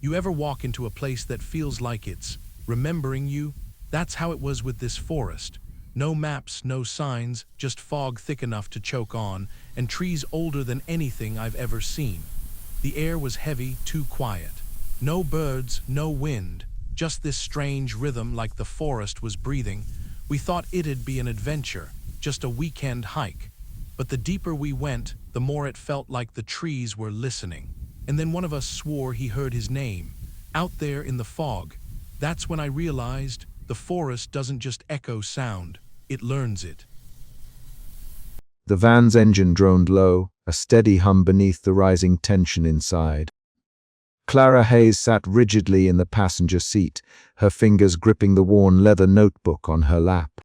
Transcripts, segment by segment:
You ever walk into a place that feels like it's remembering you? That's how it was with this forest. No maps, no signs, just fog thick enough to choke on, and trees older than anything I've ever seen. The air was heavy, too quiet. No birds, no wind, just this strange rhythm like the forest was breathing. We thought it'd be an adventure, just a weekend hike. But the deeper we went, the more it felt like the trees were listening. And then one of us swore he heard his name, out there in the fog. That's when I realized the forest doesn't just echo sound, it learns it. The van's engine droned low, a steady hum beneath the rising tension inside. Clara Hayes sat rigidly in the passenger seat, her fingers gripping the worn leather notebook on her lap.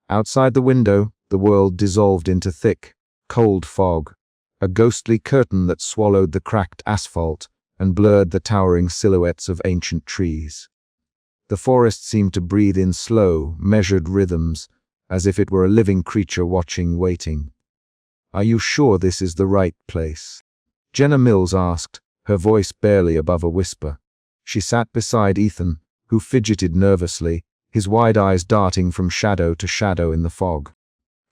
Outside the window, the world dissolved into thick, cold fog, a ghostly curtain that swallowed the cracked asphalt and blurred the towering silhouettes of ancient trees. The forest seemed to breathe in slow, measured rhythms, as if it were a living creature watching, waiting. "Are you sure this is the right place?" Jenna Mills asked, her voice barely above a whisper. She sat beside Ethan, who fidgeted nervously, his wide eyes darting from shadow to shadow in the fog.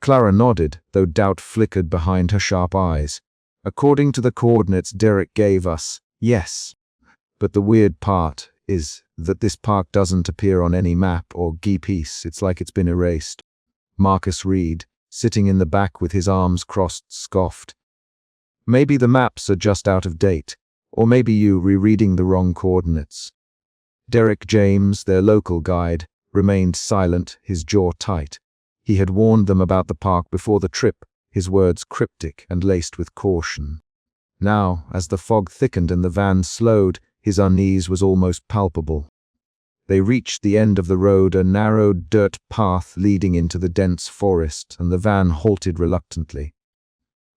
Clara nodded, though doubt flickered behind her sharp eyes. "According to the coordinates Derek gave us, yes. But the weird part is that this park doesn't appear on any map or GPS. It's like it's been erased." Marcus Reed, sitting in the back with his arms crossed, scoffed. "Maybe the maps are just out of date, or maybe you rereading the wrong coordinates." Derek James, their local guide, remained silent, his jaw tight. He had warned them about the park before the trip, his words cryptic and laced with caution. Now, as the fog thickened and the van slowed, his unease was almost palpable. They reached the end of the road, a narrow dirt path leading into the dense forest, and the van halted reluctantly.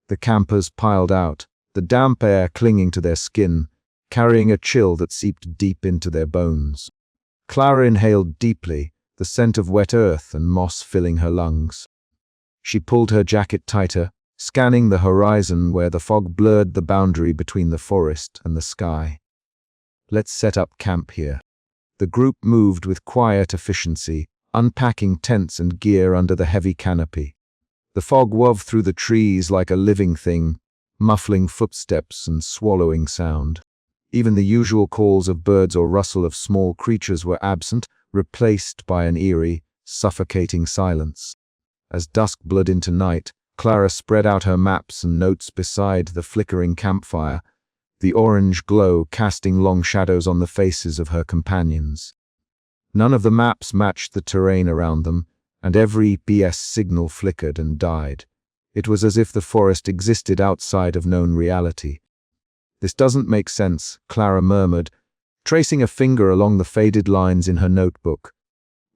The campers piled out, the damp air clinging to their skin, carrying a chill that seeped deep into their bones. Clara inhaled deeply, the scent of wet earth and moss filling her lungs. She pulled her jacket tighter, scanning the horizon where the fog blurred the boundary between the forest and the sky. "Let's set up camp here." The group moved with quiet efficiency, unpacking tents and gear under the heavy canopy. The fog wove through the trees like a living thing, muffling footsteps and swallowing sound. Even the usual calls of birds or rustle of small creatures were absent, replaced by an eerie, suffocating silence. As dusk blurred into night, Clara spread out her maps and notes beside the flickering campfire, the orange glow casting long shadows on the faces of her companions. None of the maps matched the terrain around them, and every BS signal flickered and died. It was as if the forest existed outside of known reality. "This doesn't make sense," Clara murmured, tracing a finger along the faded lines in her notebook.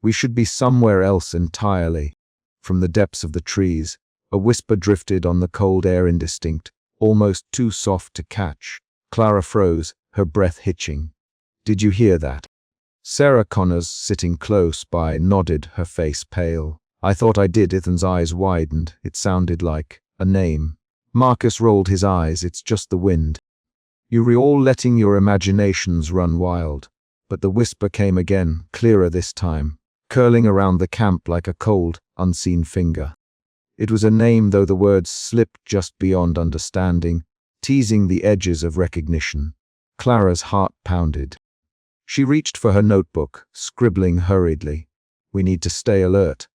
"We should be somewhere else entirely." From the depths of the trees, a whisper drifted on the cold air, indistinct, almost too soft to catch. Clara froze, her breath hitching. "Did you hear that?" Sarah Connors, sitting close by, nodded, her face pale. "I thought I did." Ethan's eyes widened. It sounded like a name. Marcus rolled his eyes. "It's just the wind. You were all letting your imaginations run wild." But the whisper came again, clearer this time, curling around the camp like a cold, unseen finger. It was a name, though the words slipped just beyond understanding, teasing the edges of recognition. Clara's heart pounded. She reached for her notebook, scribbling hurriedly. "We need to stay alert.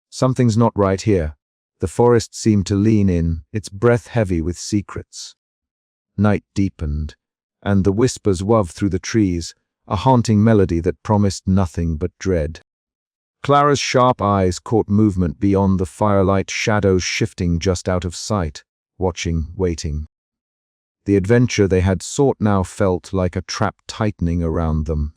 Something's not right here." The forest seemed to lean in, its breath heavy with secrets. Night deepened, and the whispers wove through the trees, a haunting melody that promised nothing but dread. Clara's sharp eyes caught movement beyond the firelight, shadows shifting just out of sight, watching, waiting. The adventure they had sought now felt like a trap tightening around them.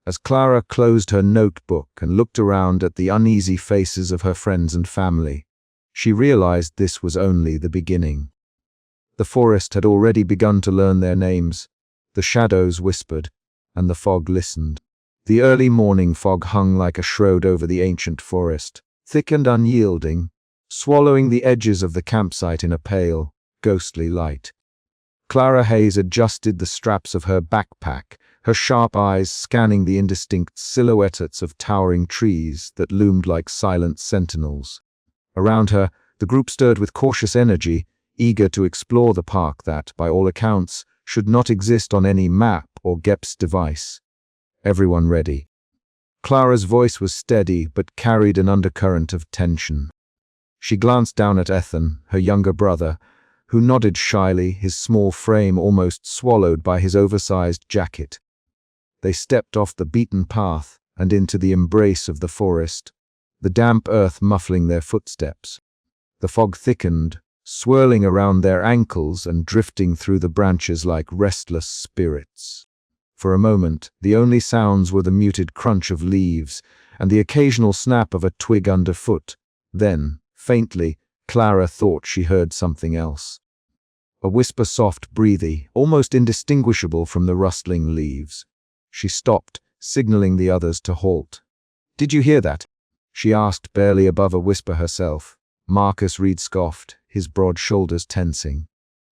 As Clara closed her notebook and looked around at the uneasy faces of her friends and family, she realized this was only the beginning. The forest had already begun to learn their names. The shadows whispered, and the fog listened. The early morning fog hung like a shroud over the ancient forest, thick and unyielding, swallowing the edges of the campsite in a pale, ghostly light. Clara Hayes adjusted the straps of her backpack, her sharp eyes scanning the indistinct silhouettes of towering trees that loomed like silent sentinels. Around her, the group stirred with cautious energy, eager to explore the park that, by all accounts, should not exist on any map or GEPS device. Everyone ready. Clara's voice was steady but carried an undercurrent of tension. She glanced down at Ethan, her younger brother, who nodded shyly, his small frame almost swallowed by his oversized jacket. They stepped off the beaten path and into the embrace of the forest, the damp earth muffling their footsteps. The fog thickened, swirling around their ankles and drifting through the branches like restless spirits. For a moment, the only sounds were the muted crunch of leaves and the occasional snap of a twig underfoot. Then, faintly, Clara thought she heard something else. A whisper, soft, breathy, almost indistinguishable from the rustling leaves. She stopped, signaling the others to halt. "Did you hear that?" she asked, barely above a whisper herself. Marcus Reed scoffed, his broad shoulders tensing.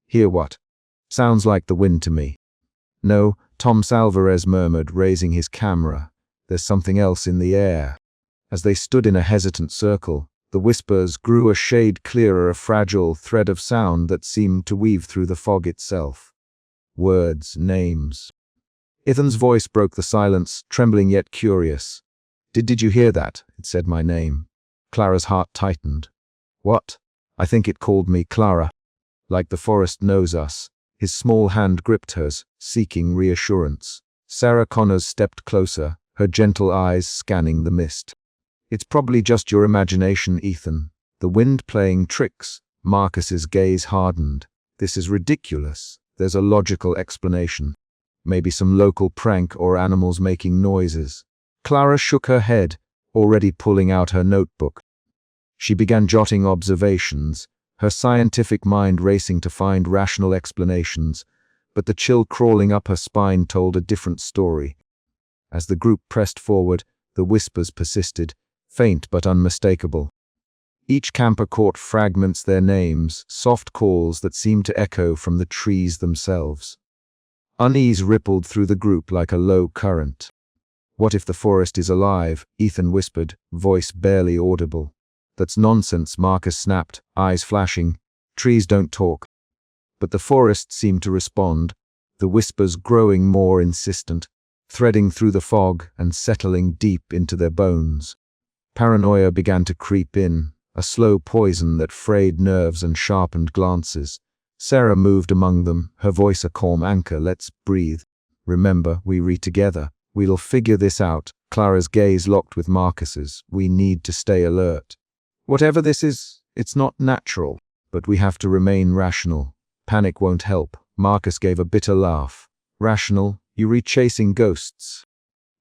"Hear what?" "Sounds like the wind to me." "No," Tom Salvarez murmured, raising his camera. "There's something else in the air." As they stood in a hesitant circle, the whispers grew a shade clearer, a fragile thread of sound that seemed to weave through the fog itself. Words, names. Ethan's voice broke the silence, trembling yet curious. Did you hear that? It said my name." Clara's heart tightened. "What?" "I think it called me Clara. Like the forest knows us." His small hand gripped hers, seeking reassurance. Sarah Connors stepped closer, her gentle eyes scanning the mist. "It's probably just your imagination, Ethan. The wind playing tricks." Marcus's gaze hardened. "This is ridiculous. There's a logical explanation. Maybe some local prank or animals making noises." Clara shook her head, already pulling out her notebook. She began jotting observations, her scientific mind racing to find rational explanations, but the chill crawling up her spine told a different story. As the group pressed forward, the whispers persisted, faint but unmistakable. Each camper caught fragments, their names, soft calls that seemed to echo from the trees themselves. Unease rippled through the group like a low current. "What if the forest is alive?" Ethan whispered, voice barely audible. "That's nonsense," Marcus snapped, eyes flashing. "Trees don't talk." But the forest seemed to respond, the whispers growing more insistent, threading through the fog and settling deep into their bones. Paranoia began to creep in, a slow poison that frayed nerves and sharpened glances. Sarah moved among them, her voice a calm anchor. "Let's breathe. Remember, we read together. We'll figure this out." Clara's gaze locked with Marcus's. "We need to stay alert. Whatever this is, it's not natural, but we have to remain rational. Panic won't help." Marcus gave a bitter laugh. "Rational? You read chasing ghosts."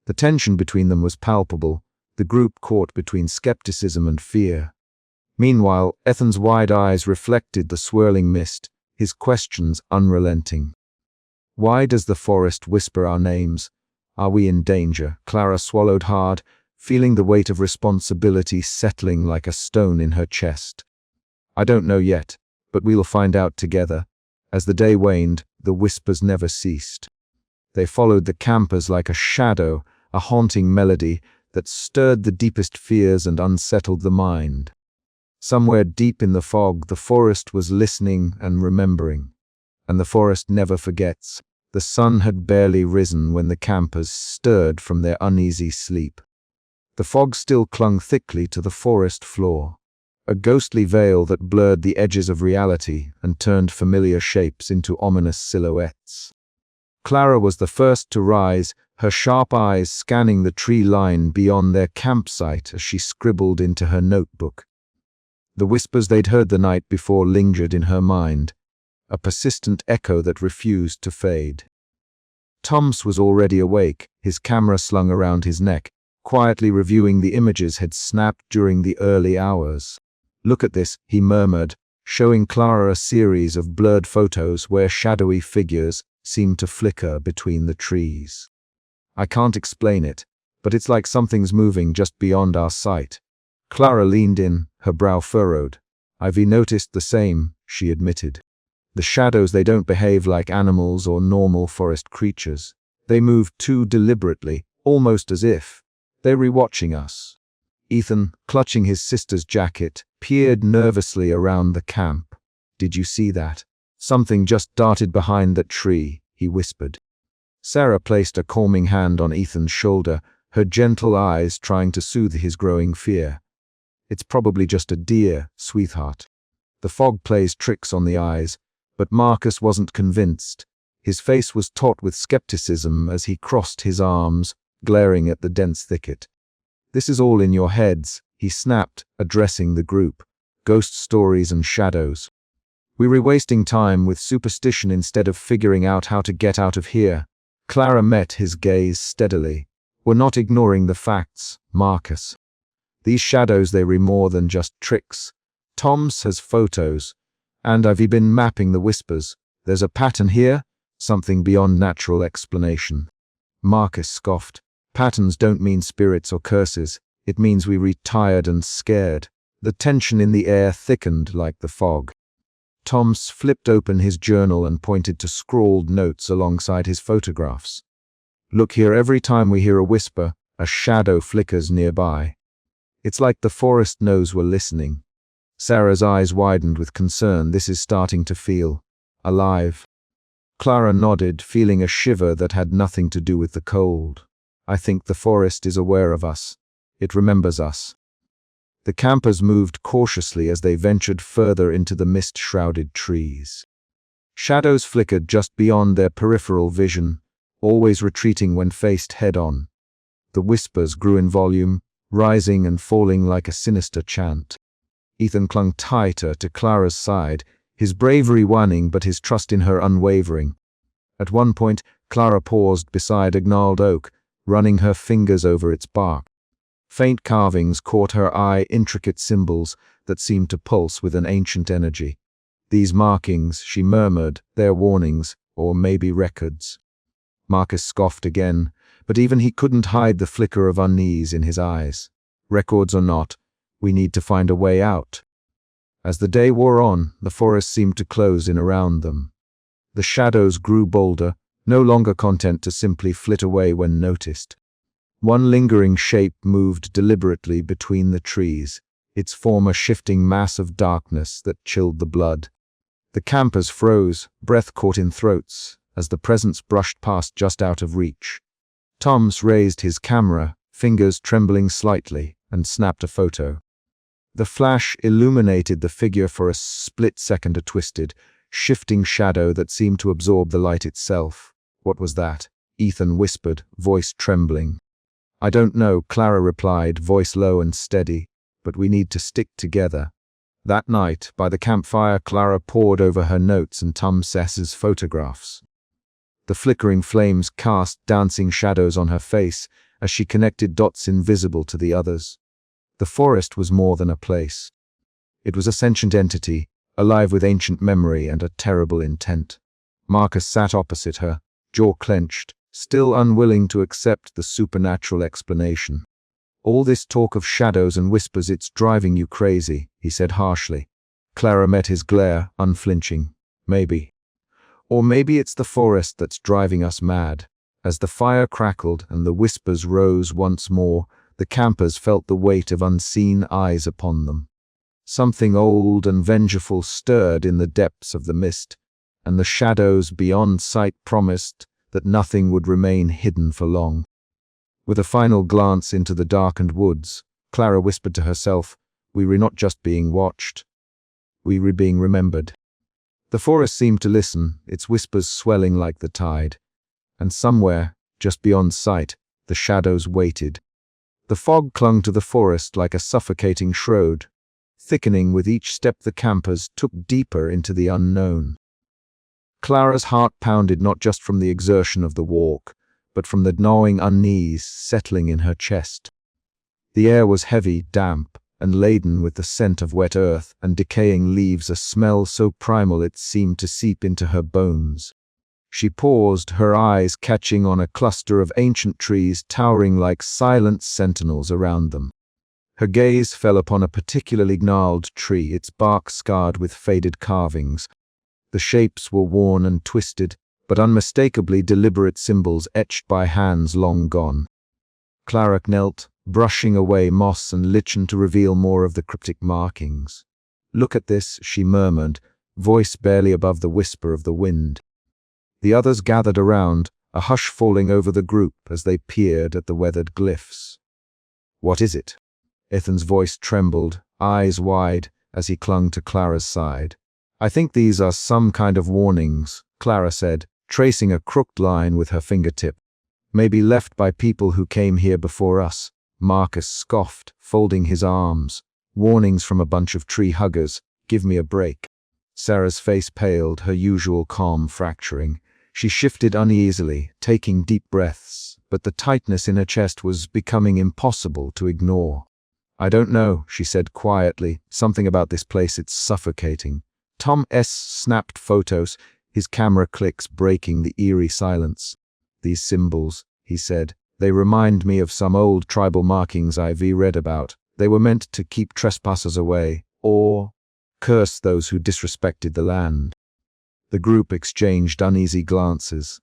The tension between them was palpable, the group caught between skepticism and fear. Meanwhile, Ethan's wide eyes reflected the swirling mist, his questions unrelenting. "Why does the forest whisper our names? Are we in danger?" Clara swallowed hard, feeling the weight of responsibility settling like a stone in her chest. "I don't know yet, but we'll find out together." As the day waned, the whispers never ceased. They followed the campers like a shadow, a haunting melody that stirred the deepest fears and unsettled the mind. Somewhere deep in the fog, the forest was listening and remembering. And the forest never forgets. The sun had barely risen when the campers stirred from their uneasy sleep. The fog still clung thickly to the forest floor, a ghostly veil that blurred the edges of reality and turned familiar shapes into ominous silhouettes. Clara was the first to rise, her sharp eyes scanning the tree line beyond their campsite as she scribbled into her notebook. The whispers they'd heard the night before lingered in her mind, a persistent echo that refused to fade. Thomas was already awake, his camera slung around his neck, quietly reviewing the images had snapped during the early hours. "Look at this," he murmured, showing Clara a series of blurred photos where shadowy figures seemed to flicker between the trees. "I can't explain it, but it's like something's moving just beyond our sight." Clara leaned in, her brow furrowed. "I've noticed the same," she admitted. "The shadows, they don't behave like animals or normal forest creatures. They moved too deliberately, almost as if they were watching us. Ethan, clutching his sister's jacket, peered nervously around the camp. "Did you see that? Something just darted behind that tree," he whispered. Sarah placed a calming hand on Ethan's shoulder, her gentle eyes trying to soothe his growing fear. "It's probably just a deer, sweetheart." The fog plays tricks on the eyes, but Marcus wasn't convinced. His face was taut with skepticism as he crossed his arms, glaring at the dense thicket. "This is all in your heads," he snapped, addressing the group. "Ghost stories and shadows. We were wasting time with superstition instead of figuring out how to get out of here." Clara met his gaze steadily. "We're not ignoring the facts, Marcus. These shadows, they were more than just tricks. Tom's has photos, and I've been mapping the whispers. There's a pattern here, something beyond natural explanation." Marcus scoffed. "Patterns don't mean spirits or curses. It means we were tired and scared." The tension in the air thickened like the fog. Tom's flipped open his journal and pointed to scrawled notes alongside his photographs. "Look here, every time we hear a whisper, a shadow flickers nearby. It's like the forest knows we're listening." Sarah's eyes widened with concern. "This is starting to feel alive." Clara nodded, feeling a shiver that had nothing to do with the cold. "I think the forest is aware of us. It remembers us." The campers moved cautiously as they ventured further into the mist-shrouded trees. Shadows flickered just beyond their peripheral vision, always retreating when faced head-on. The whispers grew in volume, rising and falling like a sinister chant. Ethan clung tighter to Clara's side, his bravery waning but his trust in her unwavering. At one point, Clara paused beside a gnarled oak, running her fingers over its bark. Faint carvings caught her eye, intricate symbols that seemed to pulse with an ancient energy. "These markings," she murmured, "they're warnings, or maybe records." Marcus scoffed again, but even he couldn't hide the flicker of unease in his eyes. "Records or not, we need to find a way out." As the day wore on, the forest seemed to close in around them. The shadows grew bolder, no longer content to simply flit away when noticed. One lingering shape moved deliberately between the trees, its form a shifting mass of darkness that chilled the blood. The campers froze, breath caught in throats, as the presence brushed past just out of reach. Tom's raised his camera, fingers trembling slightly, and snapped a photo. The flash illuminated the figure for a split second, a twisted, shifting shadow that seemed to absorb the light itself. "What was that?" Ethan whispered, voice trembling. "I don't know," Clara replied, voice low and steady, "but we need to stick together." That night, by the campfire, Clara pored over her notes and Tom Sess's photographs. The flickering flames cast dancing shadows on her face as she connected dots invisible to the others. The forest was more than a place. It was a sentient entity, alive with ancient memory and a terrible intent. Marcus sat opposite her, jaw clenched, still unwilling to accept the supernatural explanation. "All this talk of shadows and whispers, it's driving you crazy," he said harshly. Clara met his glare, unflinching. "Maybe. Or maybe it's the forest that's driving us mad." As the fire crackled and the whispers rose once more, the campers felt the weight of unseen eyes upon them. Something old and vengeful stirred in the depths of the mist, and the shadows beyond sight promised that nothing would remain hidden for long. With a final glance into the darkened woods, Clara whispered to herself, "We were not just being watched. We were being remembered." The forest seemed to listen, its whispers swelling like the tide. And somewhere, just beyond sight, the shadows waited. The fog clung to the forest like a suffocating shroud, thickening with each step the campers took deeper into the unknown. Clara's heart pounded not just from the exertion of the walk, but from the gnawing unease settling in her chest. The air was heavy, damp, and laden with the scent of wet earth and decaying leaves, a smell so primal it seemed to seep into her bones. She paused, her eyes catching on a cluster of ancient trees towering like silent sentinels around them. Her gaze fell upon a particularly gnarled tree, its bark scarred with faded carvings. The shapes were worn and twisted, but unmistakably deliberate symbols etched by hands long gone. Clara knelt, brushing away moss and lichen to reveal more of the cryptic markings. "Look at this," she murmured, voice barely above the whisper of the wind. The others gathered around, a hush falling over the group as they peered at the weathered glyphs. "What is it?" Ethan's voice trembled, eyes wide, as he clung to Clara's side. "I think these are some kind of warnings," Clara said, tracing a crooked line with her fingertip. "Maybe left by people who came here before us." Marcus scoffed, folding his arms. "Warnings from a bunch of tree huggers. Give me a break." Sarah's face paled, her usual calm fracturing. She shifted uneasily, taking deep breaths, but the tightness in her chest was becoming impossible to ignore. "I don't know," she said quietly. "Something about this place, it's suffocating." Tom S. snapped photos, his camera clicks breaking the eerie silence. "These symbols," he said, "they remind me of some old tribal markings I've read about. They were meant to keep trespassers away, or curse those who disrespected the land." The group exchanged uneasy glances.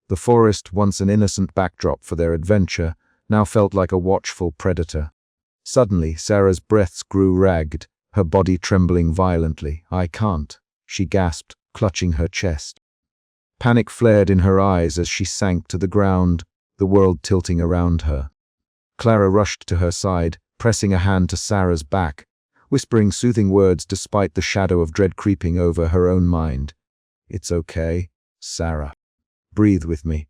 The forest, once an innocent backdrop for their adventure, now felt like a watchful predator. Suddenly, Sarah's breaths grew ragged, her body trembling violently. "I can't," she gasped, clutching her chest. Panic flared in her eyes as she sank to the ground, the world tilting around her. Clara rushed to her side, pressing a hand to Sarah's back, whispering soothing words despite the shadow of dread creeping over her own mind. "It's okay, Sarah. Breathe with me."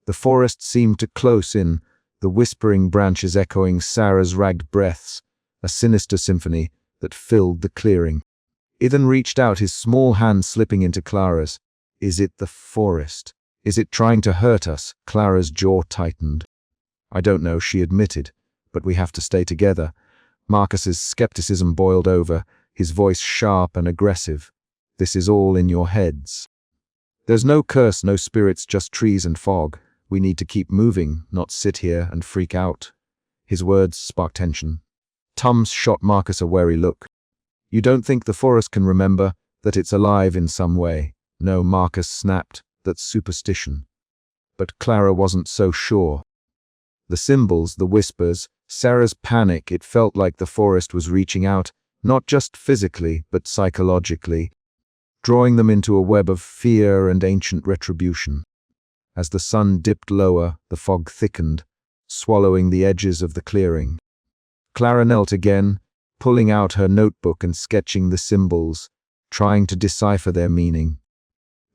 The forest seemed to close in, the whispering branches echoing Sarah's ragged breaths, a sinister symphony that filled the clearing. Ethan reached out, his small hand slipping into Clara's. "Is it the forest? Is it trying to hurt us?" Clara's jaw tightened. "I don't know," she admitted, "but we have to stay together." Marcus's skepticism boiled over, his voice sharp and aggressive. "This is all in your heads. There's no curse, no spirits, just trees and fog. We need to keep moving, not sit here and freak out." His words sparked tension. Tums shot Marcus a wary look. "You don't think the forest can remember, that it's alive in some way?" "No," Marcus snapped, "that's superstition." But Clara wasn't so sure. The symbols, the whispers, Sarah's panic, it felt like the forest was reaching out, not just physically, but psychologically, drawing them into a web of fear and ancient retribution. As the sun dipped lower, the fog thickened, swallowing the edges of the clearing. Clara knelt again, pulling out her notebook and sketching the symbols, trying to decipher their meaning.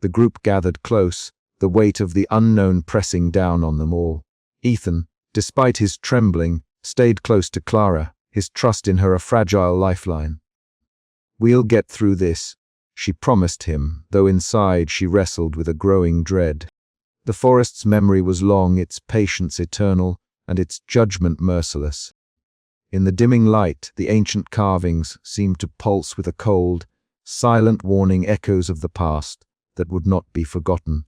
The group gathered close, the weight of the unknown pressing down on them all. Ethan, despite his trembling, stayed close to Clara, his trust in her a fragile lifeline. "We'll get through this," she promised him, though inside she wrestled with a growing dread. The forest's memory was long, its patience eternal, and its judgment merciless. In the dimming light, the ancient carvings seemed to pulse with a cold, silent warning, echoes of the past that would not be forgotten,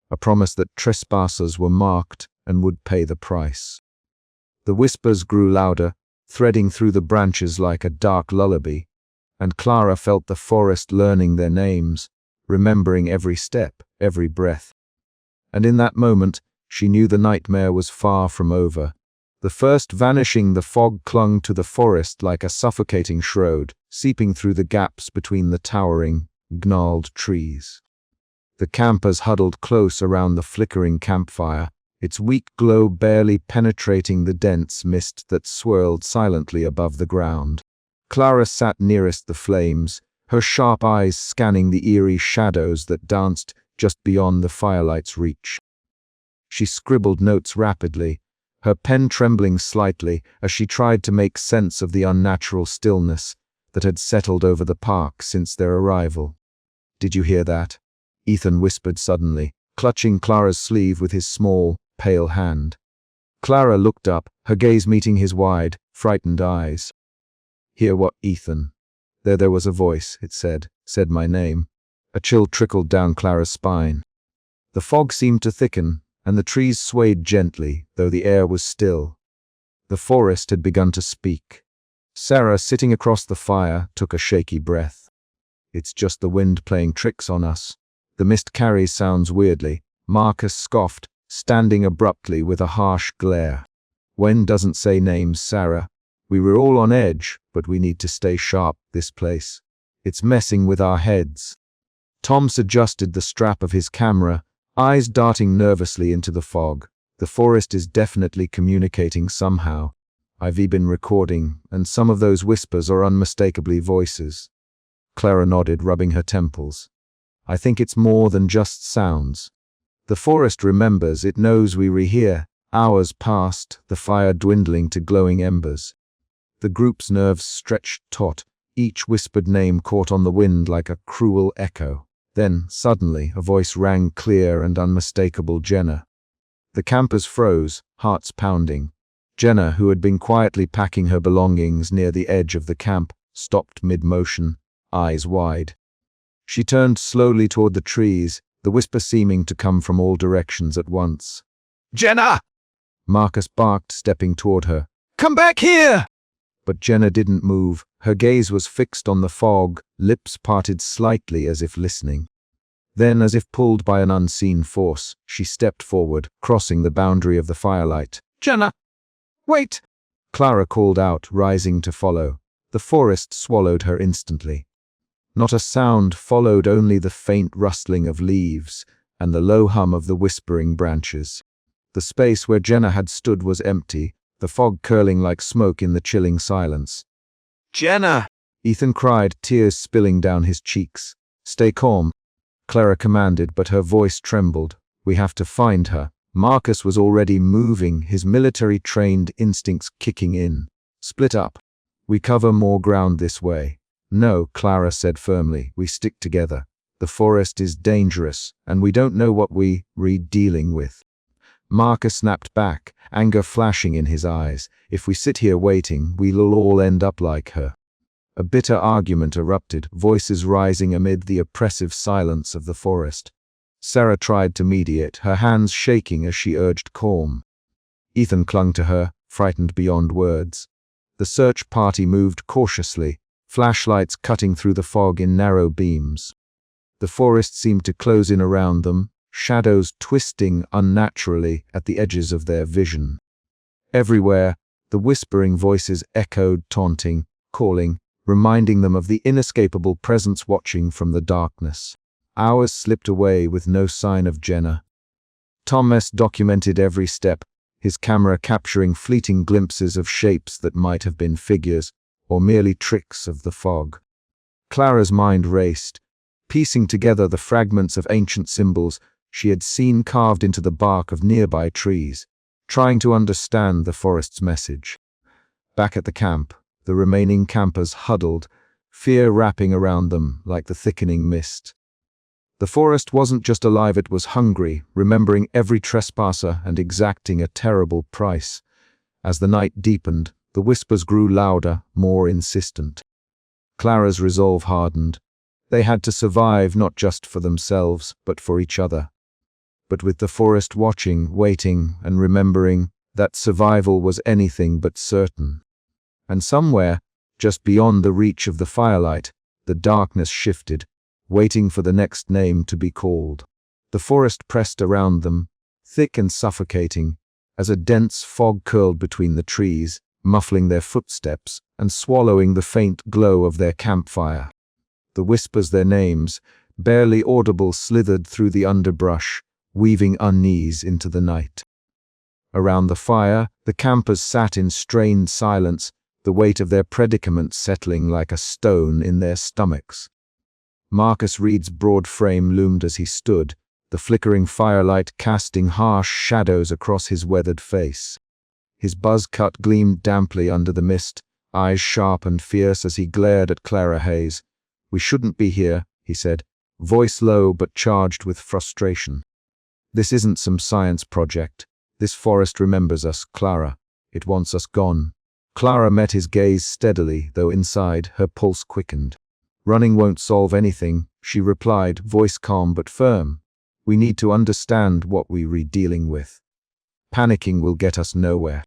a promise that trespassers were marked and would pay the price. The whispers grew louder, threading through the branches like a dark lullaby, and Clara felt the forest learning their names, remembering every step, every breath. And in that moment, she knew the nightmare was far from over. The first vanishing, the fog clung to the forest like a suffocating shroud, seeping through the gaps between the towering, gnarled trees. The campers huddled close around the flickering campfire, its weak glow barely penetrating the dense mist that swirled silently above the ground. Clara sat nearest the flames, her sharp eyes scanning the eerie shadows that danced just beyond the firelight's reach. She scribbled notes rapidly, her pen trembling slightly as she tried to make sense of the unnatural stillness that had settled over the park since their arrival. "Did you hear that?" Ethan whispered suddenly, clutching Clara's sleeve with his small, pale hand. Clara looked up, her gaze meeting his wide, frightened eyes. "Hear what, Ethan?" There was a voice, it said my name. A chill trickled down Clara's spine. The fog seemed to thicken, and the trees swayed gently, though the air was still. The forest had begun to speak. Sarah, sitting across the fire, took a shaky breath. "It's just the wind playing tricks on us," The mist carries sounds weirdly. Marcus scoffed, standing abruptly with a harsh glare. Wen doesn't say names, Sarah. We were all on edge, but we need to stay sharp, this place. It's messing with our heads. Thomas adjusted the strap of his camera, eyes darting nervously into the fog. The forest is definitely communicating somehow. I've been recording, and some of those whispers are unmistakably voices. Clara nodded, rubbing her temples. I think it's more than just sounds. The forest remembers, it knows we rehear. Hours passed, the fire dwindling to glowing embers. The group's nerves stretched taut, each whispered name caught on the wind like a cruel echo. Then, suddenly, a voice rang clear and unmistakable: Jenna. The campers froze, hearts pounding. Jenna, who had been quietly packing her belongings near the edge of the camp, stopped mid-motion, eyes wide. She turned slowly toward the trees, the whisper seeming to come from all directions at once. Jenna! Marcus barked, stepping toward her. Come back here! But Jenna didn't move. Her gaze was fixed on the fog, lips parted slightly as if listening. Then, as if pulled by an unseen force, she stepped forward, crossing the boundary of the firelight. Jenna! Wait! Clara called out, rising to follow. The forest swallowed her instantly. Not a sound followed, only the faint rustling of leaves and the low hum of the whispering branches. The space where Jenna had stood was empty, the fog curling like smoke in the chilling silence. Jenna! Ethan cried, tears spilling down his cheeks. Stay calm, Clara commanded, but her voice trembled. We have to find her. Marcus was already moving, his military-trained instincts kicking in. Split up. We cover more ground this way. No, Clara said firmly, we stick together. The forest is dangerous, and we don't know what we're dealing with. Marcus snapped back, anger flashing in his eyes. If we sit here waiting, we'll all end up like her. A bitter argument erupted, voices rising amid the oppressive silence of the forest. Sarah tried to mediate, her hands shaking as she urged calm. Ethan clung to her, frightened beyond words. The search party moved cautiously, flashlights cutting through the fog in narrow beams. The forest seemed to close in around them, shadows twisting unnaturally at the edges of their vision. Everywhere, the whispering voices echoed, taunting, calling, reminding them of the inescapable presence watching from the darkness. Hours slipped away with no sign of Jenna. Thomas documented every step, his camera capturing fleeting glimpses of shapes that might have been figures or merely tricks of the fog. Clara's mind raced, piecing together the fragments of ancient symbols she had seen carved into the bark of nearby trees, trying to understand the forest's message. Back at the camp, the remaining campers huddled, fear wrapping around them like the thickening mist. The forest wasn't just alive, it was hungry, remembering every trespasser and exacting a terrible price. As the night deepened, the whispers grew louder, more insistent. Clara's resolve hardened. They had to survive not just for themselves, but for each other. But with the forest watching, waiting, and remembering, that survival was anything but certain. And somewhere, just beyond the reach of the firelight, the darkness shifted, waiting for the next name to be called. The forest pressed around them, thick and suffocating, as a dense fog curled between the trees, muffling their footsteps and swallowing the faint glow of their campfire. The whispers, their names, barely audible, slithered through the underbrush, weaving unease into the night. Around the fire, the campers sat in strained silence, the weight of their predicament settling like a stone in their stomachs. Marcus Reed's broad frame loomed as he stood, the flickering firelight casting harsh shadows across his weathered face. His buzz cut gleamed damply under the mist, eyes sharp and fierce as he glared at Clara Hayes. "We shouldn't be here," he said, voice low but charged with frustration. "This isn't some science project. This forest remembers us, Clara. It wants us gone." Clara met his gaze steadily, though inside, her pulse quickened. "Running won't solve anything," she replied, voice calm but firm. "We need to understand what we're dealing with. Panicking will get us nowhere."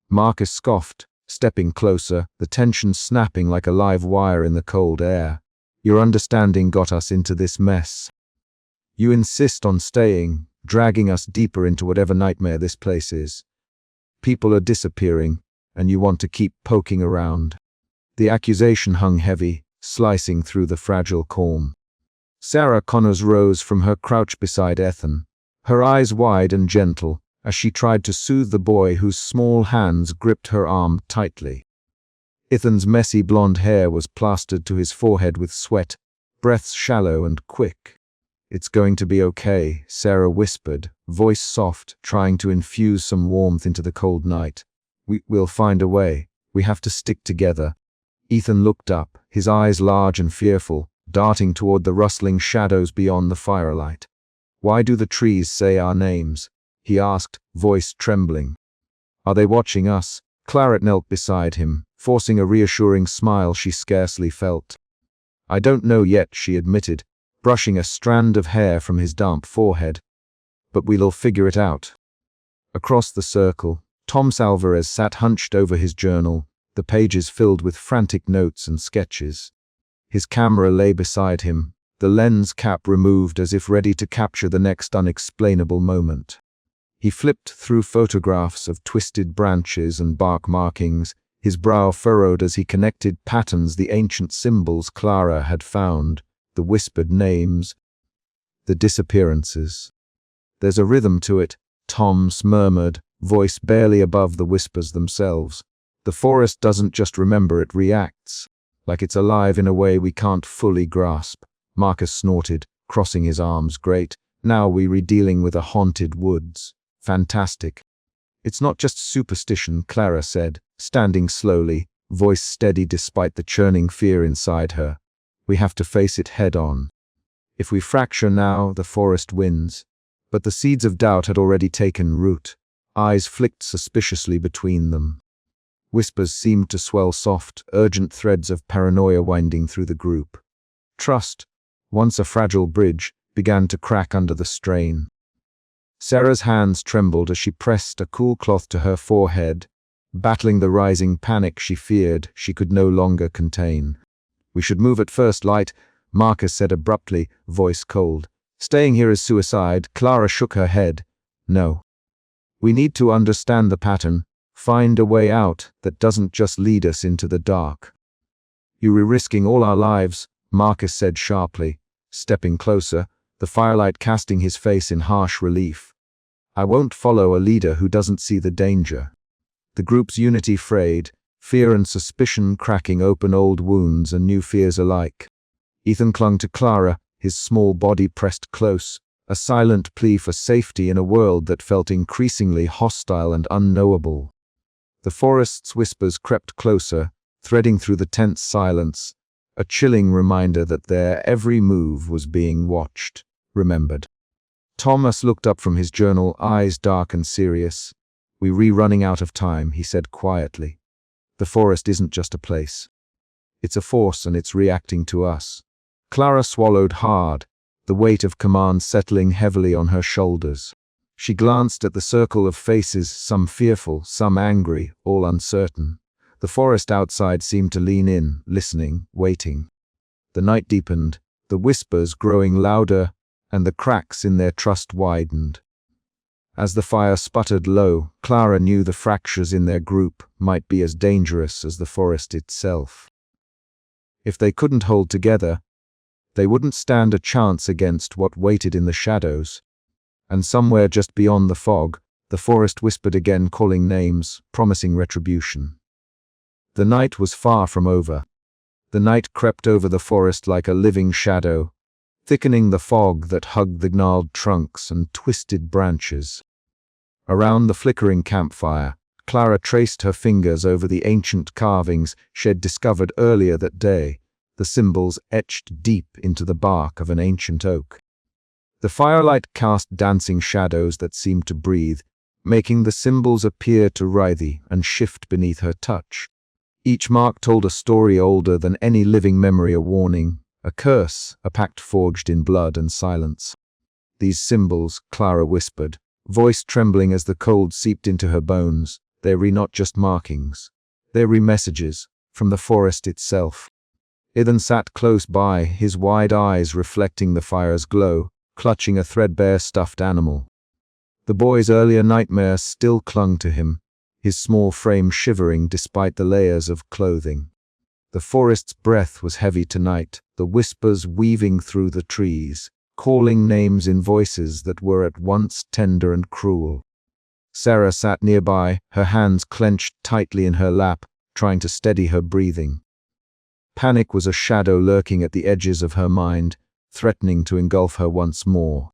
Marcus scoffed, stepping closer, the tension snapping like a live wire in the cold air. "Your understanding got us into this mess." You insist on staying, dragging us deeper into whatever nightmare this place is. People are disappearing, and you want to keep poking around." The accusation hung heavy, slicing through the fragile calm. Sarah Connors rose from her crouch beside Ethan, her eyes wide and gentle, as she tried to soothe the boy whose small hands gripped her arm tightly. Ethan's messy blonde hair was plastered to his forehead with sweat, breaths shallow and quick. "It's going to be okay," Sarah whispered, voice soft, trying to infuse some warmth into the cold night. We'll find a way. We have to stick together." Ethan looked up, his eyes large and fearful, darting toward the rustling shadows beyond the firelight. "Why do the trees say our names?" he asked, voice trembling. "Are they watching us?" Clara knelt beside him, forcing a reassuring smile she scarcely felt. "I don't know yet," she admitted, brushing a strand of hair from his damp forehead. "But we'll figure it out." Across the circle, Tom Alvarez sat hunched over his journal, the pages filled with frantic notes and sketches. His camera lay beside him, the lens cap removed as if ready to capture the next unexplainable moment. He flipped through photographs of twisted branches and bark markings, his brow furrowed as he connected patterns, the ancient symbols Clara had found, the whispered names, the disappearances. "There's a rhythm to it," Tom's murmured, voice barely above the whispers themselves. "The forest doesn't just remember, it reacts, like it's alive in a way we can't fully grasp." Marcus snorted, crossing his arms. "Great, now we're dealing with a haunted woods. Fantastic." "It's not just superstition," Clara said, standing slowly, voice steady despite the churning fear inside her. "We have to face it head on. If we fracture now, the forest wins." But the seeds of doubt had already taken root. Eyes flicked suspiciously between them. Whispers seemed to swell, soft, urgent threads of paranoia winding through the group. Trust, once a fragile bridge, began to crack under the strain. Sarah's hands trembled as she pressed a cool cloth to her forehead, battling the rising panic she feared she could no longer contain. "We should move at first light," Marcus said abruptly, voice cold. "Staying here is suicide." Clara shook her head. "No. We need to understand the pattern, find a way out that doesn't just lead us into the dark." "You're risking all our lives," Marcus said sharply, stepping closer, the firelight casting his face in harsh relief. "I won't follow a leader who doesn't see the danger." The group's unity frayed, fear and suspicion cracking open old wounds and new fears alike. Ethan clung to Clara, his small body pressed close, a silent plea for safety in a world that felt increasingly hostile and unknowable. The forest's whispers crept closer, threading through the tense silence, a chilling reminder that their every move was being watched, remembered. Thomas looked up from his journal, eyes dark and serious. "We're running out of time," he said quietly. "The forest isn't just a place. It's a force, and it's reacting to us." Clara swallowed hard, the weight of command settling heavily on her shoulders. She glanced at the circle of faces, some fearful, some angry, all uncertain. The forest outside seemed to lean in, listening, waiting. The night deepened, the whispers growing louder, and the cracks in their trust widened. As the fire sputtered low, Clara knew the fractures in their group might be as dangerous as the forest itself. If they couldn't hold together, they wouldn't stand a chance against what waited in the shadows. And somewhere just beyond the fog, the forest whispered again, calling names, promising retribution. The night was far from over. The night crept over the forest like a living shadow, thickening the fog that hugged the gnarled trunks and twisted branches. Around the flickering campfire, Clara traced her fingers over the ancient carvings she'd discovered earlier that day, the symbols etched deep into the bark of an ancient oak. The firelight cast dancing shadows that seemed to breathe, making the symbols appear to writhe and shift beneath her touch. Each mark told a story older than any living memory, a warning, a curse, a pact forged in blood and silence. "These symbols," Clara whispered, voice trembling as the cold seeped into her bones, "they're not just markings. They're messages from the forest itself." Ethan sat close by, his wide eyes reflecting the fire's glow, clutching a threadbare stuffed animal. The boy's earlier nightmare still clung to him, his small frame shivering despite the layers of clothing. The forest's breath was heavy tonight, the whispers weaving through the trees, calling names in voices that were at once tender and cruel. Sarah sat nearby, her hands clenched tightly in her lap, trying to steady her breathing. Panic was a shadow lurking at the edges of her mind, threatening to engulf her once more.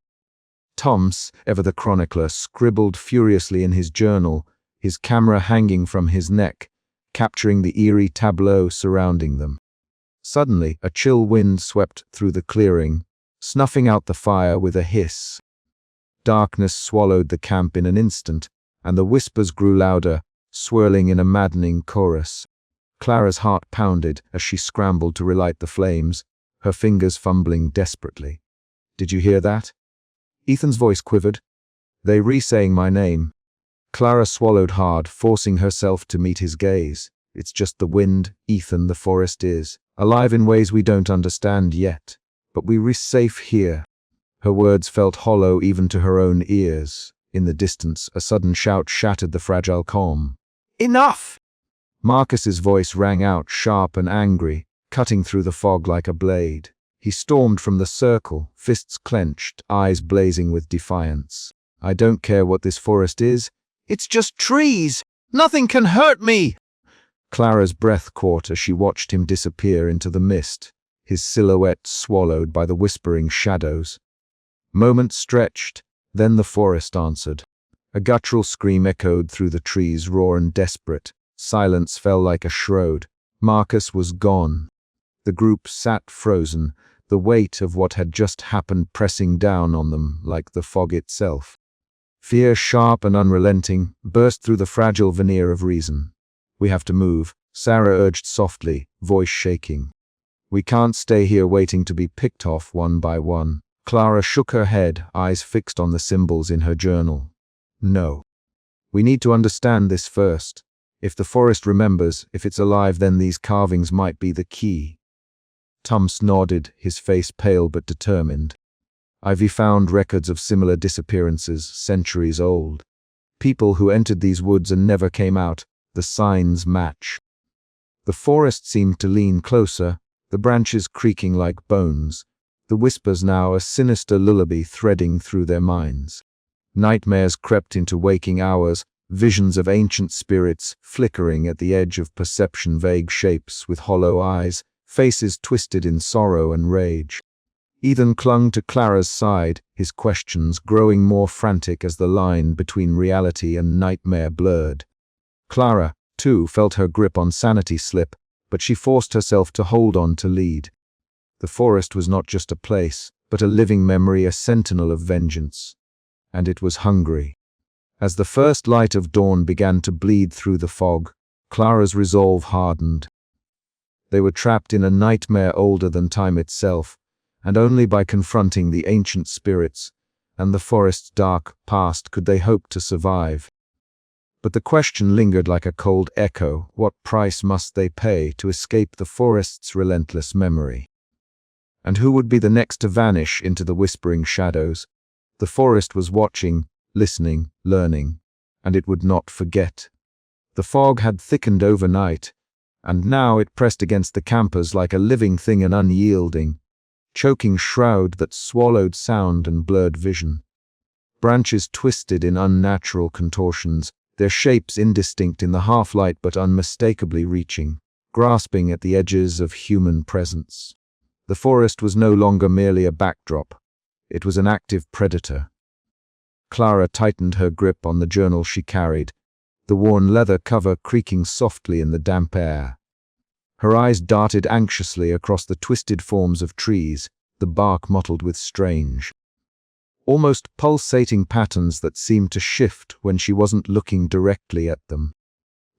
Toms, ever the chronicler, scribbled furiously in his journal, his camera hanging from his neck, capturing the eerie tableau surrounding them. Suddenly, a chill wind swept through the clearing, snuffing out the fire with a hiss. Darkness swallowed the camp in an instant, and the whispers grew louder, swirling in a maddening chorus. Clara's heart pounded as she scrambled to relight the flames, her fingers fumbling desperately. "Did you hear that?" Ethan's voice quivered. "They re-saying my name." Clara swallowed hard, forcing herself to meet his gaze. "It's just the wind, Ethan. The forest is alive in ways we don't understand yet. But we're safe here." Her words felt hollow even to her own ears. In the distance, a sudden shout shattered the fragile calm. Enough! Marcus's voice rang out, sharp and angry, cutting through the fog like a blade. He stormed from the circle, fists clenched, eyes blazing with defiance. "I don't care what this forest is. It's just trees! Nothing can hurt me!" Clara's breath caught as she watched him disappear into the mist, his silhouette swallowed by the whispering shadows. Moments stretched, then the forest answered. A guttural scream echoed through the trees, raw and desperate. Silence fell like a shroud. Marcus was gone. The group sat frozen, the weight of what had just happened pressing down on them like the fog itself. Fear, sharp and unrelenting, burst through the fragile veneer of reason. "We have to move," Sarah urged softly, voice shaking. "We can't stay here waiting to be picked off one by one." Clara shook her head, eyes fixed on the symbols in her journal. "No. We need to understand this first. If the forest remembers, if it's alive, then these carvings might be the key." Tums nodded, his face pale but determined. "Ivy found records of similar disappearances, centuries old. People who entered these woods and never came out. The signs match." The forest seemed to lean closer, the branches creaking like bones, the whispers now a sinister lullaby threading through their minds. Nightmares crept into waking hours, visions of ancient spirits flickering at the edge of perception, vague shapes with hollow eyes, faces twisted in sorrow and rage. Ethan clung to Clara's side, his questions growing more frantic as the line between reality and nightmare blurred. Clara, too, felt her grip on sanity slip, but she forced herself to hold on to lead. The forest was not just a place, but a living memory, a sentinel of vengeance. And it was hungry. As the first light of dawn began to bleed through the fog, Clara's resolve hardened. They were trapped in a nightmare older than time itself, and only by confronting the ancient spirits and the forest's dark past could they hope to survive. But the question lingered like a cold echo: what price must they pay to escape the forest's relentless memory? And who would be the next to vanish into the whispering shadows? The forest was watching, listening, learning, and it would not forget. The fog had thickened overnight, and now it pressed against the campers like a living thing, an unyielding, choking shroud that swallowed sound and blurred vision. Branches twisted in unnatural contortions, their shapes indistinct in the half-light but unmistakably reaching, grasping at the edges of human presence. The forest was no longer merely a backdrop. It was an active predator. Clara tightened her grip on the journal she carried, the worn leather cover creaking softly in the damp air. Her eyes darted anxiously across the twisted forms of trees, the bark mottled with strange, almost pulsating patterns that seemed to shift when she wasn't looking directly at them.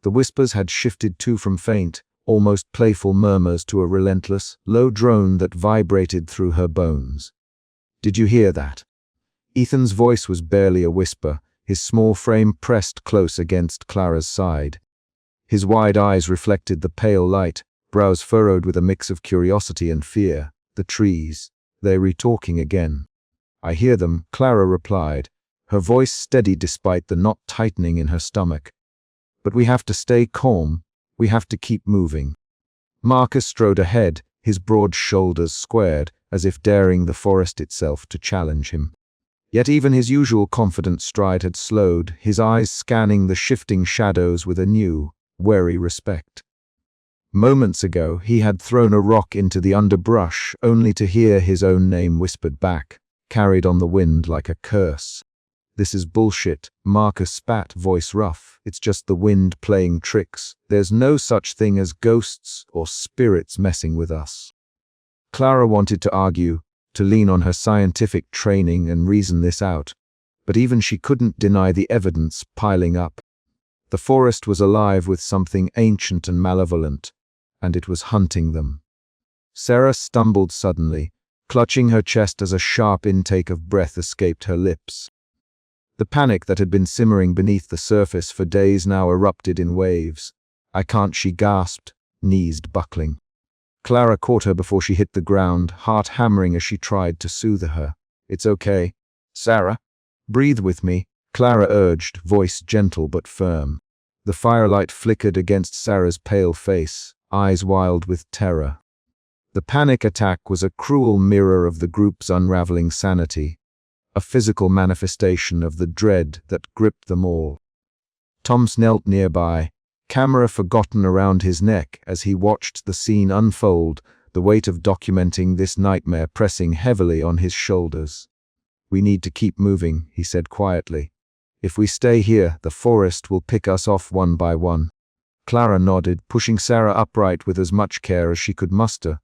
The whispers had shifted too, from faint, almost playful murmurs to a relentless, low drone that vibrated through her bones. "Did you hear that?" Ethan's voice was barely a whisper, his small frame pressed close against Clara's side. His wide eyes reflected the pale light, brows furrowed with a mix of curiosity and fear. The trees, they were talking again. I hear them, Clara replied, her voice steady despite the knot tightening in her stomach. But we have to stay calm. We have to keep moving. Marcus strode ahead, his broad shoulders squared, as if daring the forest itself to challenge him. Yet even his usual confident stride had slowed, his eyes scanning the shifting shadows with a new, wary respect. Moments ago, he had thrown a rock into the underbrush, only to hear his own name whispered back, carried on the wind like a curse. "This is bullshit," Marcus spat, voice rough. "It's just the wind playing tricks. There's no such thing as ghosts or spirits messing with us." Clara wanted to argue, to lean on her scientific training and reason this out, but even she couldn't deny the evidence piling up. The forest was alive with something ancient and malevolent, and it was hunting them. Sarah stumbled suddenly, clutching her chest as a sharp intake of breath escaped her lips. The panic that had been simmering beneath the surface for days now erupted in waves. "I can't," she gasped, knees buckling. Clara caught her before she hit the ground, heart hammering as she tried to soothe her. "It's okay, Sarah. Breathe with me," Clara urged, voice gentle but firm. The firelight flickered against Sarah's pale face, eyes wild with terror. The panic attack was a cruel mirror of the group's unraveling sanity, a physical manifestation of the dread that gripped them all. Tom knelt nearby, camera forgotten around his neck as he watched the scene unfold, the weight of documenting this nightmare pressing heavily on his shoulders. "We need to keep moving," he said quietly. "If we stay here, the forest will pick us off one by one." Clara nodded, pushing Sarah upright with as much care as she could muster.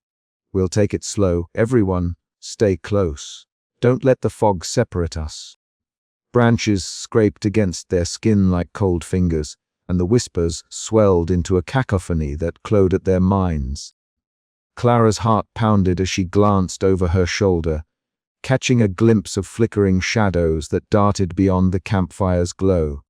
"We'll take it slow. Everyone, stay close. Don't let the fog separate us." Branches scraped against their skin like cold fingers, and the whispers swelled into a cacophony that clawed at their minds. Clara's heart pounded as she glanced over her shoulder, catching a glimpse of flickering shadows that darted beyond the campfire's glow.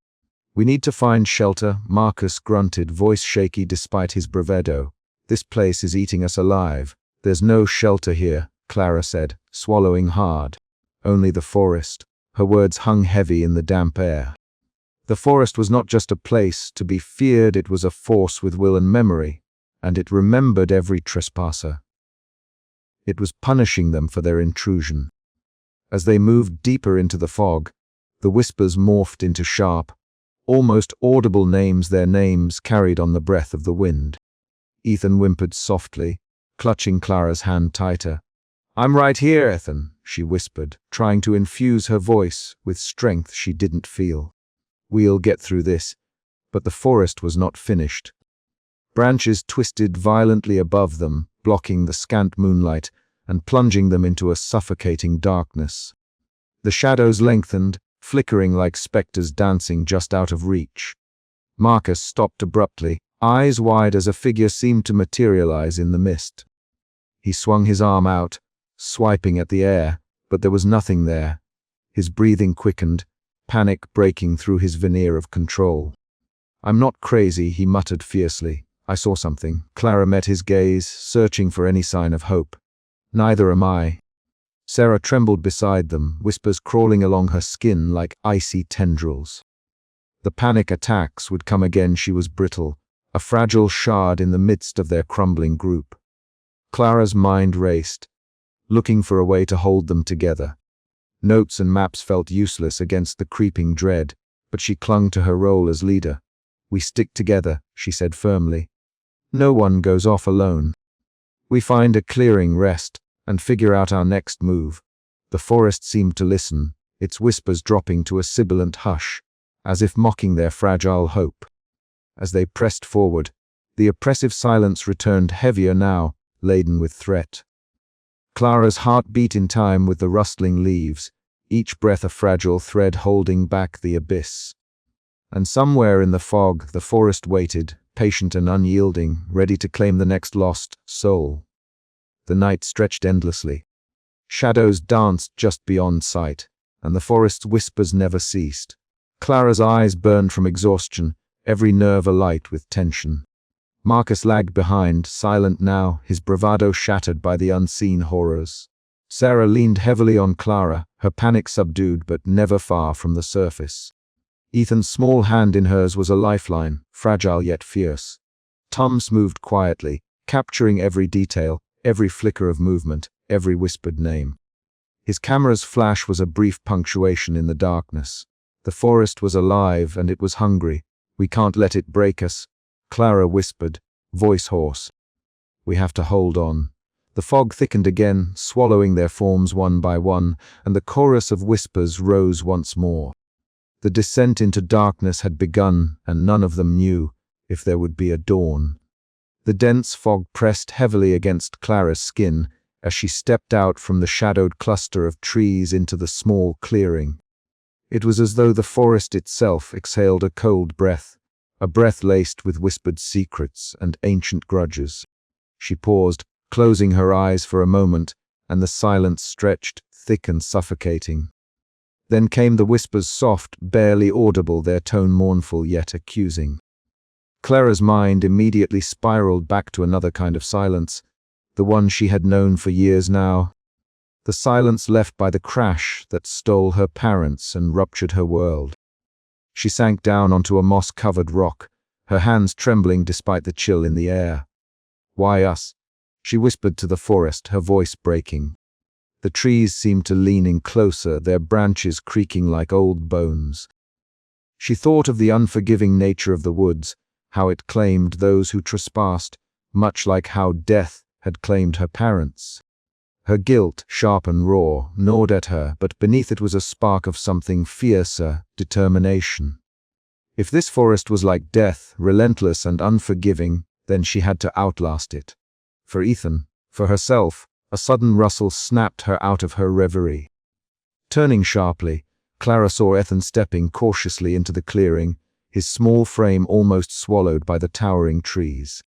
"We need to find shelter," Marcus grunted, voice shaky despite his bravado. "This place is eating us alive." "There's no shelter here," Clara said, swallowing hard. "Only the forest." Her words hung heavy in the damp air. The forest was not just a place to be feared, it was a force with will and memory, and it remembered every trespasser. It was punishing them for their intrusion. As they moved deeper into the fog, the whispers morphed into sharp, almost audible names, their names carried on the breath of the wind. Ethan whimpered softly, clutching Clara's hand tighter. "I'm right here, Ethan," she whispered, trying to infuse her voice with strength she didn't feel. "We'll get through this." But the forest was not finished. Branches twisted violently above them, blocking the scant moonlight and plunging them into a suffocating darkness. The shadows lengthened, flickering like specters dancing just out of reach. Marcus stopped abruptly, eyes wide as a figure seemed to materialize in the mist. He swung his arm out, swiping at the air, but there was nothing there. His breathing quickened, panic breaking through his veneer of control. "I'm not crazy," he muttered fiercely. "I saw something." Clara met his gaze, searching for any sign of hope. "Neither am I." Sarah trembled beside them, whispers crawling along her skin like icy tendrils. The panic attacks would come again. She was brittle, a fragile shard in the midst of their crumbling group. Clara's mind raced, looking for a way to hold them together. Notes and maps felt useless against the creeping dread, but she clung to her role as leader. "We stick together," she said firmly. "No one goes off alone. We find a clearing, rest, and figure out our next move." The forest seemed to listen, its whispers dropping to a sibilant hush, as if mocking their fragile hope. As they pressed forward, the oppressive silence returned heavier now, laden with threat. Clara's heart beat in time with the rustling leaves, each breath a fragile thread holding back the abyss. And somewhere in the fog, the forest waited, patient and unyielding, ready to claim the next lost soul. The night stretched endlessly. Shadows danced just beyond sight, and the forest's whispers never ceased. Clara's eyes burned from exhaustion, every nerve alight with tension. Marcus lagged behind, silent now, his bravado shattered by the unseen horrors. Sarah leaned heavily on Clara, her panic subdued but never far from the surface. Ethan's small hand in hers was a lifeline, fragile yet fierce. Tums moved quietly, capturing every detail, every flicker of movement, every whispered name. His camera's flash was a brief punctuation in the darkness. The forest was alive and it was hungry. We can't let it break us, Clara whispered, voice hoarse. We have to hold on. The fog thickened again, swallowing their forms one by one, and the chorus of whispers rose once more. The descent into darkness had begun, and none of them knew if there would be a dawn. The dense fog pressed heavily against Clara's skin as she stepped out from the shadowed cluster of trees into the small clearing. It was as though the forest itself exhaled a cold breath, a breath laced with whispered secrets and ancient grudges. She paused, closing her eyes for a moment, and the silence stretched, thick and suffocating. Then came the whispers, soft, barely audible, their tone mournful yet accusing. Clara's mind immediately spiraled back to another kind of silence, the one she had known for years now. The silence left by the crash that stole her parents and ruptured her world. She sank down onto a moss-covered rock, her hands trembling despite the chill in the air. "Why us?" she whispered to the forest, her voice breaking. The trees seemed to lean in closer, their branches creaking like old bones. She thought of the unforgiving nature of the woods, how it claimed those who trespassed, much like how death had claimed her parents. Her guilt, sharp and raw, gnawed at her, but beneath it was a spark of something fiercer, determination. If this forest was like death, relentless and unforgiving, then she had to outlast it. For Ethan, for herself, a sudden rustle snapped her out of her reverie. Turning sharply, Clara saw Ethan stepping cautiously into the clearing, his small frame almost swallowed by the towering trees.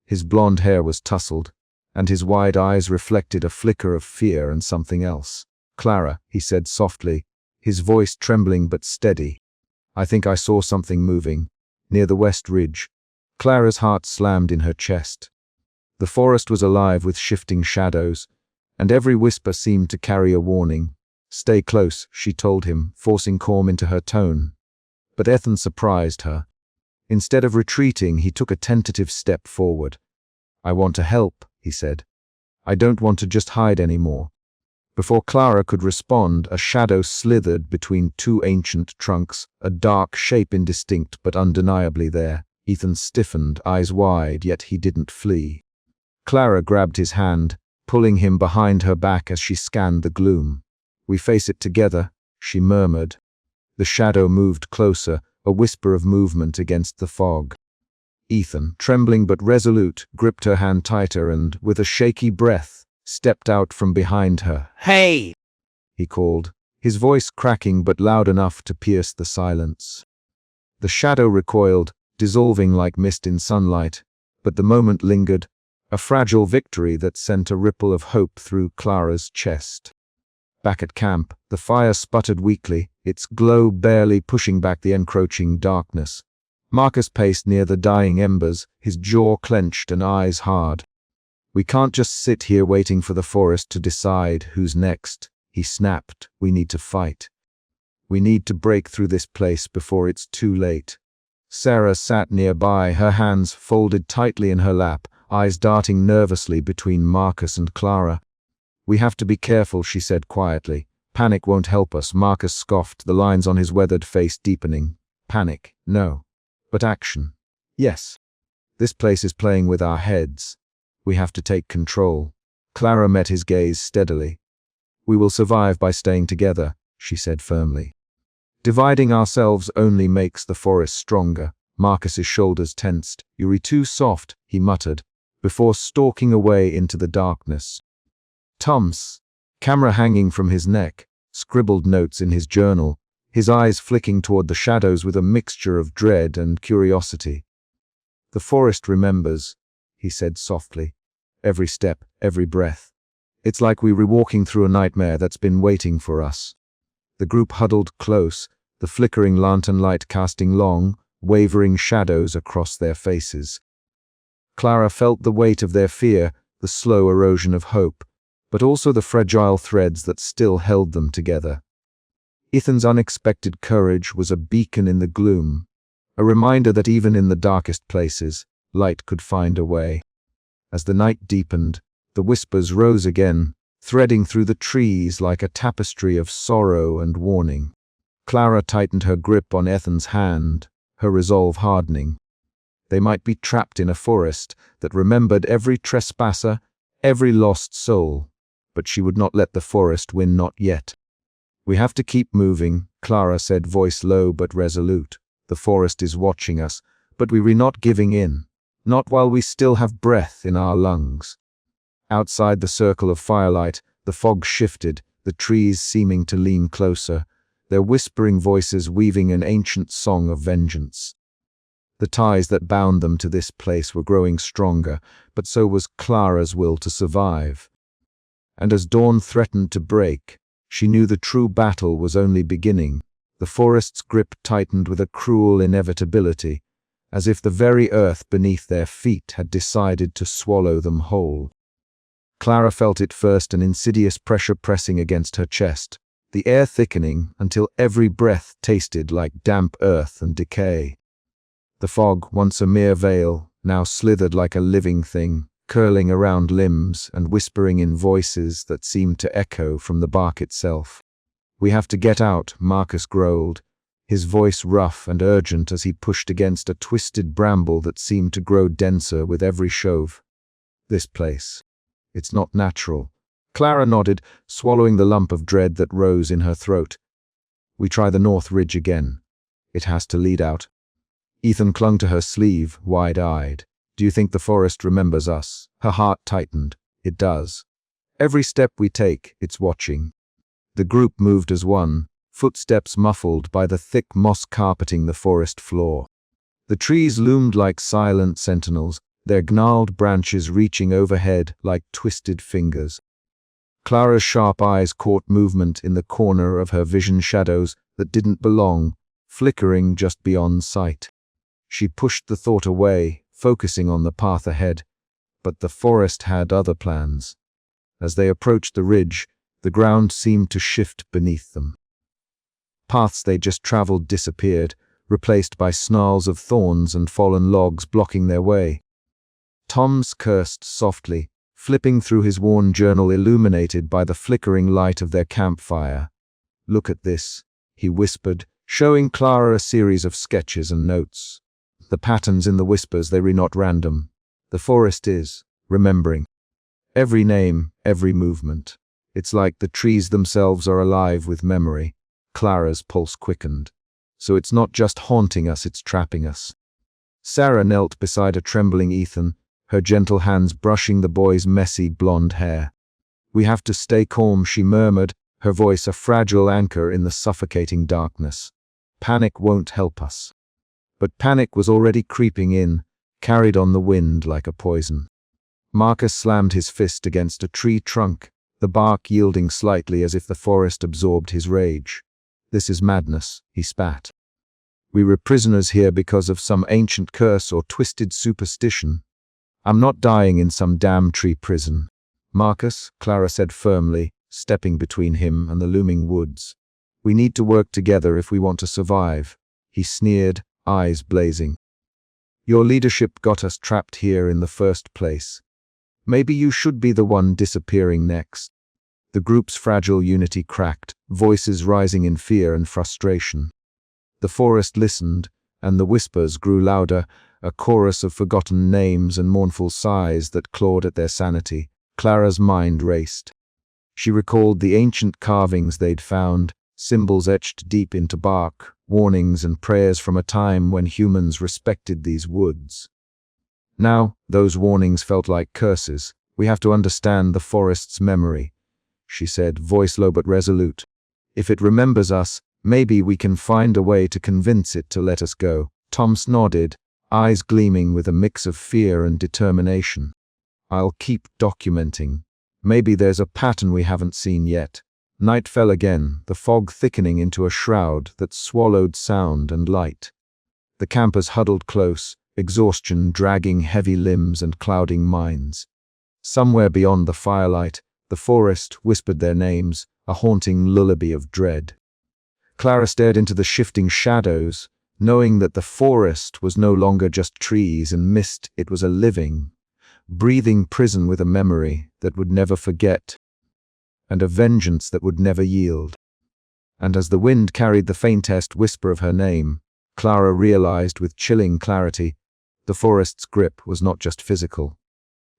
His blonde hair was tousled, and his wide eyes reflected a flicker of fear and something else. "Clara," he said softly, his voice trembling but steady. "I think I saw something moving, near the west ridge." Clara's heart slammed in her chest. The forest was alive with shifting shadows, and every whisper seemed to carry a warning. "Stay close," she told him, forcing calm into her tone. But Ethan surprised her. Instead of retreating, he took a tentative step forward. "I want to help," he said. "I don't want to just hide anymore." Before Clara could respond, a shadow slithered between two ancient trunks, a dark shape indistinct but undeniably there. Ethan stiffened, eyes wide, yet he didn't flee. Clara grabbed his hand, pulling him behind her back as she scanned the gloom. "We face it together," she murmured. The shadow moved closer, a whisper of movement against the fog. Ethan, trembling but resolute, gripped her hand tighter and, with a shaky breath, stepped out from behind her. Hey! He called, his voice cracking but loud enough to pierce the silence. The shadow recoiled, dissolving like mist in sunlight, but the moment lingered, a fragile victory that sent a ripple of hope through Clara's chest. Back at camp, the fire sputtered weakly, its glow barely pushing back the encroaching darkness. Marcus paced near the dying embers, his jaw clenched and eyes hard. "We can't just sit here waiting for the forest to decide who's next," he snapped. "We need to fight. We need to break through this place before it's too late." Sarah sat nearby, her hands folded tightly in her lap, eyes darting nervously between Marcus and Clara. "We have to be careful," she said quietly. "Panic won't help us." Marcus scoffed, the lines on his weathered face deepening. "Panic, no. But action, yes. This place is playing with our heads. We have to take control." Clara met his gaze steadily. "We will survive by staying together," she said firmly. "Dividing ourselves only makes the forest stronger." Marcus's shoulders tensed. "You're too soft," he muttered, before stalking away into the darkness. Tums, camera hanging from his neck, scribbled notes in his journal, his eyes flicking toward the shadows with a mixture of dread and curiosity. "The forest remembers," he said softly. "Every step, every breath. It's like we were walking through a nightmare that's been waiting for us." The group huddled close, the flickering lantern light casting long, wavering shadows across their faces. Clara felt the weight of their fear, the slow erosion of hope, but also the fragile threads that still held them together. Ethan's unexpected courage was a beacon in the gloom, a reminder that even in the darkest places, light could find a way. As the night deepened, the whispers rose again, threading through the trees like a tapestry of sorrow and warning. Clara tightened her grip on Ethan's hand, her resolve hardening. They might be trapped in a forest that remembered every trespasser, every lost soul, but she would not let the forest win, not yet. "We have to keep moving," Clara said, voice low but resolute. "The forest is watching us, but we're not giving in. Not while we still have breath in our lungs." Outside the circle of firelight, the fog shifted, the trees seeming to lean closer, their whispering voices weaving an ancient song of vengeance. The ties that bound them to this place were growing stronger, but so was Clara's will to survive. And as dawn threatened to break, she knew the true battle was only beginning. The forest's grip tightened with a cruel inevitability, as if the very earth beneath their feet had decided to swallow them whole. Clara felt it first, an insidious pressure pressing against her chest, the air thickening until every breath tasted like damp earth and decay. The fog, once a mere veil, now slithered like a living thing, curling around limbs and whispering in voices that seemed to echo from the bark itself. "We have to get out," Marcus growled, his voice rough and urgent as he pushed against a twisted bramble that seemed to grow denser with every shove. "This place. It's not natural." Clara nodded, swallowing the lump of dread that rose in her throat. "We try the North Ridge again. It has to lead out." Ethan clung to her sleeve, wide-eyed. "Do you think the forest remembers us?" Her heart tightened. "It does. Every step we take, it's watching." The group moved as one, footsteps muffled by the thick moss carpeting the forest floor. The trees loomed like silent sentinels, their gnarled branches reaching overhead like twisted fingers. Clara's sharp eyes caught movement in the corner of her vision, shadows that didn't belong, flickering just beyond sight. She pushed the thought away, focusing on the path ahead, but the forest had other plans. As they approached the ridge, the ground seemed to shift beneath them. Paths they just traveled disappeared, replaced by snarls of thorns and fallen logs blocking their way. Tom's cursed softly, flipping through his worn journal illuminated by the flickering light of their campfire. "Look at this," he whispered, showing Clara a series of sketches and notes. The patterns in the whispers, they were not random. The forest is, remembering. Every name, every movement. It's like the trees themselves are alive with memory. Clara's pulse quickened. So it's not just haunting us, it's trapping us. Sarah knelt beside a trembling Ethan, her gentle hands brushing the boy's messy blonde hair. "We have to stay calm," she murmured, her voice a fragile anchor in the suffocating darkness. "Panic won't help us." But panic was already creeping in, carried on the wind like a poison. Marcus slammed his fist against a tree trunk, the bark yielding slightly as if the forest absorbed his rage. "This is madness," he spat. "We were prisoners here because of some ancient curse or twisted superstition. I'm not dying in some damn tree prison." "Marcus," Clara said firmly, stepping between him and the looming woods. "We need to work together if we want to survive." He sneered, eyes blazing. "Your leadership got us trapped here in the first place. Maybe you should be the one disappearing next." The group's fragile unity cracked, voices rising in fear and frustration. The forest listened, and the whispers grew louder, a chorus of forgotten names and mournful sighs that clawed at their sanity. Clara's mind raced. She recalled the ancient carvings they'd found, symbols etched deep into bark, warnings and prayers from a time when humans respected these woods. Now, those warnings felt like curses. "We have to understand the forest's memory," she said, voice low but resolute. "If it remembers us, maybe we can find a way to convince it to let us go." Thomas nodded, eyes gleaming with a mix of fear and determination. "I'll keep documenting. Maybe there's a pattern we haven't seen yet." Night fell again, the fog thickening into a shroud that swallowed sound and light. The campers huddled close, exhaustion dragging heavy limbs and clouding minds. Somewhere beyond the firelight, The forest whispered their names, a haunting lullaby of dread. Clara stared into the shifting shadows, knowing that the forest was no longer just trees and mist. It was a living, breathing prison with a memory that would never forget, and a vengeance that would never yield. And as the wind carried the faintest whisper of her name, Clara realized with chilling clarity, the forest's grip was not just physical.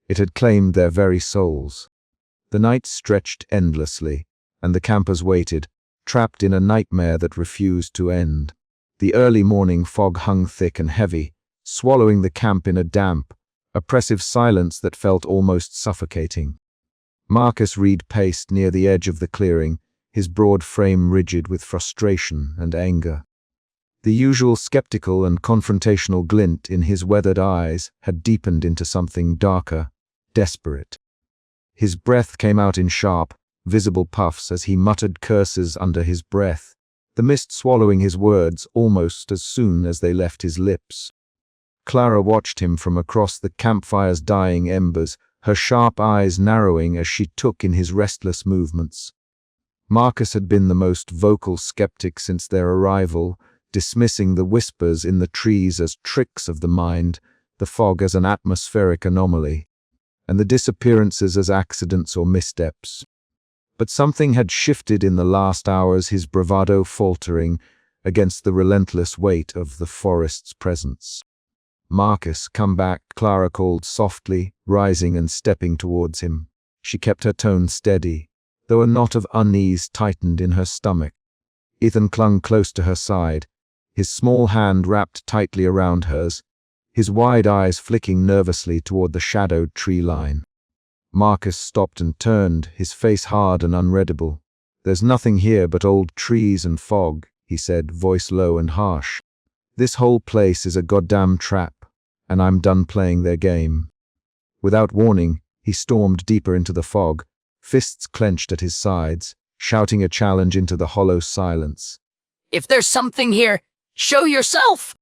It had claimed their very souls. The night stretched endlessly, and the campers waited, trapped in a nightmare that refused to end. The early morning fog hung thick and heavy, swallowing the camp in a damp, oppressive silence that felt almost suffocating. Marcus Reed paced near the edge of the clearing, his broad frame rigid with frustration and anger. The usual skeptical and confrontational glint in his weathered eyes had deepened into something darker, desperate. His breath came out in sharp, visible puffs as he muttered curses under his breath, the mist swallowing his words almost as soon as they left his lips. Clara watched him from across the campfire's dying embers, her sharp eyes narrowing as she took in his restless movements. Marcus had been the most vocal skeptic since their arrival, dismissing the whispers in the trees as tricks of the mind, the fog as an atmospheric anomaly, and the disappearances as accidents or missteps. But something had shifted in the last hours, his bravado faltering against the relentless weight of the forest's presence. "Marcus, come back," Clara called softly, rising and stepping towards him. She kept her tone steady, though a knot of unease tightened in her stomach. Ethan clung close to her side, his small hand wrapped tightly around hers, his wide eyes flicking nervously toward the shadowed tree line. Marcus stopped and turned, his face hard and unreadable. "There's nothing here but old trees and fog," he said, voice low and harsh. "This whole place is a goddamn trap, and I'm done playing their game." Without warning, he stormed deeper into the fog, fists clenched at his sides, shouting a challenge into the hollow silence. "If there's something here, show yourself!"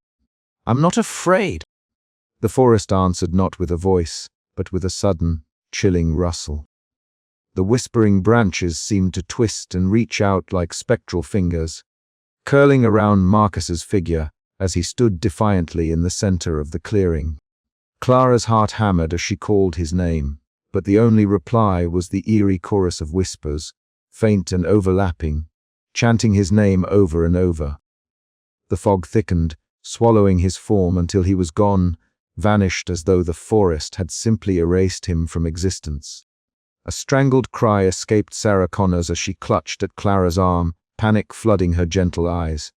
"I'm not afraid." The forest answered not with a voice, but with a sudden, chilling rustle. The whispering branches seemed to twist and reach out like spectral fingers, curling around Marcus's figure as he stood defiantly in the center of the clearing. Clara's heart hammered as she called his name, but the only reply was the eerie chorus of whispers, faint and overlapping, chanting his name over and over. The fog thickened, swallowing his form until he was gone, vanished as though the forest had simply erased him from existence. A strangled cry escaped Sarah Connors as she clutched at Clara's arm, panic flooding her gentle eyes.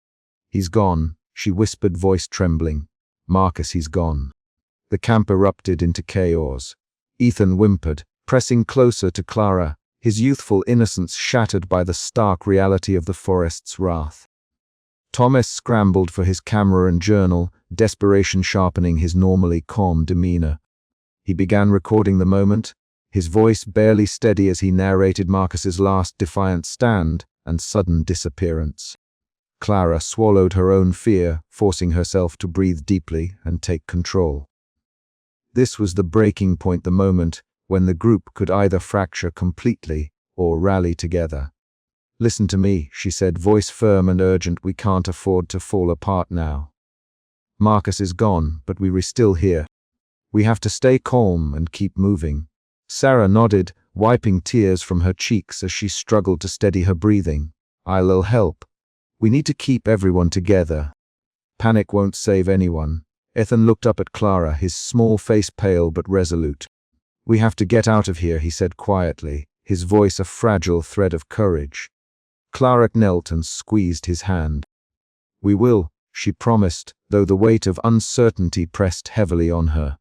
"He's gone," she whispered, voice trembling. "Marcus, he's gone." The camp erupted into chaos. Ethan whimpered, pressing closer to Clara, his youthful innocence shattered by the stark reality of the forest's wrath. Thomas scrambled for his camera and journal, desperation sharpening his normally calm demeanor. He began recording the moment, his voice barely steady as he narrated Marcus's last defiant stand and sudden disappearance. Clara swallowed her own fear, forcing herself to breathe deeply and take control. This was the breaking point, the moment when the group could either fracture completely or rally together. "Listen to me," she said, voice firm and urgent. "We can't afford to fall apart now. Marcus is gone, but we're still here. We have to stay calm and keep moving." Sarah nodded, wiping tears from her cheeks as she struggled to steady her breathing. "I'll help. We need to keep everyone together. Panic won't save anyone." Ethan looked up at Clara, his small face pale but resolute. "We have to get out of here," he said quietly, his voice a fragile thread of courage. Clara knelt and squeezed his hand. "We will," she promised, though the weight of uncertainty pressed heavily on her.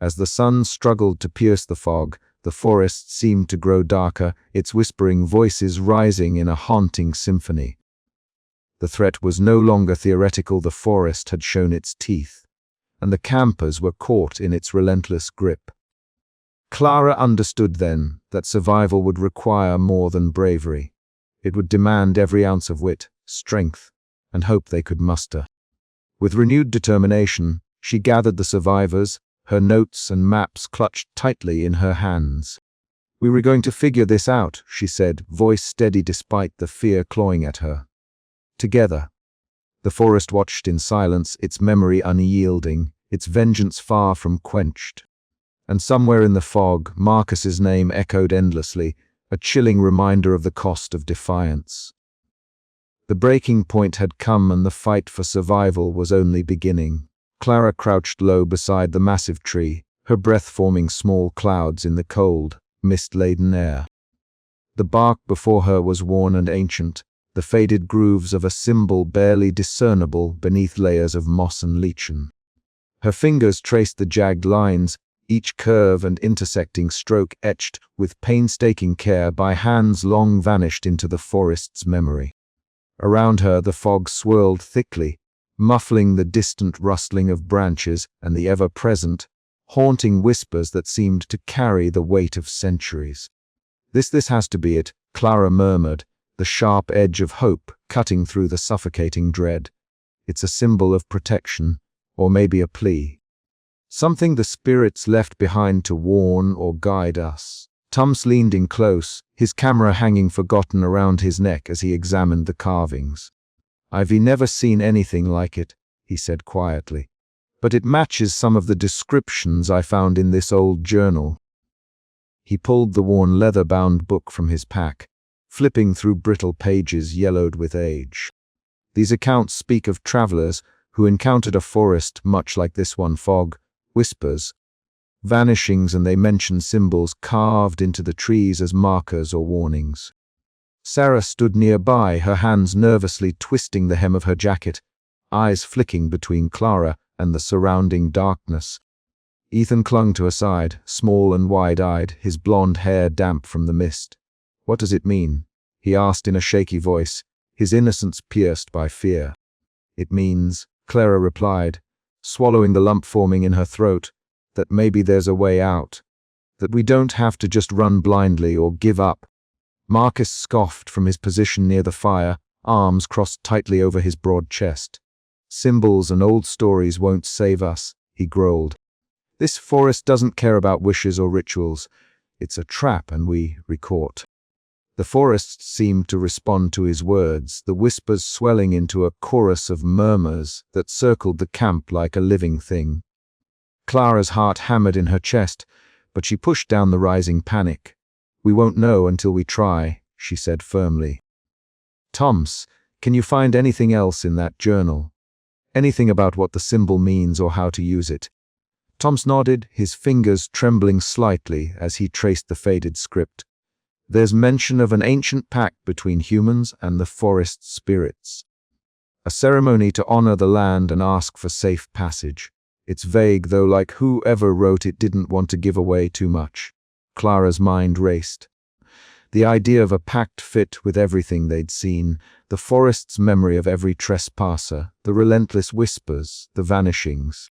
As the sun struggled to pierce the fog, the forest seemed to grow darker, its whispering voices rising in a haunting symphony. The threat was no longer theoretical. The forest had shown its teeth, and the campers were caught in its relentless grip. Clara understood then that survival would require more than bravery. It would demand every ounce of wit, strength, and hope they could muster. With renewed determination, she gathered the survivors, her notes and maps clutched tightly in her hands. "We were going to figure this out," she said, voice steady despite the fear clawing at her. "Together." The forest watched in silence, its memory unyielding, its vengeance far from quenched. And somewhere in the fog, Marcus's name echoed endlessly, a chilling reminder of the cost of defiance. The breaking point had come and the fight for survival was only beginning. Clara crouched low beside the massive tree, her breath forming small clouds in the cold, mist-laden air. The bark before her was worn and ancient, the faded grooves of a symbol barely discernible beneath layers of moss and lichen. Her fingers traced the jagged lines, each curve and intersecting stroke etched with painstaking care by hands long vanished into the forest's memory. Around her the fog swirled thickly, muffling the distant rustling of branches and the ever-present, haunting whispers that seemed to carry the weight of centuries. This has to be it," Clara murmured, the sharp edge of hope cutting through the suffocating dread. "It's a symbol of protection, or maybe a plea. Something the spirits left behind to warn or guide us." Tums leaned in close, his camera hanging forgotten around his neck as he examined the carvings. "I've never seen anything like it," he said quietly. "But it matches some of the descriptions I found in this old journal." He pulled the worn leather-bound book from his pack, flipping through brittle pages yellowed with age. "These accounts speak of travelers who encountered a forest much like this one, fog, whispers, vanishings, and they mention symbols carved into the trees as markers or warnings." Sarah stood nearby, her hands nervously twisting the hem of her jacket, eyes flicking between Clara and the surrounding darkness. Ethan clung to her side, small and wide-eyed, his blonde hair damp from the mist. "What does it mean?" he asked in a shaky voice, his innocence pierced by fear. "It means," Clara replied, swallowing the lump forming in her throat, "that maybe there's a way out. That we don't have to just run blindly or give up." Marcus scoffed from his position near the fire, arms crossed tightly over his broad chest. "Symbols and old stories won't save us," he growled. "This forest doesn't care about wishes or rituals. It's a trap and we caught." The forest seemed to respond to his words, the whispers swelling into a chorus of murmurs that circled the camp like a living thing. Clara's heart hammered in her chest, but she pushed down the rising panic. "We won't know until we try," she said firmly. "Toms, can you find anything else in that journal? Anything about what the symbol means or how to use it?" Toms nodded, his fingers trembling slightly as he traced the faded script. "There's mention of an ancient pact between humans and the forest spirits. A ceremony to honor the land and ask for safe passage. It's vague, though, like whoever wrote it didn't want to give away too much." Clara's mind raced. The idea of a pact fit with everything they'd seen, the forest's memory of every trespasser, the relentless whispers, the vanishings.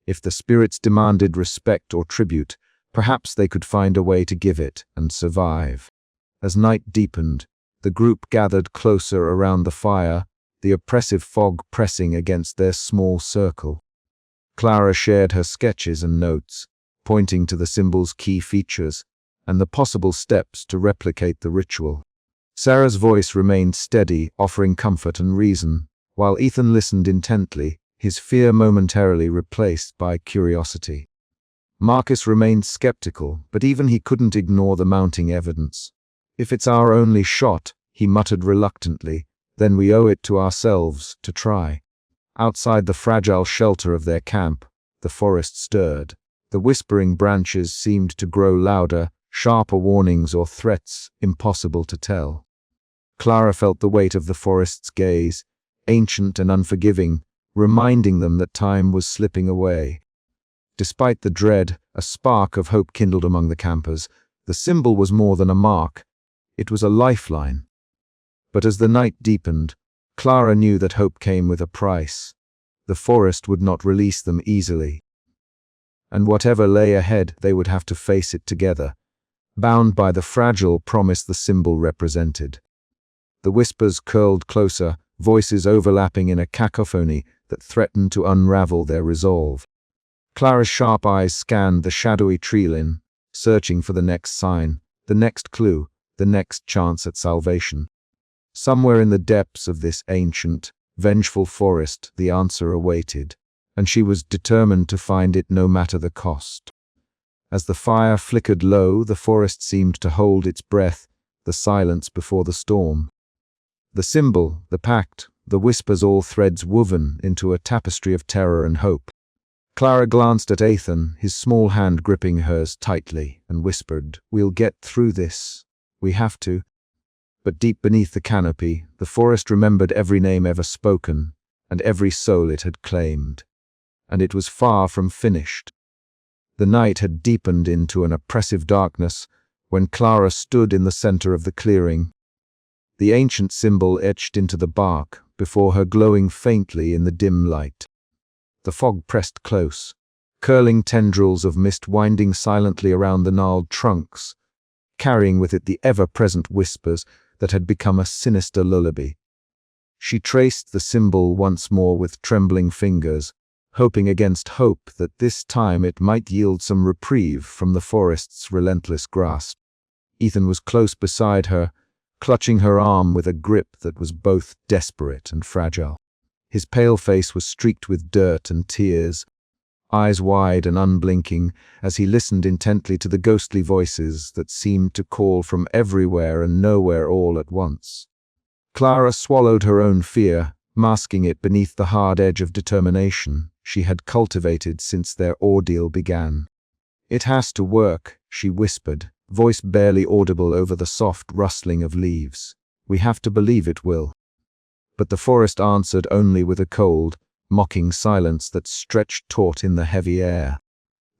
If the spirits demanded respect or tribute, perhaps they could find a way to give it and survive. As night deepened, the group gathered closer around the fire, the oppressive fog pressing against their small circle. Clara shared her sketches and notes, pointing to the symbol's key features and the possible steps to replicate the ritual. Sarah's voice remained steady, offering comfort and reason, while Ethan listened intently, his fear momentarily replaced by curiosity. Marcus remained skeptical, but even he couldn't ignore the mounting evidence. "If it's our only shot," he muttered reluctantly, "then we owe it to ourselves to try." Outside the fragile shelter of their camp, the forest stirred. The whispering branches seemed to grow louder, sharper warnings or threats, impossible to tell. Clara felt the weight of the forest's gaze, ancient and unforgiving, reminding them that time was slipping away. Despite the dread, a spark of hope kindled among the campers. The symbol was more than a mark. It was a lifeline. But as the night deepened, Clara knew that hope came with a price. The forest would not release them easily. And whatever lay ahead, they would have to face it together, bound by the fragile promise the symbol represented. The whispers curled closer, voices overlapping in a cacophony that threatened to unravel their resolve. Clara's sharp eyes scanned the shadowy treeline, searching for the next sign, The next clue, the next chance at salvation. Somewhere in the depths of this ancient, vengeful forest, the answer awaited, and she was determined to find it no matter the cost. As the fire flickered low, the forest seemed to hold its breath, the silence before the storm. The symbol, the pact, the whispers, all threads woven into a tapestry of terror and hope. Clara glanced at Ethan, his small hand gripping hers tightly, and whispered, "We'll get through this. We have to." But deep beneath the canopy, the forest remembered every name ever spoken, and every soul it had claimed. And it was far from finished. The night had deepened into an oppressive darkness when Clara stood in the center of the clearing. The ancient symbol etched into the bark before her, glowing faintly in the dim light. The fog pressed close, curling tendrils of mist winding silently around the gnarled trunks, carrying with it the ever-present whispers that had become a sinister lullaby. She traced the symbol once more with trembling fingers, hoping against hope that this time it might yield some reprieve from the forest's relentless grasp. Ethan was close beside her, clutching her arm with a grip that was both desperate and fragile. His pale face was streaked with dirt and tears, eyes wide and unblinking as he listened intently to the ghostly voices that seemed to call from everywhere and nowhere all at once. Clara swallowed her own fear, masking it beneath the hard edge of determination she had cultivated since their ordeal began. "It has to work," she whispered, voice barely audible over the soft rustling of leaves. "We have to believe it will." But the forest answered only with a cold, mocking silence that stretched taut in the heavy air.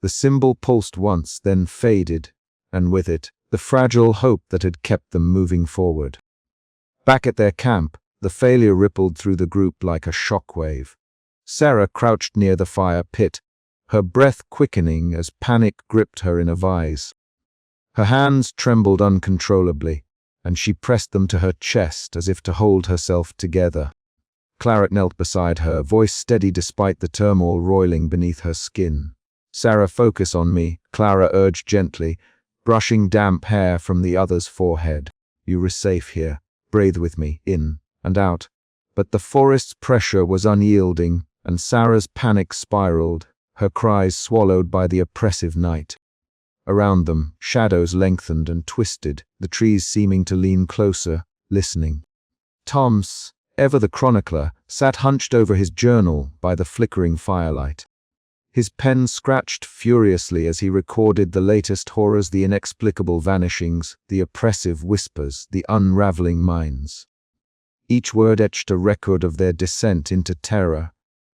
The symbol pulsed once, then faded, and with it, the fragile hope that had kept them moving forward. Back at their camp, the failure rippled through the group like a shockwave. Sarah crouched near the fire pit, her breath quickening as panic gripped her in a vise. Her hands trembled uncontrollably, and she pressed them to her chest as if to hold herself together. Clara knelt beside her, voice steady despite the turmoil roiling beneath her skin. "Sarah, focus on me," Clara urged gently, brushing damp hair from the other's forehead. "You are safe here. Breathe with me, in and out." But the forest's pressure was unyielding, and Sarah's panic spiraled, her cries swallowed by the oppressive night. Around them, shadows lengthened and twisted, the trees seeming to lean closer, listening. Tom's, ever the chronicler, sat hunched over his journal by the flickering firelight. His pen scratched furiously as he recorded the latest horrors, the inexplicable vanishings, the oppressive whispers, the unraveling minds. Each word etched a record of their descent into terror,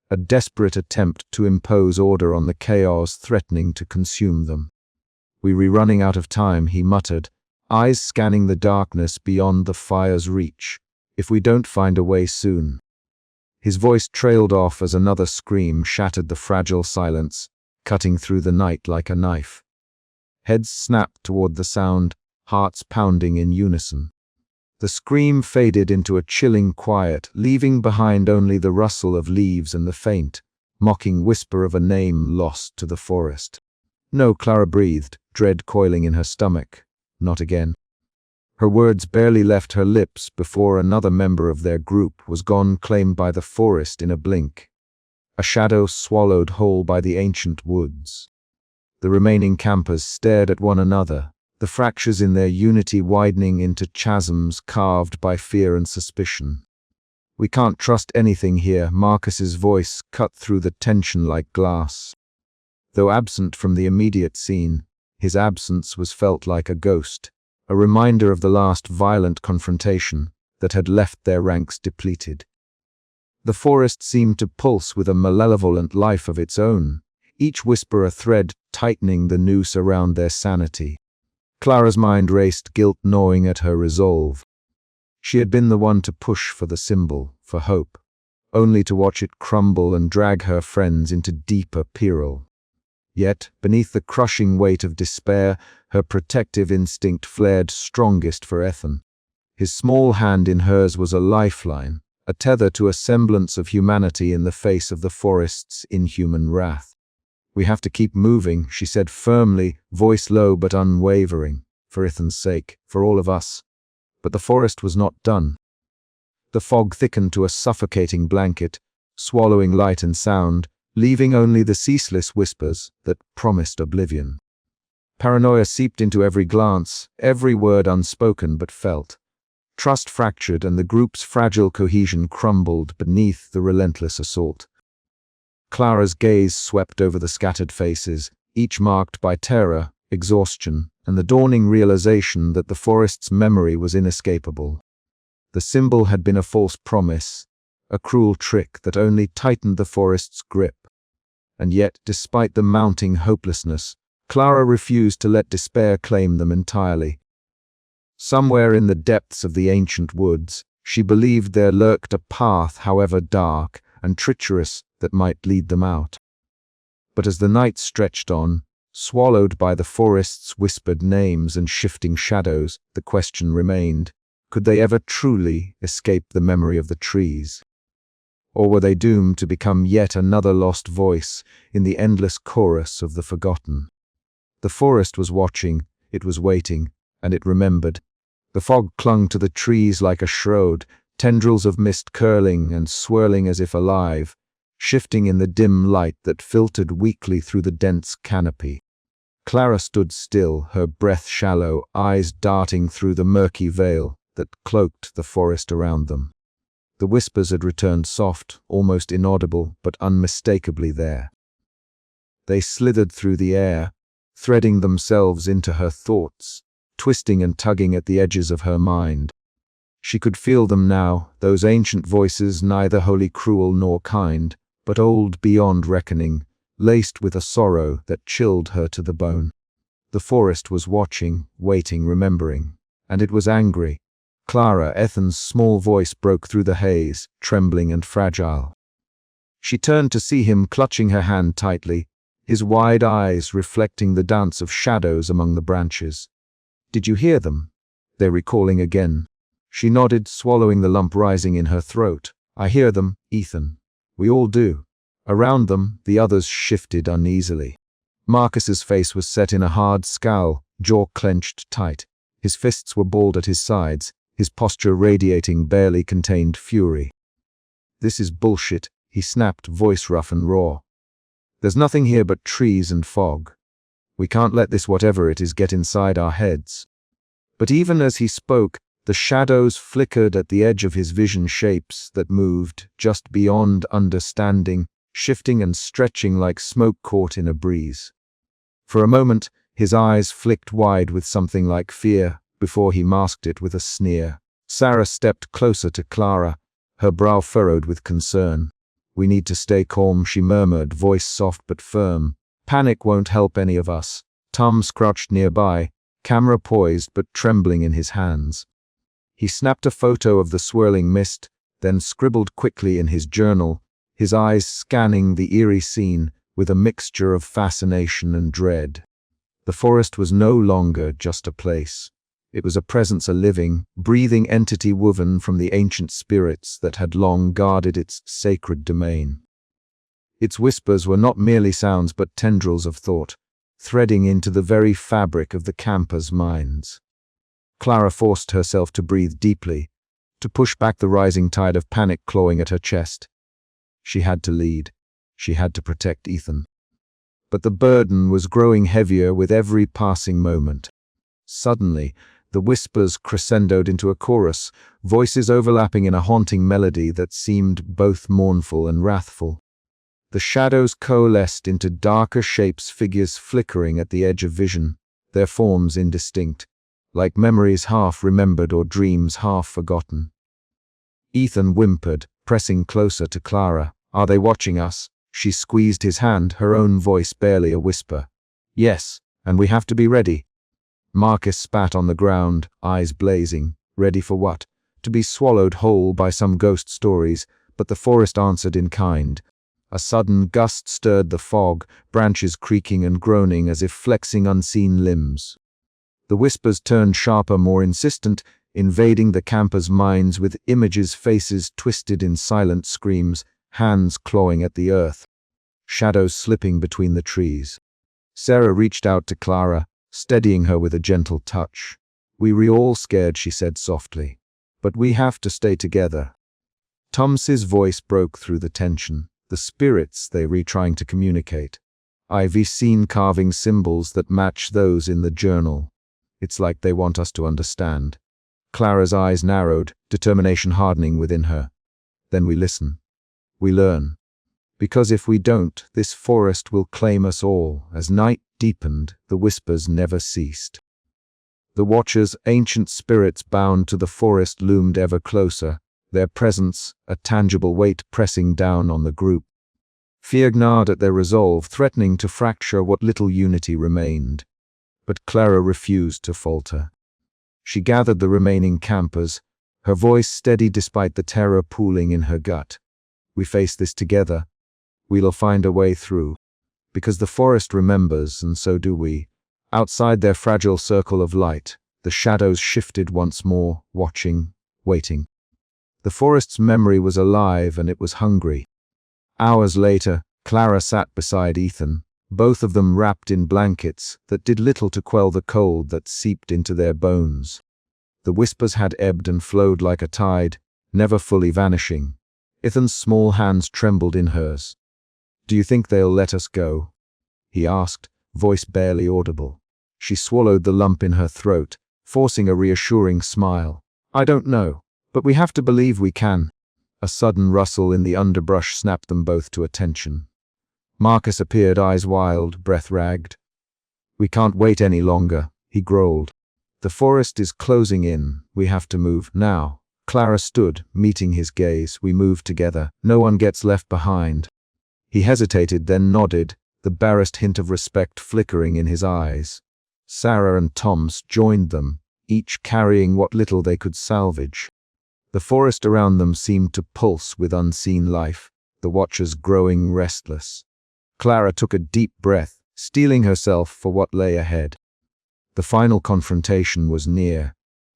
a desperate attempt to impose order on the chaos threatening to consume them. "We're running out of time," he muttered, eyes scanning the darkness beyond the fire's reach. "If we don't find a way soon." His voice trailed off as another scream shattered the fragile silence, cutting through the night like a knife. Heads snapped toward the sound, hearts pounding in unison. The scream faded into a chilling quiet, leaving behind only the rustle of leaves and the faint, mocking whisper of a name lost to the forest. "No," Clara breathed, dread coiling in her stomach. "Not again." Her words barely left her lips before another member of their group was gone, claimed by the forest in a blink. A shadow swallowed whole by the ancient woods. The remaining campers stared at one another, the fractures in their unity widening into chasms carved by fear and suspicion. "We can't trust anything here," Marcus's voice cut through the tension like glass. Though absent from the immediate scene, his absence was felt like a ghost, a reminder of the last violent confrontation that had left their ranks depleted. The forest seemed to pulse with a malevolent life of its own, each whisper a thread tightening the noose around their sanity. Clara's mind raced, guilt gnawing at her resolve. She had been the one to push for the symbol, for hope, only to watch it crumble and drag her friends into deeper peril. Yet, beneath the crushing weight of despair, her protective instinct flared strongest for Ethan. His small hand in hers was a lifeline, a tether to a semblance of humanity in the face of the forest's inhuman wrath. "We have to keep moving," she said firmly, voice low but unwavering. for Ethan's sake, for all of us. But the forest was not done. The fog thickened to a suffocating blanket, swallowing light and sound, leaving only the ceaseless whispers that promised oblivion. Paranoia seeped into every glance, every word unspoken but felt. Trust fractured and the group's fragile cohesion crumbled beneath the relentless assault. Clara's gaze swept over the scattered faces, each marked by terror, exhaustion, and the dawning realization that the forest's memory was inescapable. The symbol had been a false promise, a cruel trick that only tightened the forest's grip. And yet, despite the mounting hopelessness, Clara refused to let despair claim them entirely. Somewhere in the depths of the ancient woods, she believed there lurked a path, however dark and treacherous, that might lead them out. But as the night stretched on, swallowed by the forest's whispered names and shifting shadows, the question remained, could they ever truly escape the memory of the trees? Or were they doomed to become yet another lost voice in the endless chorus of the forgotten? The forest was watching, it was waiting, and it remembered. The fog clung to the trees like a shroud, tendrils of mist curling and swirling as if alive, shifting in the dim light that filtered weakly through the dense canopy. Clara stood still, her breath shallow, eyes darting through the murky veil that cloaked the forest around them. The whispers had returned soft, almost inaudible, but unmistakably there. They slithered through the air, threading themselves into her thoughts, twisting and tugging at the edges of her mind. She could feel them now, those ancient voices, neither wholly cruel nor kind, but old beyond reckoning, laced with a sorrow that chilled her to the bone. The forest was watching, waiting, remembering, and it was angry. Clara, Ethan's small voice broke through the haze, trembling and fragile. She turned to see him clutching her hand tightly, his wide eyes reflecting the dance of shadows among the branches. "Did you hear them?" They're recalling again. She nodded, swallowing the lump rising in her throat. "I hear them, Ethan. We all do." Around them, the others shifted uneasily. Marcus's face was set in a hard scowl, jaw clenched tight. His fists were balled at his sides, his posture radiating barely contained fury. "This is bullshit," he snapped, voice rough and raw. "There's nothing here but trees and fog. We can't let this whatever it is get inside our heads." But even as he spoke, the shadows flickered at the edge of his vision, shapes that moved just beyond understanding, shifting and stretching like smoke caught in a breeze. For a moment, his eyes flicked wide with something like fear, before he masked it with a sneer. Sarah stepped closer to Clara, her brow furrowed with concern. "We need to stay calm," she murmured, voice soft but firm. "Panic won't help any of us." Tom crouched nearby, camera poised but trembling in his hands. He snapped a photo of the swirling mist, then scribbled quickly in his journal, his eyes scanning the eerie scene with a mixture of fascination and dread. The forest was no longer just a place. It was a presence, a living, breathing entity woven from the ancient spirits that had long guarded its sacred domain. Its whispers were not merely sounds but tendrils of thought, threading into the very fabric of the campers' minds. Clara forced herself to breathe deeply, to push back the rising tide of panic clawing at her chest. She had to lead. She had to protect Ethan. But the burden was growing heavier with every passing moment. Suddenly, the whispers crescendoed into a chorus, voices overlapping in a haunting melody that seemed both mournful and wrathful. The shadows coalesced into darker shapes, figures flickering at the edge of vision, their forms indistinct, like memories half remembered or dreams half forgotten. Ethan whimpered, pressing closer to Clara. "Are they watching us?" She squeezed his hand, her own voice barely a whisper. "Yes, and we have to be ready." Marcus spat on the ground, eyes blazing. Ready for what? To be swallowed whole by some ghost stories, but the forest answered in kind. A sudden gust stirred the fog, branches creaking and groaning as if flexing unseen limbs. The whispers turned sharper, more insistent, invading the campers' minds with images, faces twisted in silent screams, hands clawing at the earth, shadows slipping between the trees. Sarah reached out to Clara, steadying her with a gentle touch. "We all scared," she said softly. "But we have to stay together." Tom's voice broke through the tension. "The spirits they were trying to communicate. I've seen carving symbols that match those in the journal. It's like they want us to understand." Clara's eyes narrowed, determination hardening within her. "Then we listen. We learn. Because if we don't, this forest will claim us all." As night deepened, the whispers never ceased. The Watchers, ancient spirits bound to the forest, loomed ever closer, their presence a tangible weight pressing down on the group. Fear gnawed at their resolve, threatening to fracture what little unity remained. But Clara refused to falter. She gathered the remaining campers, her voice steady despite the terror pooling in her gut. "We face this together. We'll find a way through. Because the forest remembers, and so do we." Outside their fragile circle of light, the shadows shifted once more, watching, waiting. The forest's memory was alive, and it was hungry. Hours later, Clara sat beside Ethan, both of them wrapped in blankets that did little to quell the cold that seeped into their bones. The whispers had ebbed and flowed like a tide, never fully vanishing. Ethan's small hands trembled in hers. "Do you think they'll let us go?" he asked, voice barely audible. She swallowed the lump in her throat, forcing a reassuring smile. "I don't know, but we have to believe we can." A sudden rustle in the underbrush snapped them both to attention. Marcus appeared, eyes wild, breath ragged. "We can't wait any longer," he growled. "The forest is closing in. We have to move now." Clara stood, meeting his gaze. "We move together. No one gets left behind." He hesitated, then nodded, the barest hint of respect flickering in his eyes. Sarah and Tom's joined them, each carrying what little they could salvage. The forest around them seemed to pulse with unseen life, the Watchers growing restless. Clara took a deep breath, steeling herself for what lay ahead. The final confrontation was near.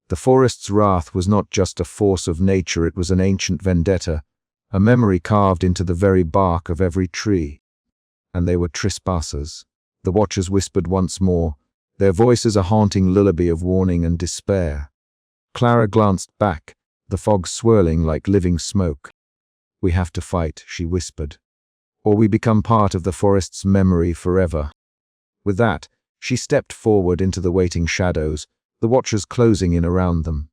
The forest's wrath was not just a force of nature, it was an ancient vendetta, a memory carved into the very bark of every tree. And they were trespassers. The Watchers whispered once more, their voices a haunting lullaby of warning and despair. Clara glanced back, the fog swirling like living smoke. "We have to fight," she whispered, "or we become part of the forest's memory forever." With that, she stepped forward into the waiting shadows, the Watchers closing in around them.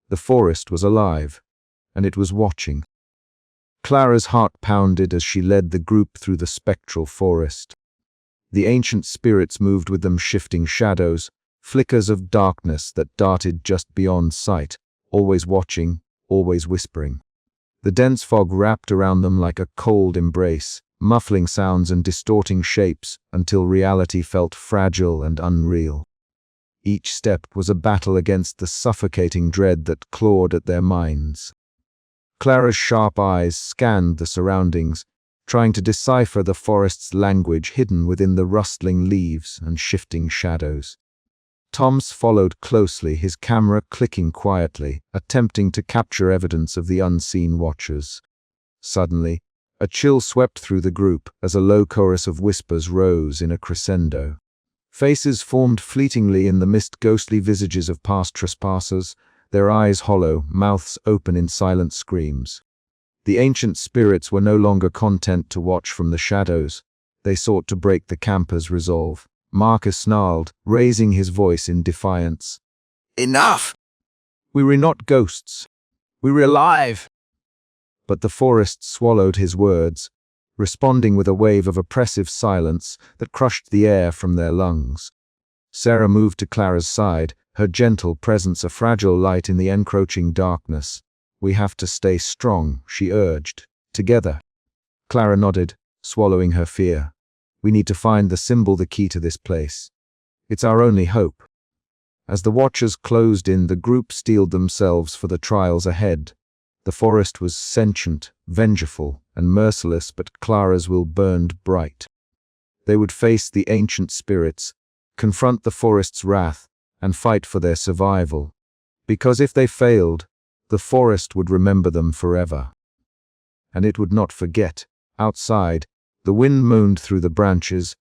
The forest was alive, and it was watching. Clara's heart pounded as she led the group through the spectral forest. The ancient spirits moved with them, shifting shadows, flickers of darkness that darted just beyond sight, always watching, always whispering. The dense fog wrapped around them like a cold embrace, muffling sounds and distorting shapes until reality felt fragile and unreal. Each step was a battle against the suffocating dread that clawed at their minds. Clara's sharp eyes scanned the surroundings, trying to decipher the forest's language hidden within the rustling leaves and shifting shadows. Tom's followed closely, his camera clicking quietly, attempting to capture evidence of the unseen Watchers. Suddenly, a chill swept through the group as a low chorus of whispers rose in a crescendo. Faces formed fleetingly in the mist, ghostly visages of past trespassers, their eyes hollow, mouths open in silent screams. The ancient spirits were no longer content to watch from the shadows. They sought to break the campers' resolve. Marcus snarled, raising his voice in defiance. Enough! "We were not ghosts. We were alive." But the forest swallowed his words, responding with a wave of oppressive silence that crushed the air from their lungs. Sarah moved to Clara's side, her gentle presence a fragile light in the encroaching darkness. "We have to stay strong," she urged. "Together." Clara nodded, swallowing her fear. "We need to find the symbol, the key to this place. It's our only hope." As the Watchers closed in, the group steeled themselves for the trials ahead. The forest was sentient, vengeful, and merciless, but Clara's will burned bright. They would face the ancient spirits, confront the forest's wrath, and fight for their survival. Because if they failed, the forest would remember them forever. And it would not forget. Outside, the wind moaned through the branches,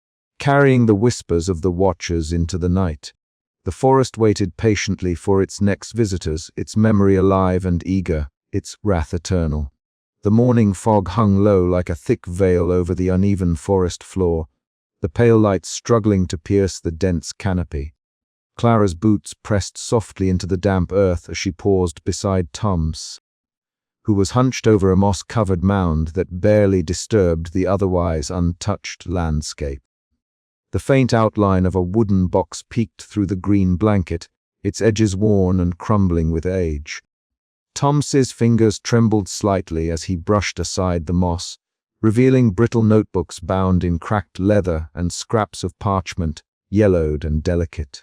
carrying the whispers of the watchers into the night. The forest waited patiently for its next visitors, its memory alive and eager, its wrath eternal. The morning fog hung low like a thick veil over the uneven forest floor, the pale light struggling to pierce the dense canopy. Clara's boots pressed softly into the damp earth as she paused beside Tom's, who was hunched over a moss-covered mound that barely disturbed the otherwise untouched landscape. The faint outline of a wooden box peeked through the green blanket, its edges worn and crumbling with age. Tom's fingers trembled slightly as he brushed aside the moss, revealing brittle notebooks bound in cracked leather and scraps of parchment, yellowed and delicate.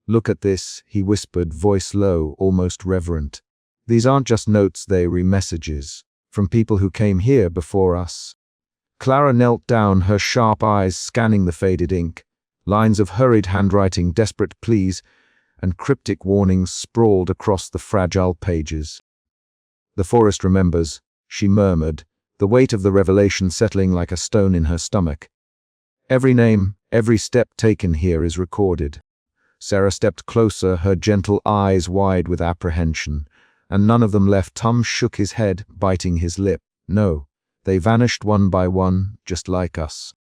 "Look at this," he whispered, voice low, almost reverent. "These aren't just notes, they're messages from people who came here before us." Clara knelt down, her sharp eyes scanning the faded ink. Lines of hurried handwriting, desperate pleas, and cryptic warnings sprawled across the fragile pages. "The forest remembers," she murmured, the weight of the revelation settling like a stone in her stomach. "Every name, every step taken here is recorded." Sarah stepped closer, her gentle eyes wide with apprehension. "And none of them left." Tom shook his head, biting his lip. "No. They vanished one by one, just like us.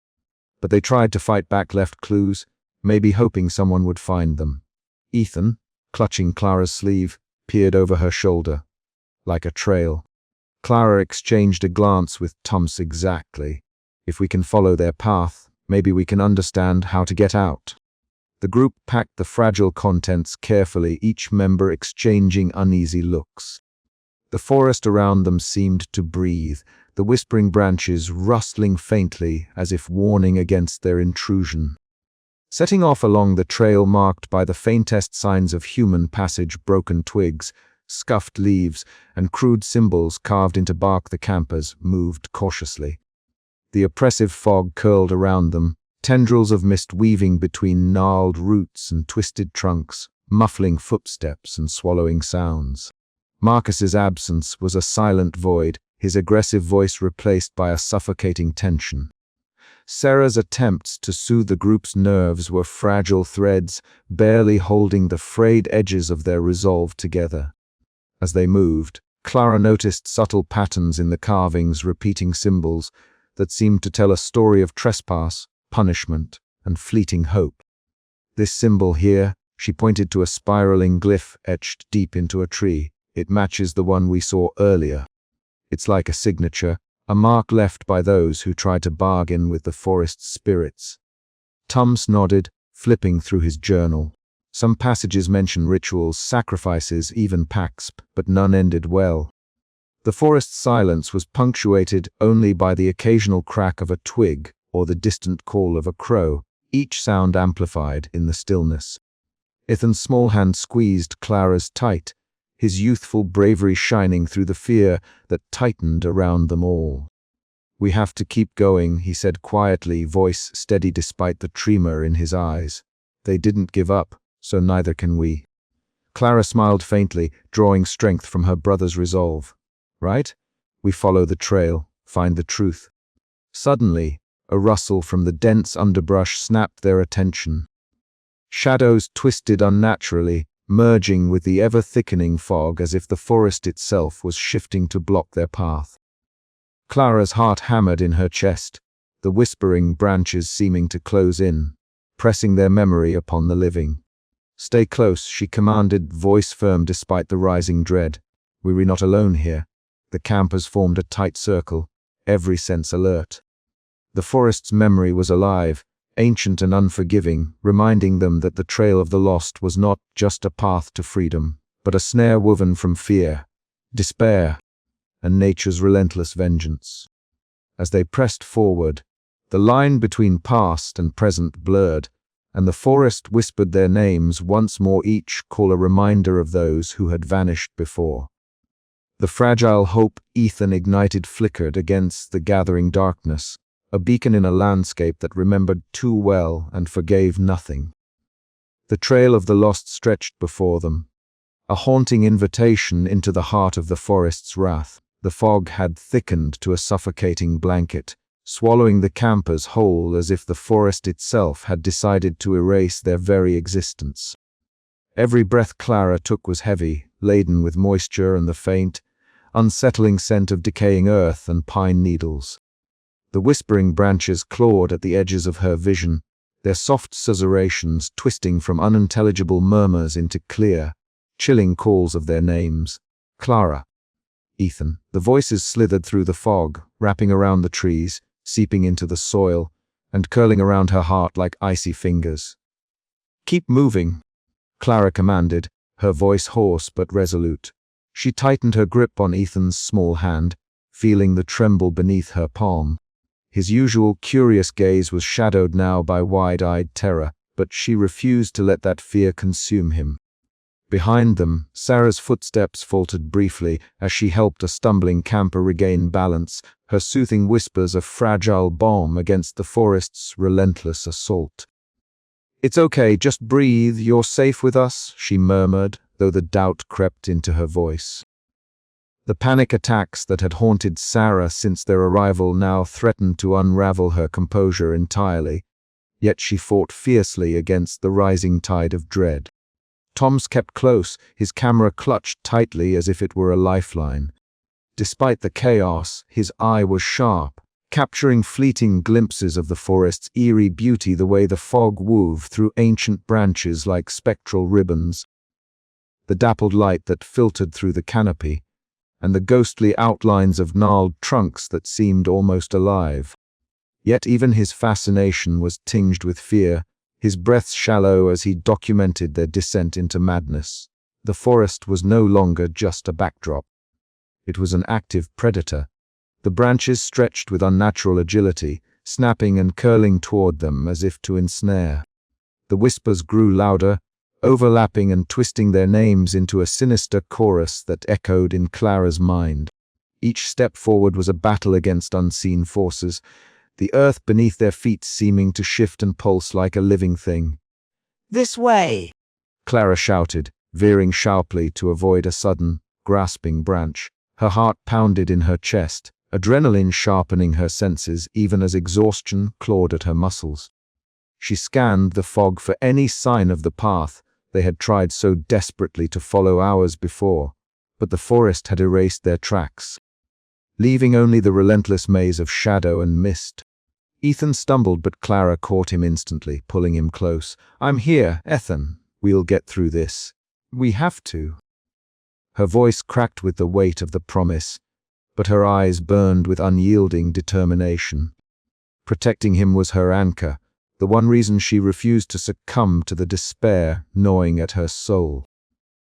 But they tried to fight back, left clues, maybe hoping someone would find them." Ethan, clutching Clara's sleeve, peered over her shoulder. "Like a trail." Clara exchanged a glance with Tom's. "Exactly. If we can follow their path, maybe we can understand how to get out." The group packed the fragile contents carefully, each member exchanging uneasy looks. The forest around them seemed to breathe, the whispering branches rustling faintly as if warning against their intrusion. Setting off along the trail marked by the faintest signs of human passage, broken twigs, scuffed leaves, and crude symbols carved into bark, the campers moved cautiously. The oppressive fog curled around them, tendrils of mist weaving between gnarled roots and twisted trunks, muffling footsteps and swallowing sounds. Marcus's absence was a silent void, his aggressive voice replaced by a suffocating tension. Sarah's attempts to soothe the group's nerves were fragile threads, barely holding the frayed edges of their resolve together. As they moved, Clara noticed subtle patterns in the carvings, repeating symbols that seemed to tell a story of trespass, punishment, and fleeting hope. "This symbol here," she pointed to a spiraling glyph etched deep into a tree. "It matches the one we saw earlier. It's like a signature, a mark left by those who tried to bargain with the forest's spirits." Tums nodded, flipping through his journal. Some passages mention rituals, sacrifices, even pacts, but none ended well. The forest's silence was punctuated only by the occasional crack of a twig or the distant call of a crow, each sound amplified in the stillness. Ethan's small hand squeezed Clara's tight, his youthful bravery shining through the fear that tightened around them all. "We have to keep going," he said quietly, voice steady despite the tremor in his eyes. "They didn't give up, so neither can we." Clara smiled faintly, drawing strength from her brother's resolve. "Right? We follow the trail, find the truth." Suddenly, a rustle from the dense underbrush snapped their attention. Shadows twisted unnaturally, merging with the ever-thickening fog as if the forest itself was shifting to block their path. Clara's heart hammered in her chest, the whispering branches seeming to close in, pressing their memory upon the living. "Stay close," she commanded, voice firm despite the rising dread. "We were not alone here." The campers formed a tight circle, every sense alert. The forest's memory was alive, ancient and unforgiving, reminding them that the trail of the lost was not just a path to freedom, but a snare woven from fear, despair, and nature's relentless vengeance. As they pressed forward, the line between past and present blurred, and the forest whispered their names once more, each call a reminder of those who had vanished before. The fragile hope Ethan ignited flickered against the gathering darkness, a beacon in a landscape that remembered too well and forgave nothing. The trail of the lost stretched before them, a haunting invitation into the heart of the forest's wrath. The fog had thickened to a suffocating blanket, swallowing the campers whole as if the forest itself had decided to erase their very existence. Every breath Clara took was heavy, laden with moisture and the faint, unsettling scent of decaying earth and pine needles. The whispering branches clawed at the edges of her vision, their soft susurrations twisting from unintelligible murmurs into clear, chilling calls of their names. Clara. Ethan. The voices slithered through the fog, wrapping around the trees, seeping into the soil, and curling around her heart like icy fingers. "Keep moving," Clara commanded, her voice hoarse but resolute. She tightened her grip on Ethan's small hand, feeling the tremble beneath her palm. His usual curious gaze was shadowed now by wide-eyed terror, but she refused to let that fear consume him. Behind them, Sarah's footsteps faltered briefly as she helped a stumbling camper regain balance, her soothing whispers a fragile balm against the forest's relentless assault. "It's okay, just breathe, you're safe with us," she murmured, though the doubt crept into her voice. The panic attacks that had haunted Sarah since their arrival now threatened to unravel her composure entirely, yet she fought fiercely against the rising tide of dread. Tom's kept close, his camera clutched tightly as if it were a lifeline. Despite the chaos, his eye was sharp, capturing fleeting glimpses of the forest's eerie beauty the way the fog wove through ancient branches like spectral ribbons. The dappled light that filtered through the canopy, and the ghostly outlines of gnarled trunks that seemed almost alive. Yet even his fascination was tinged with fear, his breath shallow as he documented their descent into madness. The forest was no longer just a backdrop. It was an active predator. The branches stretched with unnatural agility, snapping and curling toward them as if to ensnare. The whispers grew louder, overlapping and twisting their names into a sinister chorus that echoed in Clara's mind. Each step forward was a battle against unseen forces, the earth beneath their feet seeming to shift and pulse like a living thing. This way! Clara shouted, veering sharply to avoid a sudden, grasping branch. Her heart pounded in her chest, adrenaline sharpening her senses even as exhaustion clawed at her muscles. She scanned the fog for any sign of the path they had tried so desperately to follow hours before, but the forest had erased their tracks, leaving only the relentless maze of shadow and mist. Ethan stumbled, but Clara caught him instantly, pulling him close. "I'm here, Ethan. We'll get through this. We have to." Her voice cracked with the weight of the promise, but her eyes burned with unyielding determination. Protecting him was her anchor, the one reason she refused to succumb to the despair gnawing at her soul.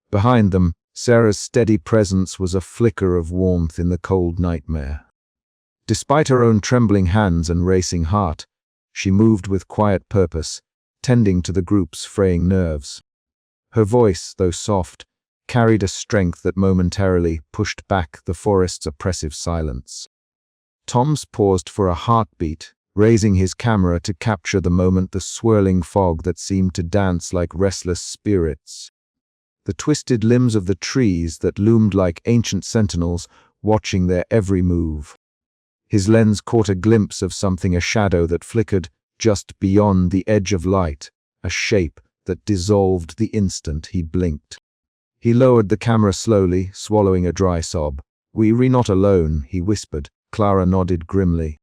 Behind them, Sarah's steady presence was a flicker of warmth in the cold nightmare. Despite her own trembling hands and racing heart, she moved with quiet purpose, tending to the group's fraying nerves. Her voice, though soft, carried a strength that momentarily pushed back the forest's oppressive silence. Tom's paused for a heartbeat, raising his camera to capture the moment, the swirling fog that seemed to dance like restless spirits. The twisted limbs of the trees that loomed like ancient sentinels, watching their every move. His lens caught a glimpse of something, a shadow that flickered just beyond the edge of light, a shape that dissolved the instant he blinked. He lowered the camera slowly, swallowing a dry sob. "We're not alone," he whispered. Clara nodded grimly.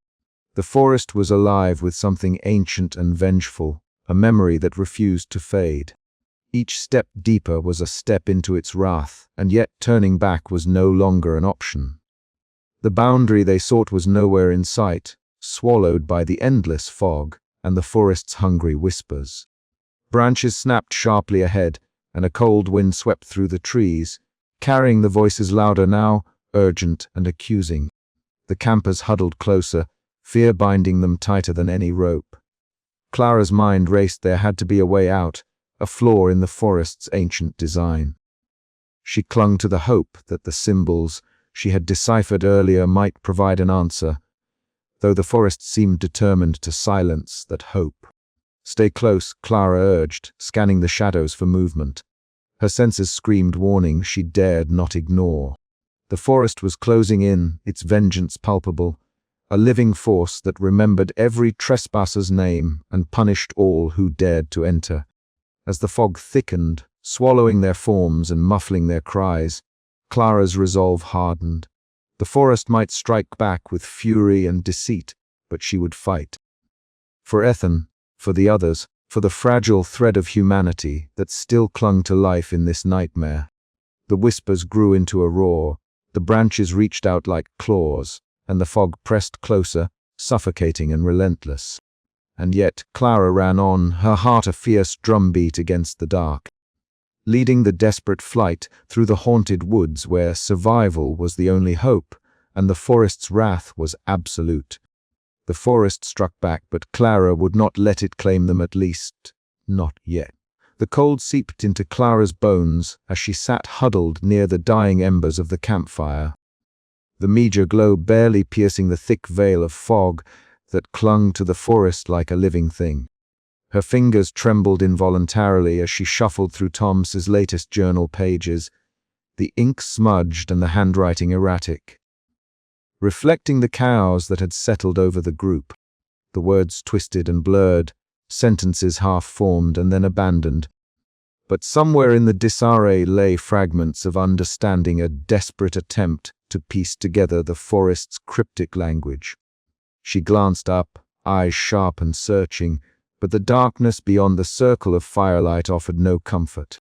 The forest was alive with something ancient and vengeful, a memory that refused to fade. Each step deeper was a step into its wrath, and yet turning back was no longer an option. The boundary they sought was nowhere in sight, swallowed by the endless fog and the forest's hungry whispers. Branches snapped sharply ahead, and a cold wind swept through the trees, carrying the voices louder now, urgent and accusing. The campers huddled closer, fear binding them tighter than any rope. Clara's mind raced. There had to be a way out, a flaw in the forest's ancient design. She clung to the hope that the symbols she had deciphered earlier might provide an answer, though the forest seemed determined to silence that hope. "Stay close," Clara urged, scanning the shadows for movement. Her senses screamed warning she dared not ignore. The forest was closing in, its vengeance palpable, a living force that remembered every trespasser's name and punished all who dared to enter. As the fog thickened, swallowing their forms and muffling their cries, Clara's resolve hardened. The forest might strike back with fury and deceit, but she would fight. For Ethan, for the others, for the fragile thread of humanity that still clung to life in this nightmare. The whispers grew into a roar, the branches reached out like claws, and the fog pressed closer, suffocating and relentless. And yet Clara ran on, her heart a fierce drumbeat against the dark, leading the desperate flight through the haunted woods where survival was the only hope, and the forest's wrath was absolute. The forest struck back, but Clara would not let it claim them, at least not yet. The cold seeped into Clara's bones as she sat huddled near the dying embers of the campfire, the meager glow barely piercing the thick veil of fog that clung to the forest like a living thing. Her fingers trembled involuntarily as she shuffled through Tom's latest journal pages, the ink smudged and the handwriting erratic, reflecting the chaos that had settled over the group. The words twisted and blurred, sentences half-formed and then abandoned. But somewhere in the disarray lay fragments of understanding, a desperate attempt to piece together the forest's cryptic language. She glanced up, eyes sharp and searching, but the darkness beyond the circle of firelight offered no comfort.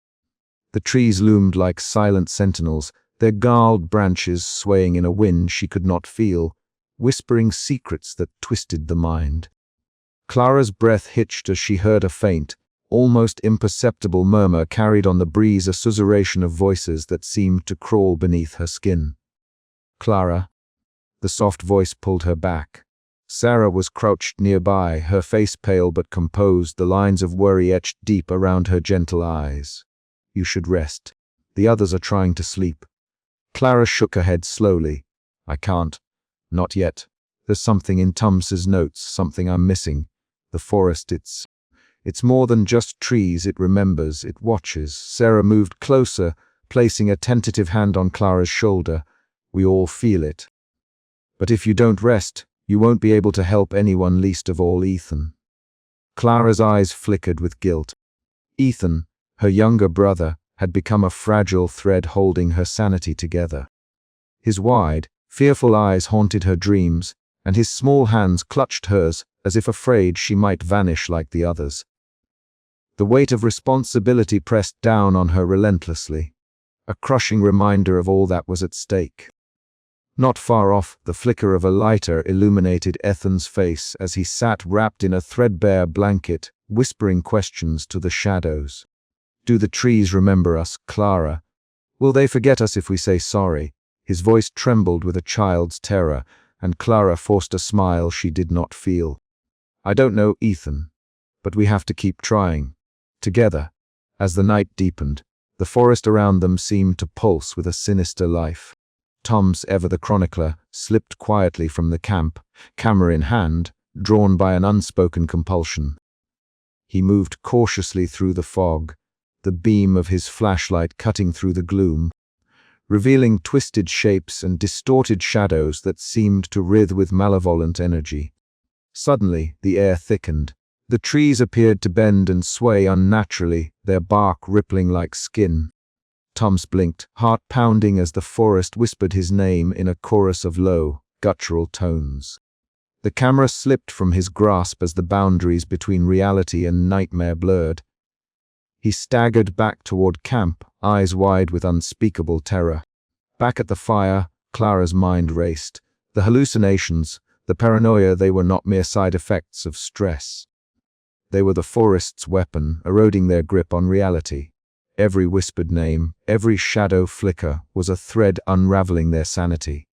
The trees loomed like silent sentinels, their gnarled branches swaying in a wind she could not feel, whispering secrets that twisted the mind. Clara's breath hitched as she heard a faint, almost imperceptible murmur carried on the breeze, a susurration of voices that seemed to crawl beneath her skin. "Clara." The soft voice pulled her back. Sarah was crouched nearby, her face pale but composed, the lines of worry etched deep around her gentle eyes. "You should rest. The others are trying to sleep." Clara shook her head slowly. "I can't. Not yet. There's something in Tums's notes, something I'm missing. The forest, it's more than just trees. It remembers, it watches." Sarah moved closer, placing a tentative hand on Clara's shoulder. "We all feel it. But if you don't rest, you won't be able to help anyone, least of all Ethan." Clara's eyes flickered with guilt. Ethan, her younger brother, had become a fragile thread holding her sanity together. His wide, fearful eyes haunted her dreams, and his small hands clutched hers as if afraid she might vanish like the others. The weight of responsibility pressed down on her relentlessly, a crushing reminder of all that was at stake. Not far off, the flicker of a lighter illuminated Ethan's face as he sat wrapped in a threadbare blanket, whispering questions to the shadows. "Do the trees remember us, Clara? Will they forget us if we say sorry?" His voice trembled with a child's terror, and Clara forced a smile she did not feel. "I don't know, Ethan, but we have to keep trying. Together." As the night deepened, the forest around them seemed to pulse with a sinister life. Tom's, ever the chronicler, slipped quietly from the camp, camera in hand, drawn by an unspoken compulsion. He moved cautiously through the fog, the beam of his flashlight cutting through the gloom, revealing twisted shapes and distorted shadows that seemed to writhe with malevolent energy. Suddenly, the air thickened. The trees appeared to bend and sway unnaturally, their bark rippling like skin. Tom's blinked, heart pounding as the forest whispered his name in a chorus of low, guttural tones. The camera slipped from his grasp as the boundaries between reality and nightmare blurred. He staggered back toward camp, eyes wide with unspeakable terror. Back at the fire, Clara's mind raced. The hallucinations, the paranoia, they were not mere side effects of stress. They were the forest's weapon, eroding their grip on reality. Every whispered name, every shadow flicker was a thread unraveling their sanity.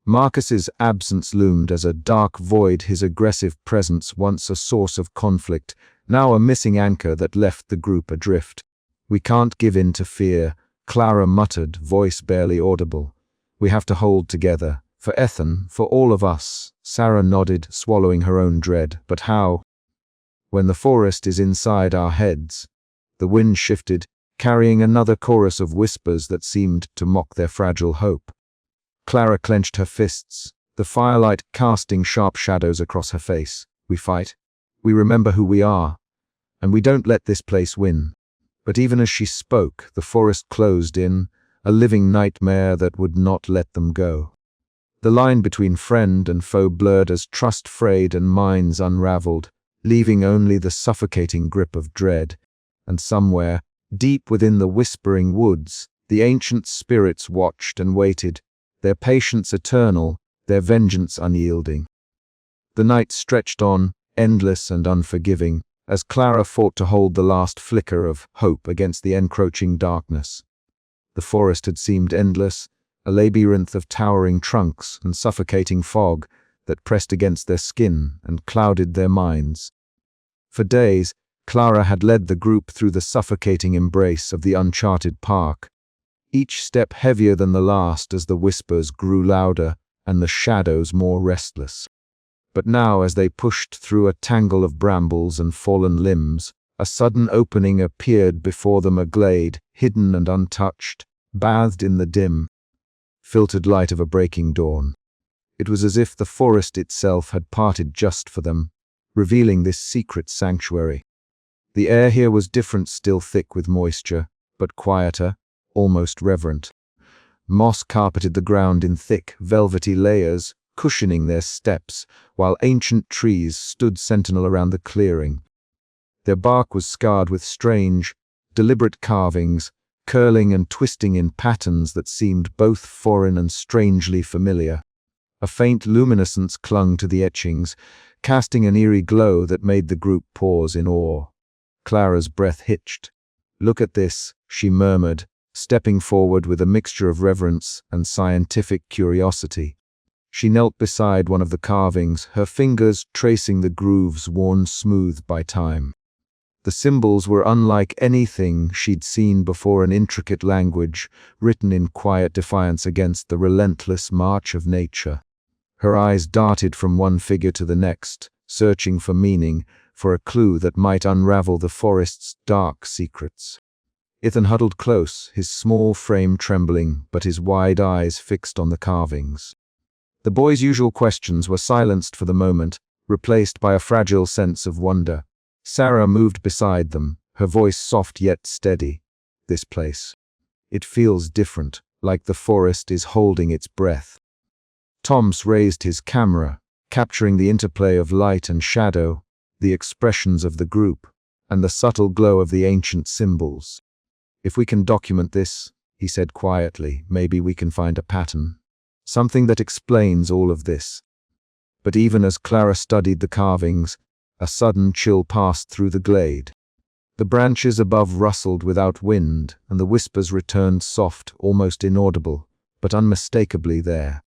Marcus's absence loomed as a dark void, his aggressive presence once a source of conflict, now a missing anchor that left the group adrift. "We can't give in to fear," Clara muttered, voice barely audible. "We have to hold together. For Ethan, for all of us." Sarah nodded, swallowing her own dread. "But how?" "When the forest is inside our heads." The wind shifted, carrying another chorus of whispers that seemed to mock their fragile hope. Clara clenched her fists, the firelight casting sharp shadows across her face. We fight. We remember who we are. And we don't let this place win. But even as she spoke, the forest closed in, a living nightmare that would not let them go. The line between friend and foe blurred as trust frayed and minds unraveled, leaving only the suffocating grip of dread. And somewhere, deep within the whispering woods, the ancient spirits watched and waited, their patience eternal, their vengeance unyielding. The night stretched on, endless and unforgiving, as Clara fought to hold the last flicker of hope against the encroaching darkness. The forest had seemed endless, a labyrinth of towering trunks and suffocating fog that pressed against their skin and clouded their minds. For days, Clara had led the group through the suffocating embrace of the uncharted park, each step heavier than the last as the whispers grew louder and the shadows more restless. But now, as they pushed through a tangle of brambles and fallen limbs, a sudden opening appeared before them, a glade, hidden and untouched, bathed in the dim, filtered light of a breaking dawn. It was as if the forest itself had parted just for them, revealing this secret sanctuary. The air here was different, still thick with moisture, but quieter, almost reverent. Moss carpeted the ground in thick, velvety layers, cushioning their steps, while ancient trees stood sentinel around the clearing. Their bark was scarred with strange, deliberate carvings, curling and twisting in patterns that seemed both foreign and strangely familiar. A faint luminescence clung to the etchings, casting an eerie glow that made the group pause in awe. Clara's breath hitched. "Look at this," she murmured, stepping forward with a mixture of reverence and scientific curiosity. She knelt beside one of the carvings, her fingers tracing the grooves worn smooth by time. The symbols were unlike anything she'd seen before, an intricate language, written in quiet defiance against the relentless march of nature. Her eyes darted from one figure to the next, searching for meaning, for a clue that might unravel the forest's dark secrets. Ethan huddled close, his small frame trembling, but his wide eyes fixed on the carvings. The boy's usual questions were silenced for the moment, replaced by a fragile sense of wonder. Sarah moved beside them, her voice soft yet steady. "This place. It feels different, like the forest is holding its breath." Toms raised his camera, capturing the interplay of light and shadow, the expressions of the group, and the subtle glow of the ancient symbols. "If we can document this," he said quietly, "maybe we can find a pattern. Something that explains all of this." But even as Clara studied the carvings, a sudden chill passed through the glade. The branches above rustled without wind, and the whispers returned soft, almost inaudible, but unmistakably there.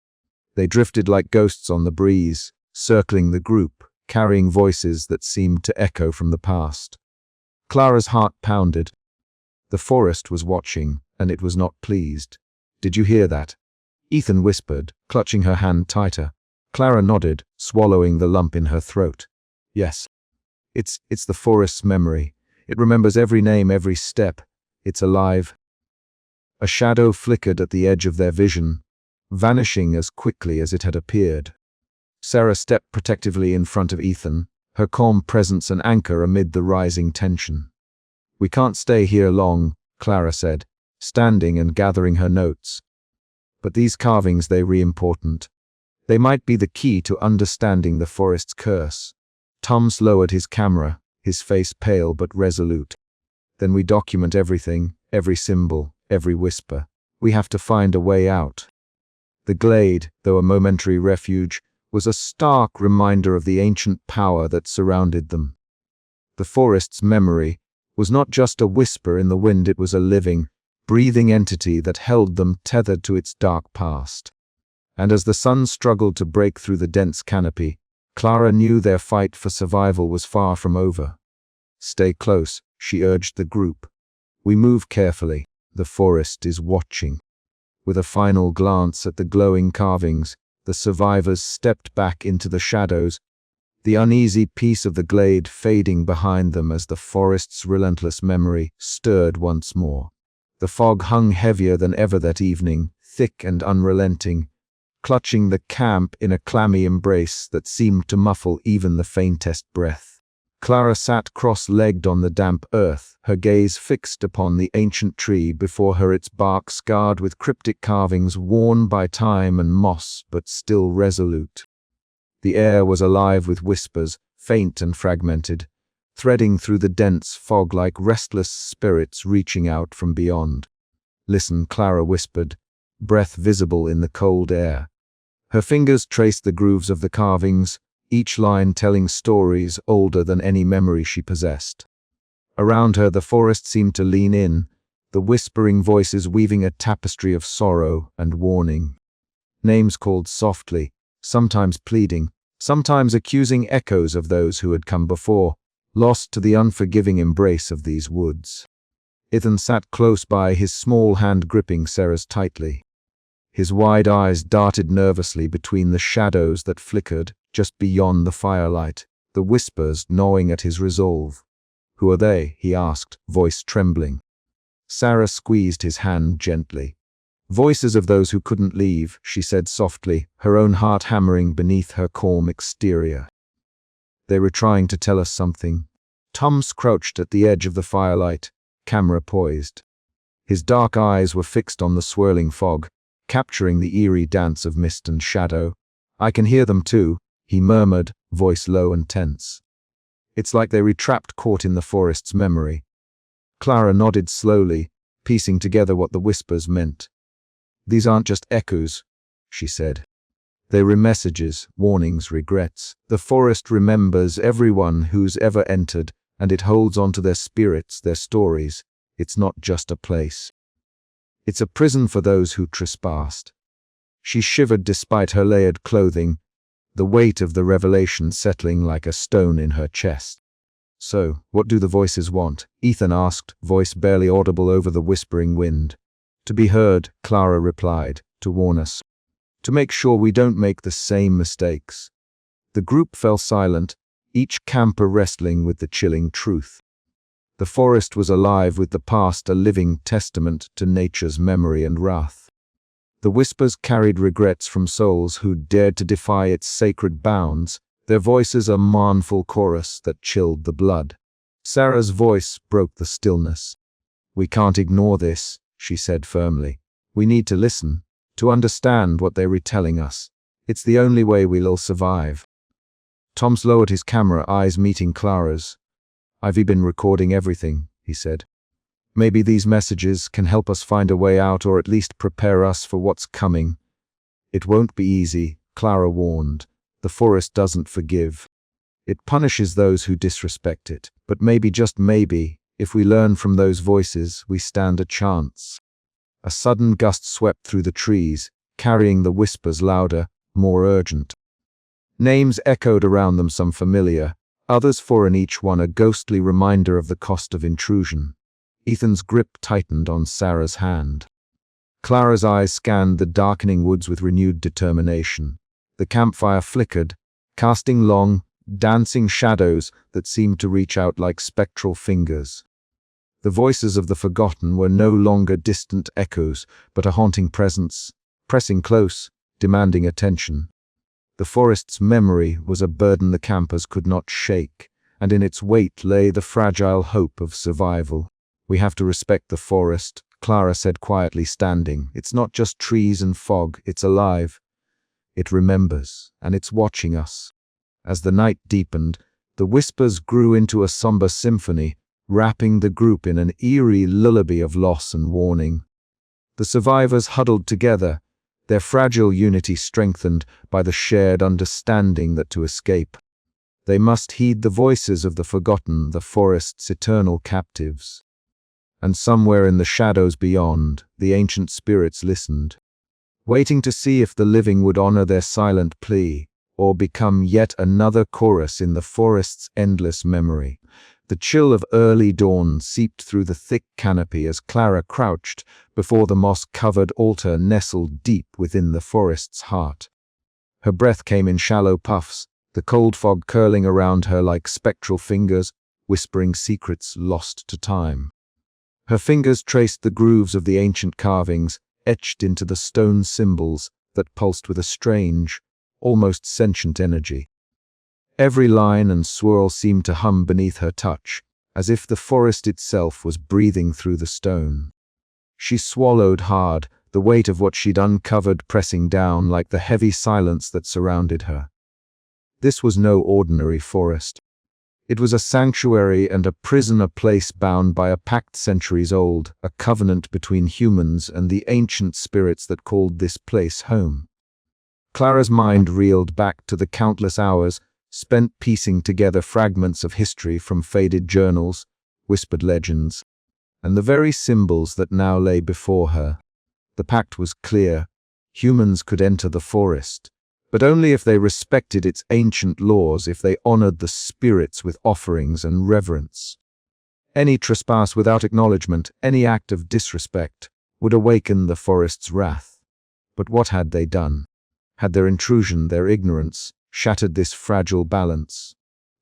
They drifted like ghosts on the breeze, circling the group, carrying voices that seemed to echo from the past. Clara's heart pounded. The forest was watching, and it was not pleased. "Did you hear that?" Ethan whispered, clutching her hand tighter. Clara nodded, swallowing the lump in her throat. "Yes. It's the forest's memory. It remembers every name, every step. It's alive." A shadow flickered at the edge of their vision, vanishing as quickly as it had appeared. Sarah stepped protectively in front of Ethan, her calm presence an anchor amid the rising tension. "We can't stay here long," Clara said, standing and gathering her notes. "But these carvings, they're important. They might be the key to understanding the forest's curse." Tums lowered his camera, his face pale but resolute. "Then we document everything, every symbol, every whisper. We have to find a way out." The glade, though a momentary refuge, was a stark reminder of the ancient power that surrounded them. The forest's memory was not just a whisper in the wind, it was a living, breathing entity that held them tethered to its dark past. And as the sun struggled to break through the dense canopy, Clara knew their fight for survival was far from over. "Stay close," she urged the group. "We move carefully. The forest is watching." With a final glance at the glowing carvings, the survivors stepped back into the shadows, the uneasy peace of the glade fading behind them as the forest's relentless memory stirred once more. The fog hung heavier than ever that evening, thick and unrelenting. clutching the camp in a clammy embrace that seemed to muffle even the faintest breath. Clara sat cross-legged on the damp earth, her gaze fixed upon the ancient tree before her, its bark scarred with cryptic carvings worn by time and moss, but still resolute. The air was alive with whispers, faint and fragmented, threading through the dense fog like restless spirits reaching out from beyond. "Listen," Clara whispered, breath visible in the cold air. Her fingers traced the grooves of the carvings, each line telling stories older than any memory she possessed. Around her, the forest seemed to lean in, the whispering voices weaving a tapestry of sorrow and warning. Names called softly, sometimes pleading, sometimes accusing, echoes of those who had come before, lost to the unforgiving embrace of these woods. Ethan sat close by, his small hand gripping Sarah's tightly. His wide eyes darted nervously between the shadows that flickered just beyond the firelight, the whispers gnawing at his resolve. "Who are they?" he asked, voice trembling. Sarah squeezed his hand gently. "Voices of those who couldn't leave," she said softly, her own heart hammering beneath her calm exterior. "They were trying to tell us something." Tom crouched at the edge of the firelight, camera poised. His dark eyes were fixed on the swirling fog, capturing the eerie dance of mist and shadow. "I can hear them too," he murmured, voice low and tense. "It's like they retrapped, caught in the forest's memory." Clara nodded slowly, piecing together what the whispers meant. "These aren't just echoes," she said. "They were messages, warnings, regrets. The forest remembers everyone who's ever entered, and it holds on to their spirits, their stories. It's not just a place. It's a prison for those who trespassed." She shivered despite her layered clothing, the weight of the revelation settling like a stone in her chest. "So, what do the voices want?" Ethan asked, voice barely audible over the whispering wind. "To be heard," Clara replied, "to warn us. To make sure we don't make the same mistakes." The group fell silent, each camper wrestling with the chilling truth. The forest was alive with the past, a living testament to nature's memory and wrath. The whispers carried regrets from souls who dared to defy its sacred bounds, their voices a mournful chorus that chilled the blood. Sarah's voice broke the stillness. "We can't ignore this," she said firmly. "We need to listen, to understand what they're retelling us. It's the only way we'll survive." Tom lowered his camera, eyes meeting Clara's. "I've been recording everything," he said. "Maybe these messages can help us find a way out, or at least prepare us for what's coming." "It won't be easy," Clara warned. "The forest doesn't forgive. It punishes those who disrespect it. But maybe, just maybe, if we learn from those voices, we stand a chance." A sudden gust swept through the trees, carrying the whispers louder, more urgent. Names echoed around them, some familiar, others foreign, each one a ghostly reminder of the cost of intrusion. Ethan's grip tightened on Sarah's hand. Clara's eyes scanned the darkening woods with renewed determination. The campfire flickered, casting long, dancing shadows that seemed to reach out like spectral fingers. The voices of the forgotten were no longer distant echoes, but a haunting presence, pressing close, demanding attention. The forest's memory was a burden the campers could not shake, and in its weight lay the fragile hope of survival. "We have to respect the forest," Clara said quietly, standing. "It's not just trees and fog, it's alive. It remembers, and it's watching us." As the night deepened, the whispers grew into a somber symphony, wrapping the group in an eerie lullaby of loss and warning. The survivors huddled together, their fragile unity strengthened by the shared understanding that to escape, they must heed the voices of the forgotten, the forest's eternal captives. And somewhere in the shadows beyond, the ancient spirits listened, waiting to see if the living would honor their silent plea, or become yet another chorus in the forest's endless memory. The chill of early dawn seeped through the thick canopy as Clara crouched before the moss-covered altar nestled deep within the forest's heart. Her breath came in shallow puffs, the cold fog curling around her like spectral fingers, whispering secrets lost to time. Her fingers traced the grooves of the ancient carvings, etched into the stone symbols that pulsed with a strange, almost sentient energy. Every line and swirl seemed to hum beneath her touch, as if the forest itself was breathing through the stone. She swallowed hard, the weight of what she'd uncovered pressing down like the heavy silence that surrounded her. This was no ordinary forest. It was a sanctuary and a prison, a place bound by a pact centuries old, a covenant between humans and the ancient spirits that called this place home. Clara's mind reeled back to the countless hours spent piecing together fragments of history from faded journals, whispered legends, and the very symbols that now lay before her. The pact was clear. Humans could enter the forest, but only if they respected its ancient laws, if they honored the spirits with offerings and reverence. Any trespass without acknowledgement, any act of disrespect, would awaken the forest's wrath. But what had they done? Had their intrusion, their ignorance, shattered this fragile balance?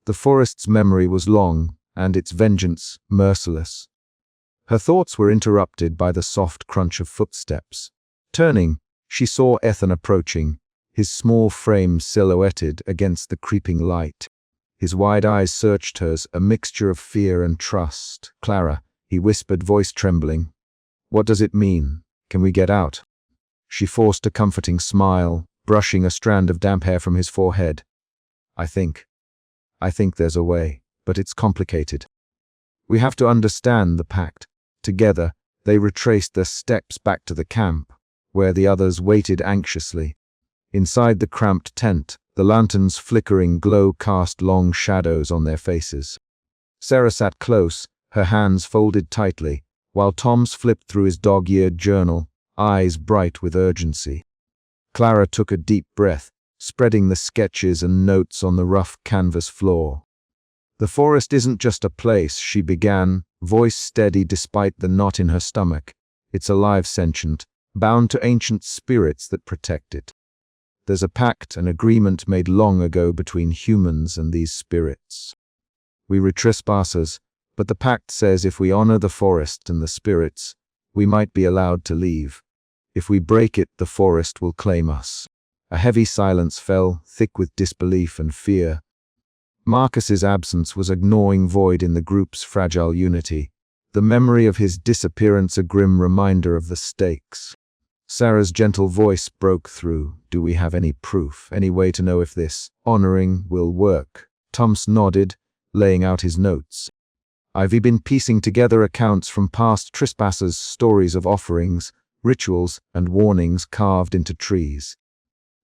The forest's memory was long, and its vengeance merciless. Her thoughts were interrupted by the soft crunch of footsteps. Turning, she saw Ethan approaching, his small frame silhouetted against the creeping light. His wide eyes searched hers, a mixture of fear and trust. "Clara," he whispered, voice trembling. "What does it mean? Can we get out?" She forced a comforting smile, brushing a strand of damp hair from his forehead. I think there's a way, but it's complicated. We have to understand the pact." Together, they retraced their steps back to the camp, where the others waited anxiously. Inside the cramped tent, the lantern's flickering glow cast long shadows on their faces. Sarah sat close, her hands folded tightly, while Tom's flipped through his dog-eared journal, eyes bright with urgency. Clara took a deep breath, spreading the sketches and notes on the rough canvas floor. "The forest isn't just a place," she began, voice steady despite the knot in her stomach. "It's alive, sentient, bound to ancient spirits that protect it. There's a pact, an agreement made long ago between humans and these spirits. We were trespassers, but the pact says if we honor the forest and the spirits, we might be allowed to leave. If we break it, the forest will claim us." A heavy silence fell, thick with disbelief and fear. Marcus's absence was a gnawing void in the group's fragile unity, the memory of his disappearance a grim reminder of the stakes. Sarah's gentle voice broke through. "Do we have any proof, any way to know if this honoring will work?" Thomas nodded, laying out his notes. "I've been piecing together accounts from past trespassers, stories of offerings, rituals, and warnings carved into trees.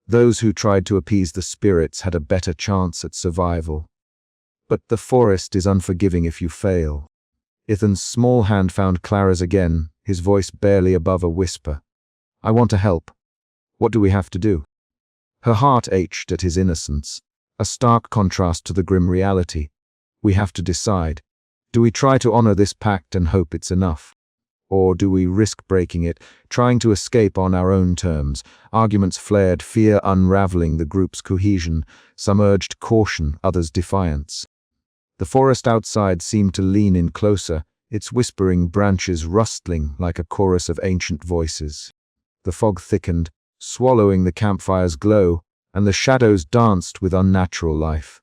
Those who tried to appease the spirits had a better chance at survival. But the forest is unforgiving if you fail." Ethan's small hand found Clara's again, his voice barely above a whisper. "I want to help. What do we have to do?" Her heart ached at his innocence, a stark contrast to the grim reality. "We have to decide. Do we try to honor this pact and hope it's enough? Or do we risk breaking it, trying to escape on our own terms?" Arguments flared, fear unraveling the group's cohesion. Some urged caution, others defiance. The forest outside seemed to lean in closer, its whispering branches rustling like a chorus of ancient voices. The fog thickened, swallowing the campfire's glow, and the shadows danced with unnatural life.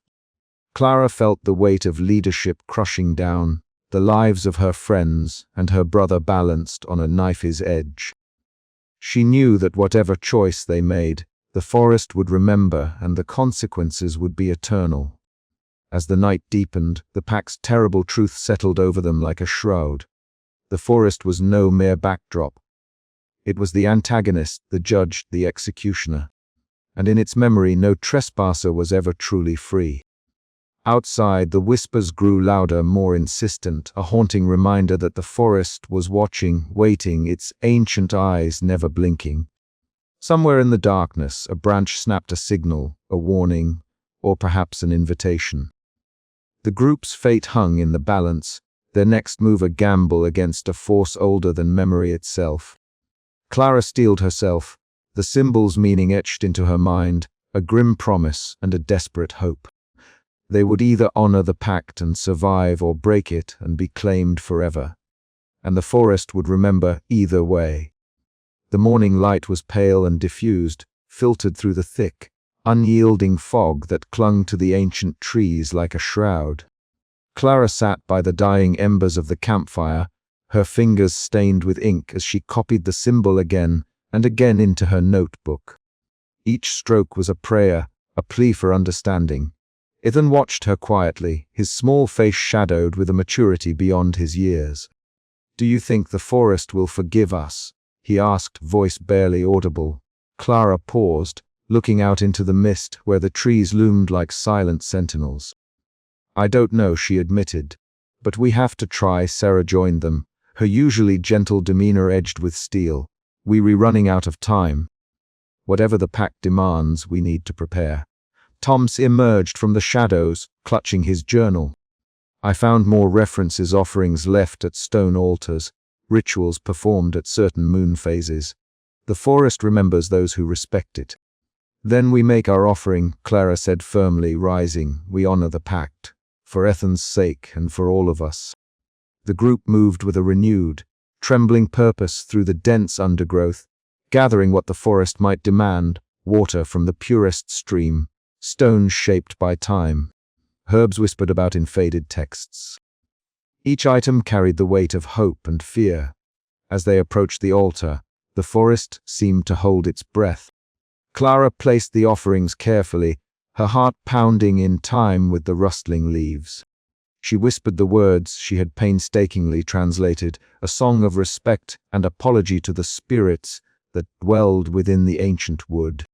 Clara felt the weight of leadership crushing down, the lives of her friends and her brother balanced on a knife's edge. She knew that whatever choice they made, the forest would remember and the consequences would be eternal. As the night deepened, the pack's terrible truth settled over them like a shroud. The forest was no mere backdrop. It was the antagonist, the judge, the executioner. And in its memory, no trespasser was ever truly free. Outside, the whispers grew louder, more insistent, a haunting reminder that the forest was watching, waiting, its ancient eyes never blinking. Somewhere in the darkness, a branch snapped a signal, a warning, or perhaps an invitation. The group's fate hung in the balance, their next move a gamble against a force older than memory itself. Clara steeled herself, the symbol's meaning etched into her mind, a grim promise and a desperate hope. They would either honor the pact and survive or break it and be claimed forever. And the forest would remember either way. The morning light was pale and diffused, filtered through the thick, unyielding fog that clung to the ancient trees like a shroud. Clara sat by the dying embers of the campfire, her fingers stained with ink as she copied the symbol again and again into her notebook. Each stroke was a prayer, a plea for understanding. Ethan watched her quietly, his small face shadowed with a maturity beyond his years. "Do you think the forest will forgive us?" he asked, voice barely audible. Clara paused, looking out into the mist where the trees loomed like silent sentinels. "I don't know," she admitted. "But we have to try." Sarah joined them, her usually gentle demeanor edged with steel. "We're running out of time. Whatever the pact demands, we need to prepare." Toms emerged from the shadows, clutching his journal. "I found more references, offerings left at stone altars, rituals performed at certain moon phases. The forest remembers those who respect it." "Then we make our offering," Clara said firmly, rising. "We honor the pact, for Ethan's sake and for all of us." The group moved with a renewed, trembling purpose through the dense undergrowth, gathering what the forest might demand: water from the purest stream, stones shaped by time, herbs whispered about in faded texts. Each item carried the weight of hope and fear. As they approached the altar, the forest seemed to hold its breath. Clara placed the offerings carefully, her heart pounding in time with the rustling leaves. She whispered the words she had painstakingly translated, a song of respect and apology to the spirits that dwelled within the ancient wood.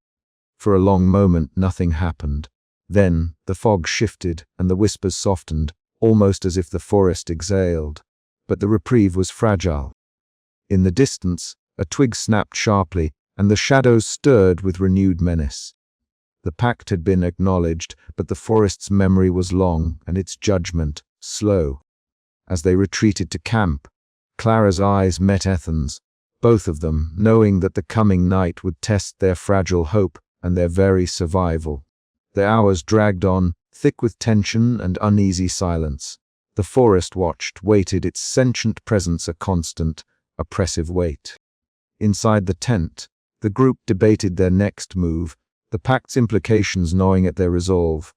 For a long moment nothing happened. Then the fog shifted and the whispers softened, almost as if the forest exhaled. But the reprieve was fragile. In the distance, a twig snapped sharply, and the shadows stirred with renewed menace. The pact had been acknowledged, but the forest's memory was long and its judgment slow. As they retreated to camp, Clara's eyes met Ethan's, both of them knowing that the coming night would test their fragile hope and their very survival. The hours dragged on, thick with tension and uneasy silence. The forest watched, waited, its sentient presence a constant, oppressive weight. Inside the tent, the group debated their next move, the pact's implications gnawing at their resolve.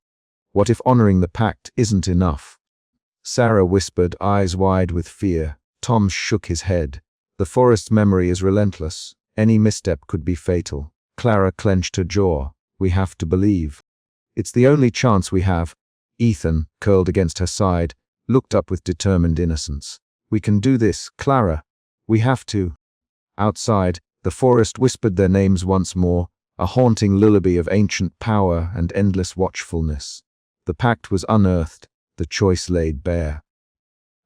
What if honoring the pact isn't enough? Sarah whispered, eyes wide with fear. Tom shook his head. The forest's memory is relentless. Any misstep could be fatal. Clara clenched her jaw. "We have to believe. It's the only chance we have." Ethan, curled against her side, looked up with determined innocence. "We can do this, Clara. We have to." Outside, the forest whispered their names once more, a haunting lullaby of ancient power and endless watchfulness. The pact was unearthed, the choice laid bare.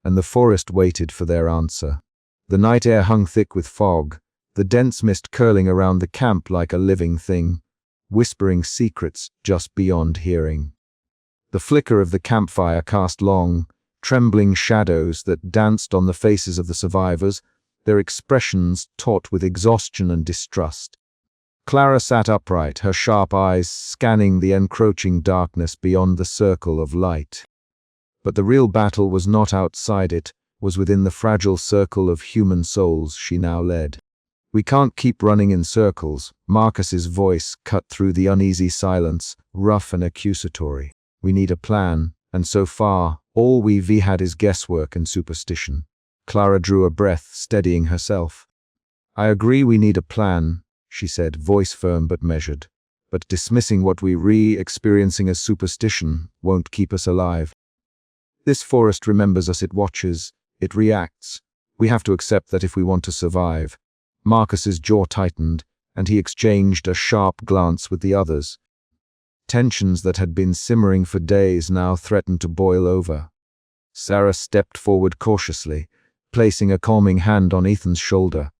And the forest waited for their answer. The night air hung thick with fog, the dense mist curling around the camp like a living thing, whispering secrets just beyond hearing. The flicker of the campfire cast long, trembling shadows that danced on the faces of the survivors, their expressions taut with exhaustion and distrust. Clara sat upright, her sharp eyes scanning the encroaching darkness beyond the circle of light. But the real battle was not outside it, was within the fragile circle of human souls she now led. "We can't keep running in circles," Marcus's voice cut through the uneasy silence, rough and accusatory. "We need a plan, and so far, all we've had is guesswork and superstition." Clara drew a breath, steadying herself. "I agree we need a plan," she said, voice firm but measured. "But dismissing what we experiencing as superstition won't keep us alive. This forest remembers us, it watches, it reacts. We have to accept that if we want to survive." Marcus's jaw tightened, and he exchanged a sharp glance with the others. Tensions that had been simmering for days now threatened to boil over. Sarah stepped forward cautiously, placing a calming hand on Ethan's shoulder.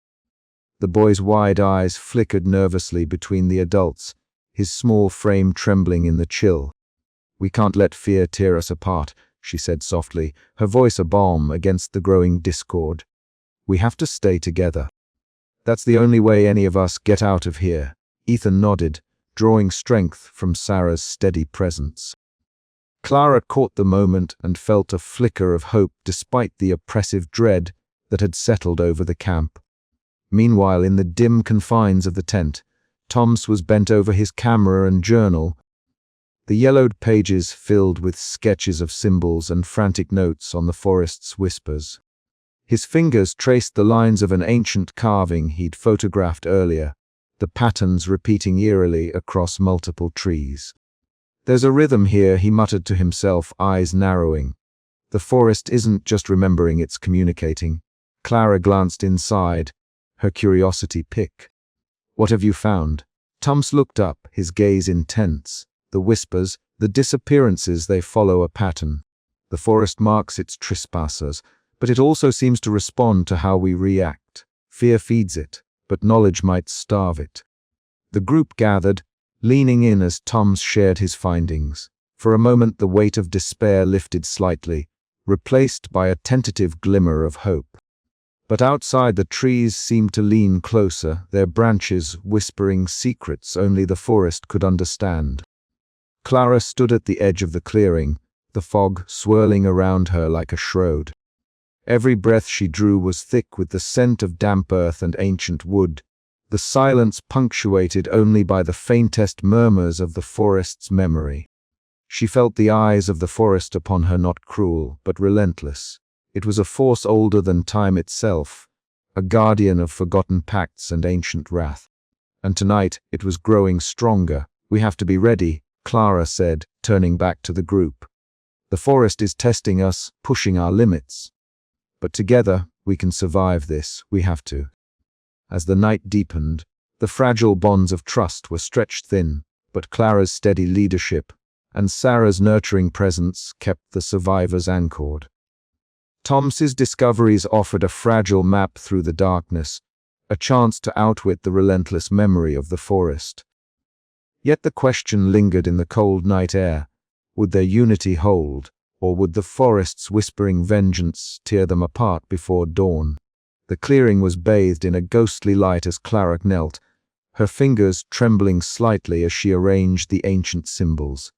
The boy's wide eyes flickered nervously between the adults, his small frame trembling in the chill. "We can't let fear tear us apart," she said softly, her voice a balm against the growing discord. "We have to stay together. That's the only way any of us get out of here." Ethan nodded, drawing strength from Sarah's steady presence. Clara caught the moment and felt a flicker of hope despite the oppressive dread that had settled over the camp. Meanwhile, in the dim confines of the tent, Tom's was bent over his camera and journal, the yellowed pages filled with sketches of symbols and frantic notes on the forest's whispers. His fingers traced the lines of an ancient carving he'd photographed earlier, the patterns repeating eerily across multiple trees. "There's a rhythm here," he muttered to himself, eyes narrowing. "The forest isn't just remembering, it's communicating." Clara glanced inside, her curiosity piqued. "What have you found?" Tums looked up, his gaze intense. The whispers, the disappearances, they follow a pattern. The forest marks its trespassers, but it also seems to respond to how we react. Fear feeds it, but knowledge might starve it. The group gathered, leaning in as Tums shared his findings. For a moment the weight of despair lifted slightly, replaced by a tentative glimmer of hope. But outside the trees seemed to lean closer, their branches whispering secrets only the forest could understand. Clara stood at the edge of the clearing, the fog swirling around her like a shroud. Every breath she drew was thick with the scent of damp earth and ancient wood, the silence punctuated only by the faintest murmurs of the forest's memory. She felt the eyes of the forest upon her, not cruel, but relentless. It was a force older than time itself, a guardian of forgotten pacts and ancient wrath. And tonight it was growing stronger. "We have to be ready," Clara said, turning back to the group. "The forest is testing us, pushing our limits. But together, we can survive this. We have to." As the night deepened, the fragile bonds of trust were stretched thin, but Clara's steady leadership and Sarah's nurturing presence kept the survivors anchored. Tom's discoveries offered a fragile map through the darkness, a chance to outwit the relentless memory of the forest. Yet the question lingered in the cold night air. Would their unity hold, or would the forest's whispering vengeance tear them apart before dawn? The clearing was bathed in a ghostly light as Clara knelt, her fingers trembling slightly as she arranged the ancient symbols.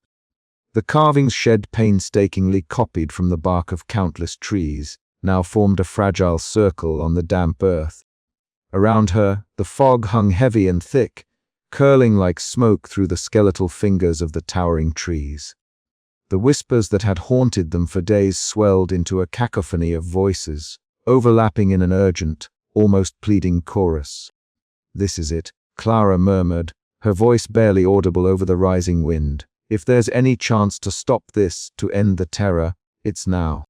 The carvings shed painstakingly copied from the bark of countless trees, now formed a fragile circle on the damp earth. Around her, the fog hung heavy and thick, curling like smoke through the skeletal fingers of the towering trees. The whispers that had haunted them for days swelled into a cacophony of voices, overlapping in an urgent, almost pleading chorus. "This is it," Clara murmured, her voice barely audible over the rising wind. "If there's any chance to stop this, to end the terror, it's now."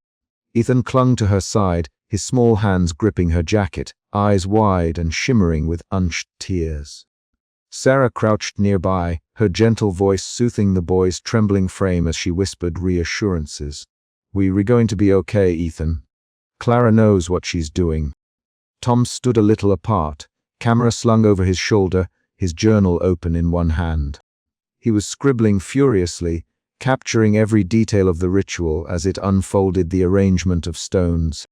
Ethan clung to her side, his small hands gripping her jacket, eyes wide and shimmering with unshed tears. Sarah crouched nearby, her gentle voice soothing the boy's trembling frame as she whispered reassurances. We're going to be okay, Ethan. Clara knows what she's doing." Tom stood a little apart, camera slung over his shoulder, his journal open in one hand. He was scribbling furiously, capturing every detail of the ritual as it unfolded, the arrangement of stones,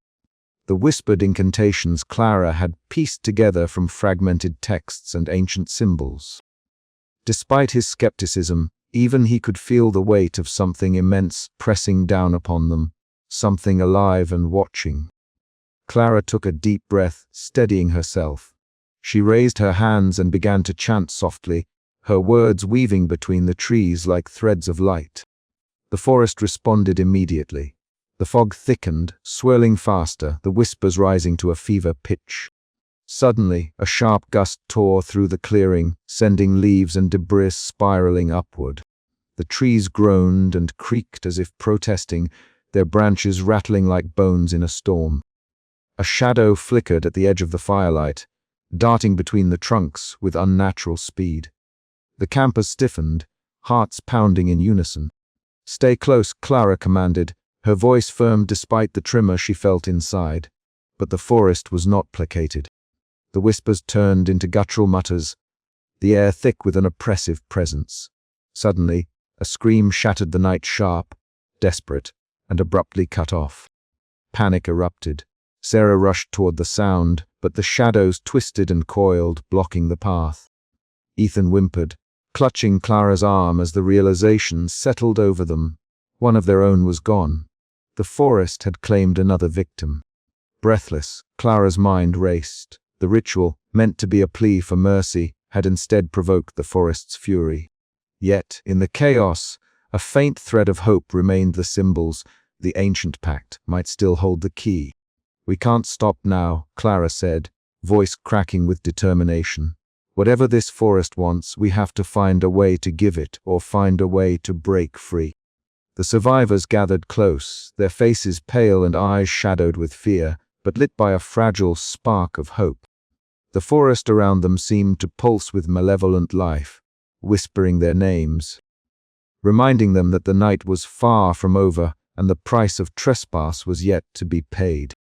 the whispered incantations Clara had pieced together from fragmented texts and ancient symbols. Despite his skepticism, even he could feel the weight of something immense pressing down upon them, something alive and watching. Clara took a deep breath, steadying herself. She raised her hands and began to chant softly, her words weaving between the trees like threads of light. The forest responded immediately. The fog thickened, swirling faster, the whispers rising to a fever pitch. Suddenly, a sharp gust tore through the clearing, sending leaves and debris spiraling upward. The trees groaned and creaked as if protesting, their branches rattling like bones in a storm. A shadow flickered at the edge of the firelight, darting between the trunks with unnatural speed. The campers stiffened, hearts pounding in unison. "Stay close," Clara commanded, her voice firm despite the tremor she felt inside. But the forest was not placated. The whispers turned into guttural mutters, the air thick with an oppressive presence. Suddenly, a scream shattered the night sharp, desperate, and abruptly cut off. Panic erupted. Sarah rushed toward the sound, but the shadows twisted and coiled, blocking the path. Ethan whimpered, clutching Clara's arm as the realization settled over them. One of their own was gone. The forest had claimed another victim. Breathless, Clara's mind raced. The ritual, meant to be a plea for mercy, had instead provoked the forest's fury. Yet, in the chaos, a faint thread of hope remained. The symbols, the ancient pact, might still hold the key. "We can't stop now," Clara said, voice cracking with determination. "Whatever this forest wants, we have to find a way to give it, or find a way to break free." The survivors gathered close, their faces pale and eyes shadowed with fear, but lit by a fragile spark of hope. The forest around them seemed to pulse with malevolent life, whispering their names, reminding them that the night was far from over and the price of trespass was yet to be paid.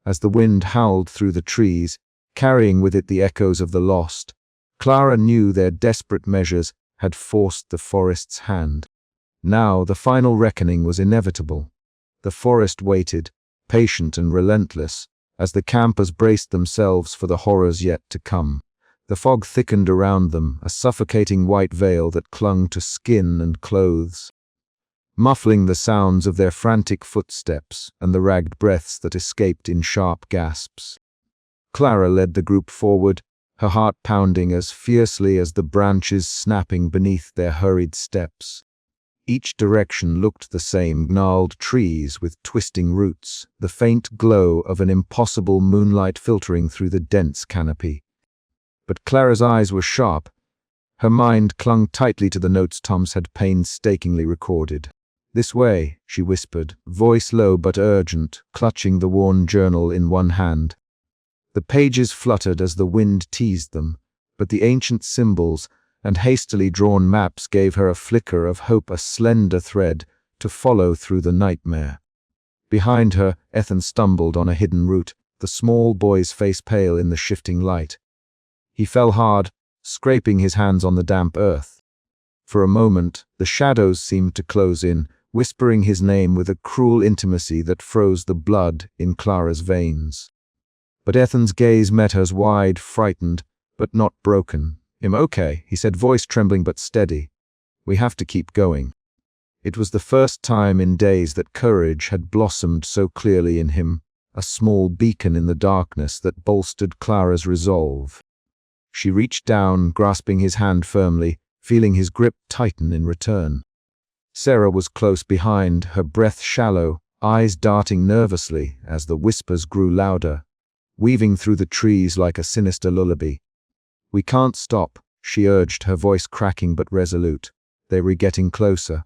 As the wind howled through the trees, carrying with it the echoes of the lost, Clara knew their desperate measures had forced the forest's hand. Now the final reckoning was inevitable. The forest waited, patient and relentless, as the campers braced themselves for the horrors yet to come. The fog thickened around them, a suffocating white veil that clung to skin and clothes, muffling the sounds of their frantic footsteps and the ragged breaths that escaped in sharp gasps. Clara led the group forward, her heart pounding as fiercely as the branches snapping beneath their hurried steps. Each direction looked the same: gnarled trees with twisting roots, the faint glow of an impossible moonlight filtering through the dense canopy. But Clara's eyes were sharp. Her mind clung tightly to the notes Tom's had painstakingly recorded. "This way," she whispered, voice low but urgent, clutching the worn journal in one hand. The pages fluttered as the wind teased them, but the ancient symbols and hastily drawn maps gave her a flicker of hope, a slender thread to follow through the nightmare. Behind her, Ethan stumbled on a hidden route, the small boy's face pale in the shifting light. He fell hard, scraping his hands on the damp earth. For a moment, the shadows seemed to close in, whispering his name with a cruel intimacy that froze the blood in Clara's veins. But Ethan's gaze met hers, wide, frightened, but not broken. "Okay," he said, voice trembling but steady. "We have to keep going." It was the first time in days that courage had blossomed so clearly in him, a small beacon in the darkness that bolstered Clara's resolve. She reached down, grasping his hand firmly, feeling his grip tighten in return. Sarah was close behind, her breath shallow, eyes darting nervously as the whispers grew louder, weaving through the trees like a sinister lullaby. "We can't stop," she urged, her voice cracking but resolute. They were getting closer.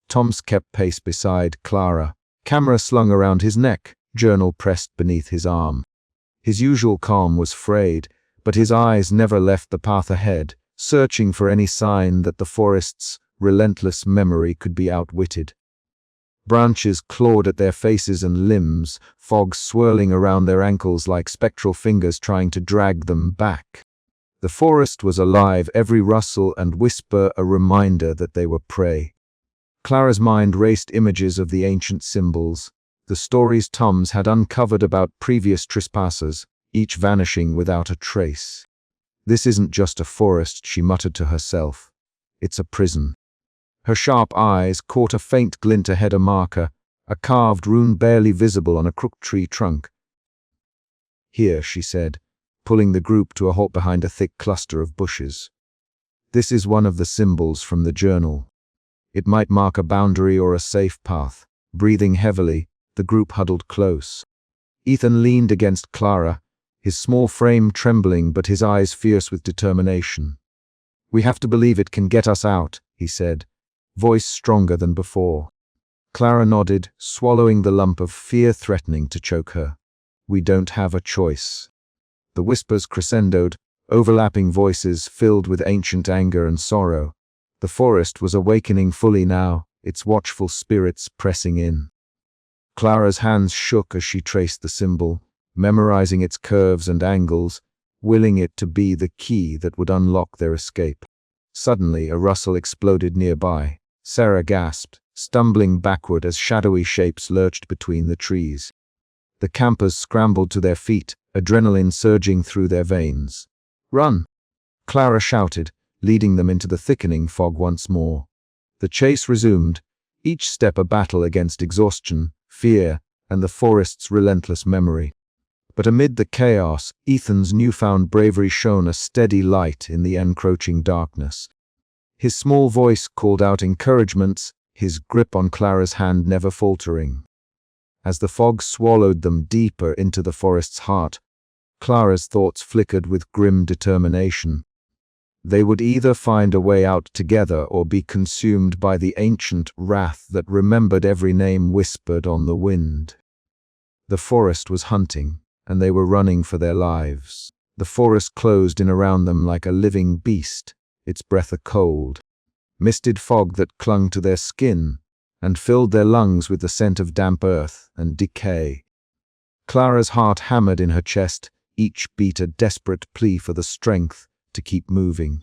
Tom's kept pace beside Clara, camera slung around his neck, journal pressed beneath his arm. His usual calm was frayed, but his eyes never left the path ahead, searching for any sign that the forest's relentless memory could be outwitted. Branches clawed at their faces and limbs, fog swirling around their ankles like spectral fingers trying to drag them back. The forest was alive, every rustle and whisper a reminder that they were prey. Clara's mind raced images of the ancient symbols, the stories Tom's had uncovered about previous trespassers, each vanishing without a trace. "This isn't just a forest," she muttered to herself. "It's a prison." Her sharp eyes caught a faint glint ahead, a marker, a carved rune barely visible on a crooked tree trunk. "Here," she said, pulling the group to a halt behind a thick cluster of bushes. "This is one of the symbols from the journal. It might mark a boundary or a safe path." Breathing heavily, the group huddled close. Ethan leaned against Clara, his small frame trembling but his eyes fierce with determination. "We have to believe it can get us out," he said, voice stronger than before. Clara nodded, swallowing the lump of fear threatening to choke her. "We don't have a choice." The whispers crescendoed, overlapping voices filled with ancient anger and sorrow. The forest was awakening fully now, its watchful spirits pressing in. Clara's hands shook as she traced the symbol, memorizing its curves and angles, willing it to be the key that would unlock their escape. Suddenly, a rustle exploded nearby. Sarah gasped, stumbling backward as shadowy shapes lurched between the trees. The campers scrambled to their feet, adrenaline surging through their veins. "Run!" Clara shouted, leading them into the thickening fog once more. The chase resumed, each step a battle against exhaustion, fear, and the forest's relentless memory. But amid the chaos, Ethan's newfound bravery shone a steady light in the encroaching darkness. His small voice called out encouragements, his grip on Clara's hand never faltering. As the fog swallowed them deeper into the forest's heart, Clara's thoughts flickered with grim determination. They would either find a way out together or be consumed by the ancient wrath that remembered every name whispered on the wind. The forest was hunting, and they were running for their lives. The forest closed in around them like a living beast, its breath a cold, misted fog that clung to their skin and filled their lungs with the scent of damp earth and decay. Clara's heart hammered in her chest, each beat a desperate plea for the strength to keep moving.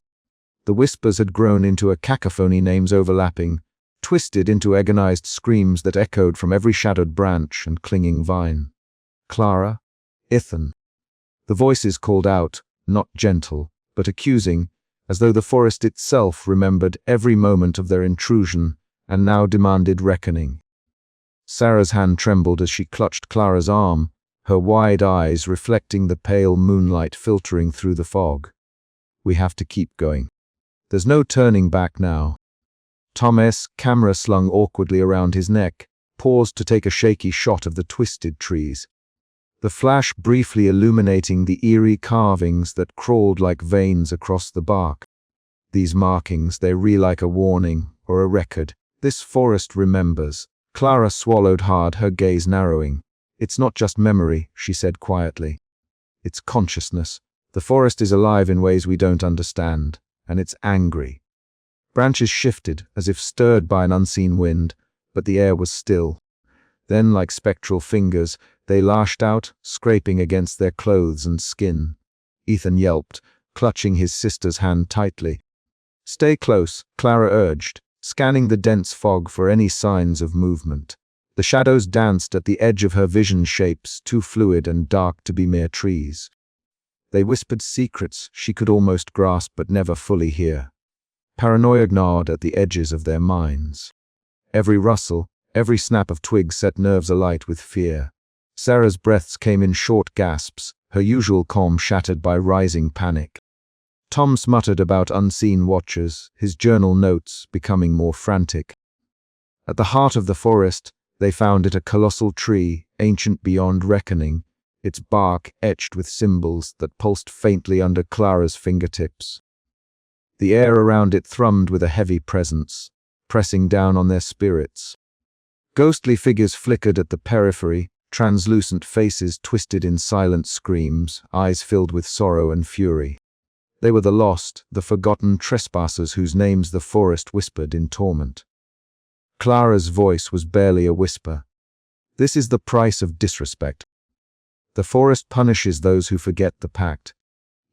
The whispers had grown into a cacophony, names overlapping, twisted into agonized screams that echoed from every shadowed branch and clinging vine. Clara, Ethan. The voices called out, not gentle, but accusing, as though the forest itself remembered every moment of their intrusion and now demanded reckoning. Sarah's hand trembled as she clutched Clara's arm, her wide eyes reflecting the pale moonlight filtering through the fog. We have to keep going. There's no turning back now. Thomas, camera slung awkwardly around his neck, paused to take a shaky shot of the twisted trees. The flash briefly illuminating the eerie carvings that crawled like veins across the bark. These markings, they read like a warning or a record. This forest remembers. Clara swallowed hard, her gaze narrowing. It's not just memory, she said quietly. It's consciousness. The forest is alive in ways we don't understand, and it's angry. Branches shifted, as if stirred by an unseen wind, but the air was still. Then, like spectral fingers, they lashed out, scraping against their clothes and skin. Ethan yelped, clutching his sister's hand tightly. Stay close, Clara urged, scanning the dense fog for any signs of movement. The shadows danced at the edge of her vision, shapes too fluid and dark to be mere trees. They whispered secrets she could almost grasp but never fully hear. Paranoia gnawed at the edges of their minds. Every rustle, every snap of twigs set nerves alight with fear. Sarah's breaths came in short gasps, her usual calm shattered by rising panic. Tom muttered about unseen watchers, his journal notes becoming more frantic. At the heart of the forest, they found it a colossal tree, ancient beyond reckoning, its bark etched with symbols that pulsed faintly under Clara's fingertips. The air around it thrummed with a heavy presence, pressing down on their spirits. Ghostly figures flickered at the periphery, translucent faces twisted in silent screams, eyes filled with sorrow and fury. They were the lost, the forgotten trespassers whose names the forest whispered in torment. Clara's voice was barely a whisper. This is the price of disrespect. The forest punishes those who forget the pact.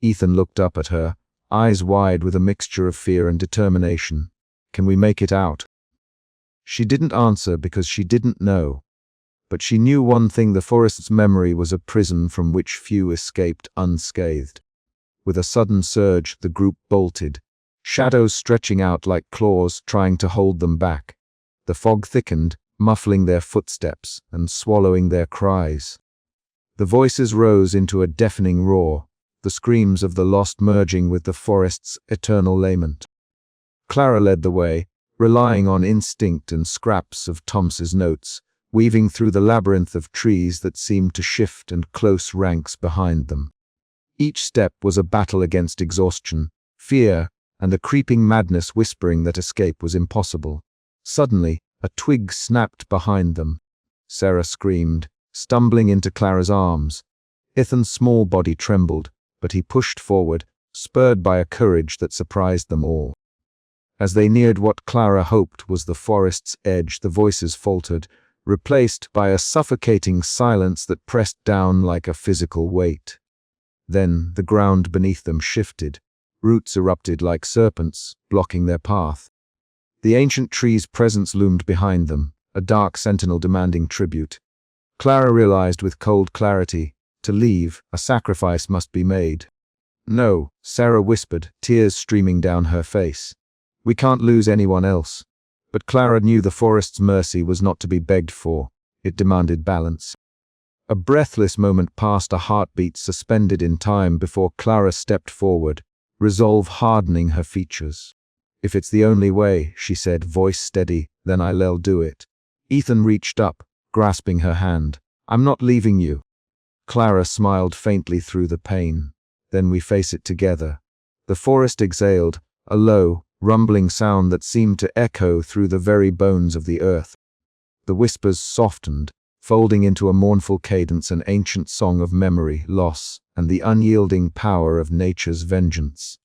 Ethan looked up at her, eyes wide with a mixture of fear and determination. Can we make it out? She didn't answer because she didn't know. But she knew one thing: the forest's memory was a prison from which few escaped unscathed. With a sudden surge, the group bolted, shadows stretching out like claws trying to hold them back. The fog thickened, muffling their footsteps and swallowing their cries. The voices rose into a deafening roar, the screams of the lost merging with the forest's eternal lament. Clara led the way, relying on instinct and scraps of Thomas's notes, weaving through the labyrinth of trees that seemed to shift and close ranks behind them. Each step was a battle against exhaustion, fear, and a creeping madness whispering that escape was impossible. Suddenly, a twig snapped behind them. Sarah screamed, stumbling into Clara's arms. Ethan's small body trembled, but he pushed forward, spurred by a courage that surprised them all. As they neared what Clara hoped was the forest's edge, the voices faltered, replaced by a suffocating silence that pressed down like a physical weight. Then the ground beneath them shifted. Roots erupted like serpents, blocking their path. The ancient tree's presence loomed behind them, a dark sentinel demanding tribute. Clara realized with cold clarity, to leave, a sacrifice must be made. No, Sarah whispered, tears streaming down her face. We can't lose anyone else. But Clara knew the forest's mercy was not to be begged for. It demanded balance. A breathless moment passed, a heartbeat suspended in time before Clara stepped forward, resolve hardening her features. "If it's the only way," she said, voice steady, "then I'll do it." Ethan reached up, grasping her hand. "I'm not leaving you." Clara smiled faintly through the pain. "Then we face it together." The forest exhaled, a low, rumbling sound that seemed to echo through the very bones of the earth. The whispers softened, folding into a mournful cadence, an ancient song of memory, loss, and the unyielding power of nature's vengeance.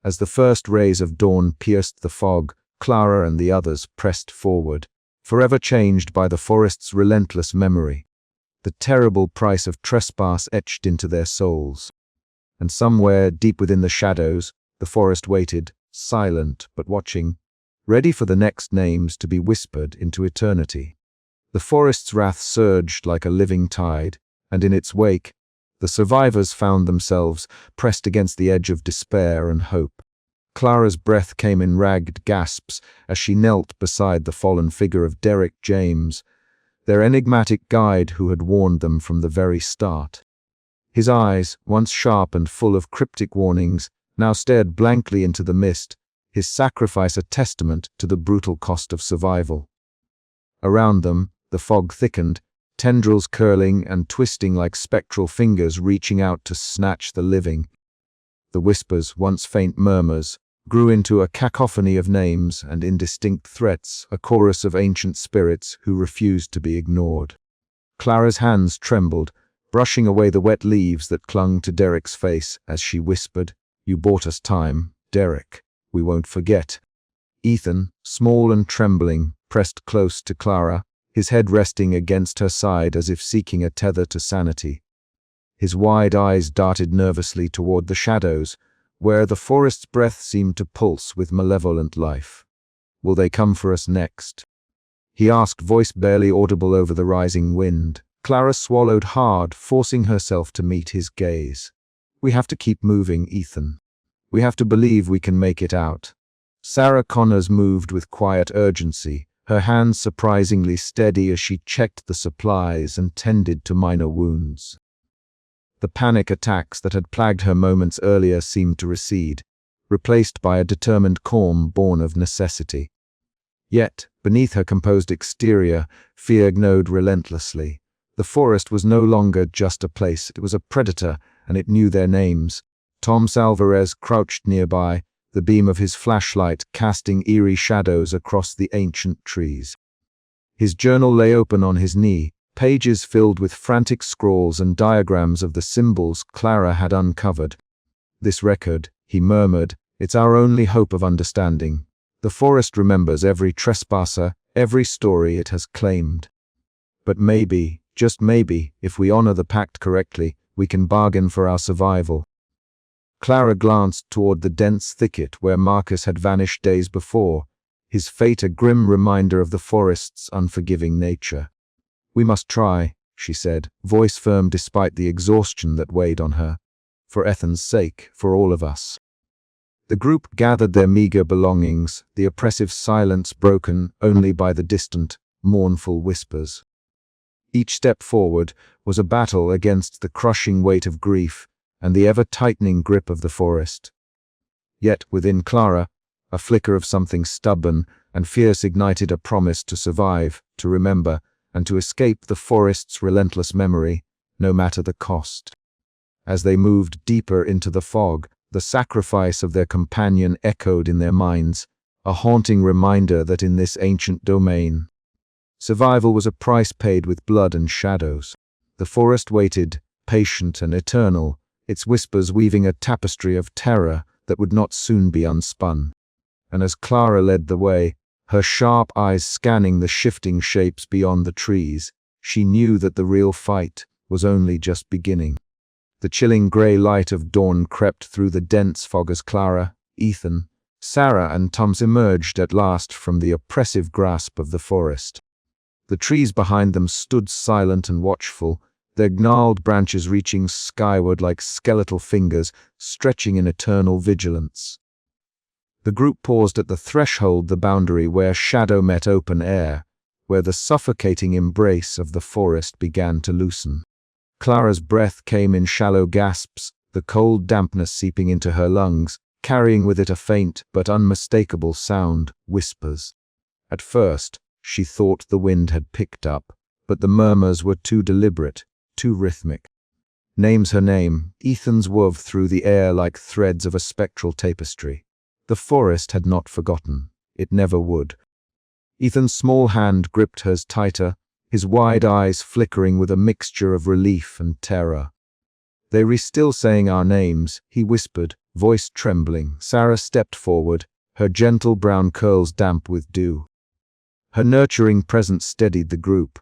As the first rays of dawn pierced the fog, Clara and the others pressed forward, forever changed by the forest's relentless memory, the terrible price of trespass etched into their souls. And somewhere, deep within the shadows, the forest waited, silent but watching, ready for the next names to be whispered into eternity. The forest's wrath surged like a living tide, and in its wake, the survivors found themselves pressed against the edge of despair and hope. Clara's breath came in ragged gasps as she knelt beside the fallen figure of Derek James, their enigmatic guide who had warned them from the very start. His eyes, once sharp and full of cryptic warnings, now stared blankly into the mist, his sacrifice a testament to the brutal cost of survival. Around them, the fog thickened, tendrils curling and twisting like spectral fingers reaching out to snatch the living. The whispers, once faint murmurs, grew into a cacophony of names and indistinct threats, a chorus of ancient spirits who refused to be ignored. Clara's hands trembled, brushing away the wet leaves that clung to Derek's face as she whispered, "You bought us time, Derek. We won't forget." Ethan, small and trembling, pressed close to Clara, his head resting against her side as if seeking a tether to sanity. His wide eyes darted nervously toward the shadows, where the forest's breath seemed to pulse with malevolent life. "Will they come for us next?" he asked, voice barely audible over the rising wind. Clara swallowed hard, forcing herself to meet his gaze. "We have to keep moving, Ethan. We have to believe we can make it out." Sarah Connors moved with quiet urgency, her hands surprisingly steady as she checked the supplies and tended to minor wounds. The panic attacks that had plagued her moments earlier seemed to recede, replaced by a determined calm born of necessity. Yet, beneath her composed exterior, fear gnawed relentlessly. The forest was no longer just a place, it was a predator, and it knew their names. Tom Salvarez crouched nearby, the beam of his flashlight casting eerie shadows across the ancient trees. His journal lay open on his knee, pages filled with frantic scrawls and diagrams of the symbols Clara had uncovered. "This record," he murmured, "it's our only hope of understanding. The forest remembers every trespasser, every story it has claimed. But maybe, just maybe, if we honor the pact correctly, we can bargain for our survival." Clara glanced toward the dense thicket where Marcus had vanished days before, his fate a grim reminder of the forest's unforgiving nature. "We must try," she said, voice firm despite the exhaustion that weighed on her. "For Ethan's sake, for all of us." The group gathered their meager belongings, the oppressive silence broken only by the distant, mournful whispers. Each step forward was a battle against the crushing weight of grief and the ever-tightening grip of the forest. Yet within Clara, a flicker of something stubborn and fierce ignited a promise to survive, to remember, and to escape the forest's relentless memory, no matter the cost. As they moved deeper into the fog, the sacrifice of their companion echoed in their minds, a haunting reminder that in this ancient domain, survival was a price paid with blood and shadows. The forest waited, patient and eternal, its whispers weaving a tapestry of terror that would not soon be unspun. And as Clara led the way, her sharp eyes scanning the shifting shapes beyond the trees, she knew that the real fight was only just beginning. The chilling gray light of dawn crept through the dense fog as Clara, Ethan, Sarah and Tums emerged at last from the oppressive grasp of the forest. The trees behind them stood silent and watchful, their gnarled branches reaching skyward like skeletal fingers, stretching in eternal vigilance. The group paused at the threshold, the boundary where shadow met open air, where the suffocating embrace of the forest began to loosen. Clara's breath came in shallow gasps, the cold dampness seeping into her lungs, carrying with it a faint but unmistakable sound, whispers. At first, she thought the wind had picked up, but the murmurs were too deliberate, too rhythmic. Name's her name, Ethan's wove through the air like threads of a spectral tapestry. The forest had not forgotten. It never would. Ethan's small hand gripped hers tighter, his wide eyes flickering with a mixture of relief and terror. "They re still saying our names," he whispered, voice trembling. Sarah stepped forward, her gentle brown curls damp with dew. Her nurturing presence steadied the group,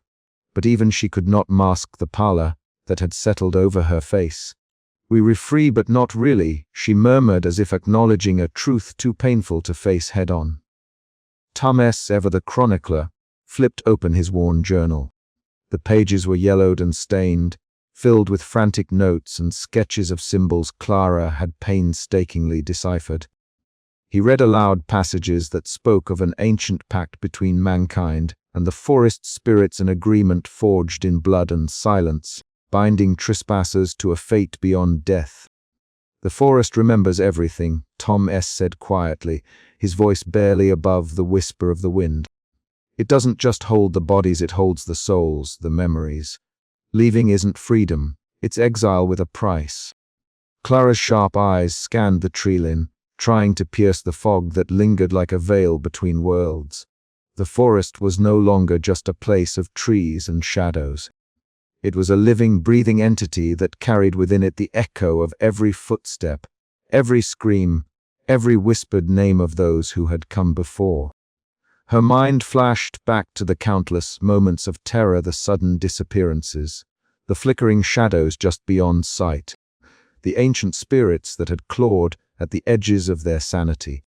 but even she could not mask the pallor that had settled over her face. "We re free but not really," she murmured as if acknowledging a truth too painful to face head-on. Tom S., ever the chronicler, flipped open his worn journal. The pages were yellowed and stained, filled with frantic notes and sketches of symbols Clara had painstakingly deciphered. He read aloud passages that spoke of an ancient pact between mankind and the forest spirits, an agreement forged in blood and silence, binding trespassers to a fate beyond death. "The forest remembers everything," Tom S. said quietly, his voice barely above the whisper of the wind. "It doesn't just hold the bodies, it holds the souls, the memories. Leaving isn't freedom, it's exile with a price." Clara's sharp eyes scanned the treeline, trying to pierce the fog that lingered like a veil between worlds. The forest was no longer just a place of trees and shadows. It was a living, breathing entity that carried within it the echo of every footstep, every scream, every whispered name of those who had come before. Her mind flashed back to the countless moments of terror, the sudden disappearances, the flickering shadows just beyond sight, the ancient spirits that had clawed at the edges of their sanity.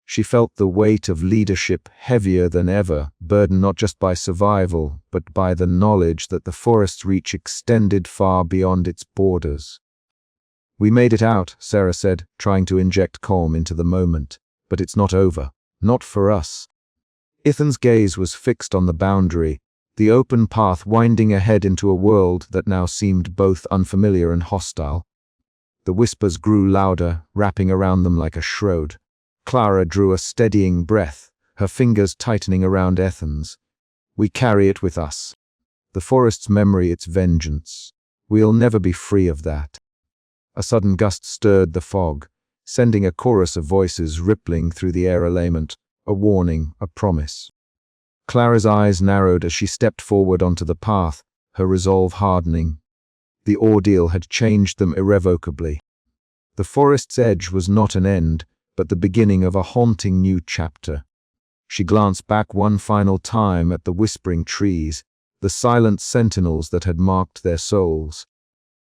She felt the weight of leadership heavier than ever, burdened not just by survival, but by the knowledge that the forest's reach extended far beyond its borders. "We made it out," Sarah said, trying to inject calm into the moment. "But it's not over. Not for us." Ethan's gaze was fixed on the boundary, the open path winding ahead into a world that now seemed both unfamiliar and hostile. The whispers grew louder, wrapping around them like a shroud. Clara drew a steadying breath, her fingers tightening around Ethan's. "We carry it with us. The forest's memory, its vengeance. We'll never be free of that." A sudden gust stirred the fog, sending a chorus of voices rippling through the air, a lament, a warning, a promise. Clara's eyes narrowed as she stepped forward onto the path, her resolve hardening. The ordeal had changed them irrevocably. The forest's edge was not an end, but the beginning of a haunting new chapter. She glanced back one final time at the whispering trees, the silent sentinels that had marked their souls.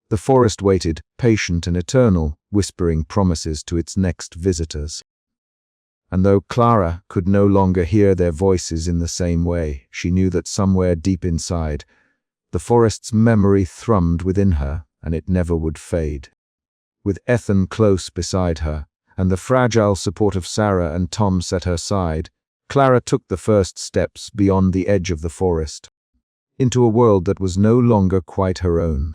The forest waited, patient and eternal, whispering promises to its next visitors. And though Clara could no longer hear their voices in the same way, she knew that somewhere deep inside, the forest's memory thrummed within her, and it never would fade. With Ethan close beside her, and the fragile support of Sarah and Tom at her side, Clara took the first steps beyond the edge of the forest, into a world that was no longer quite her own.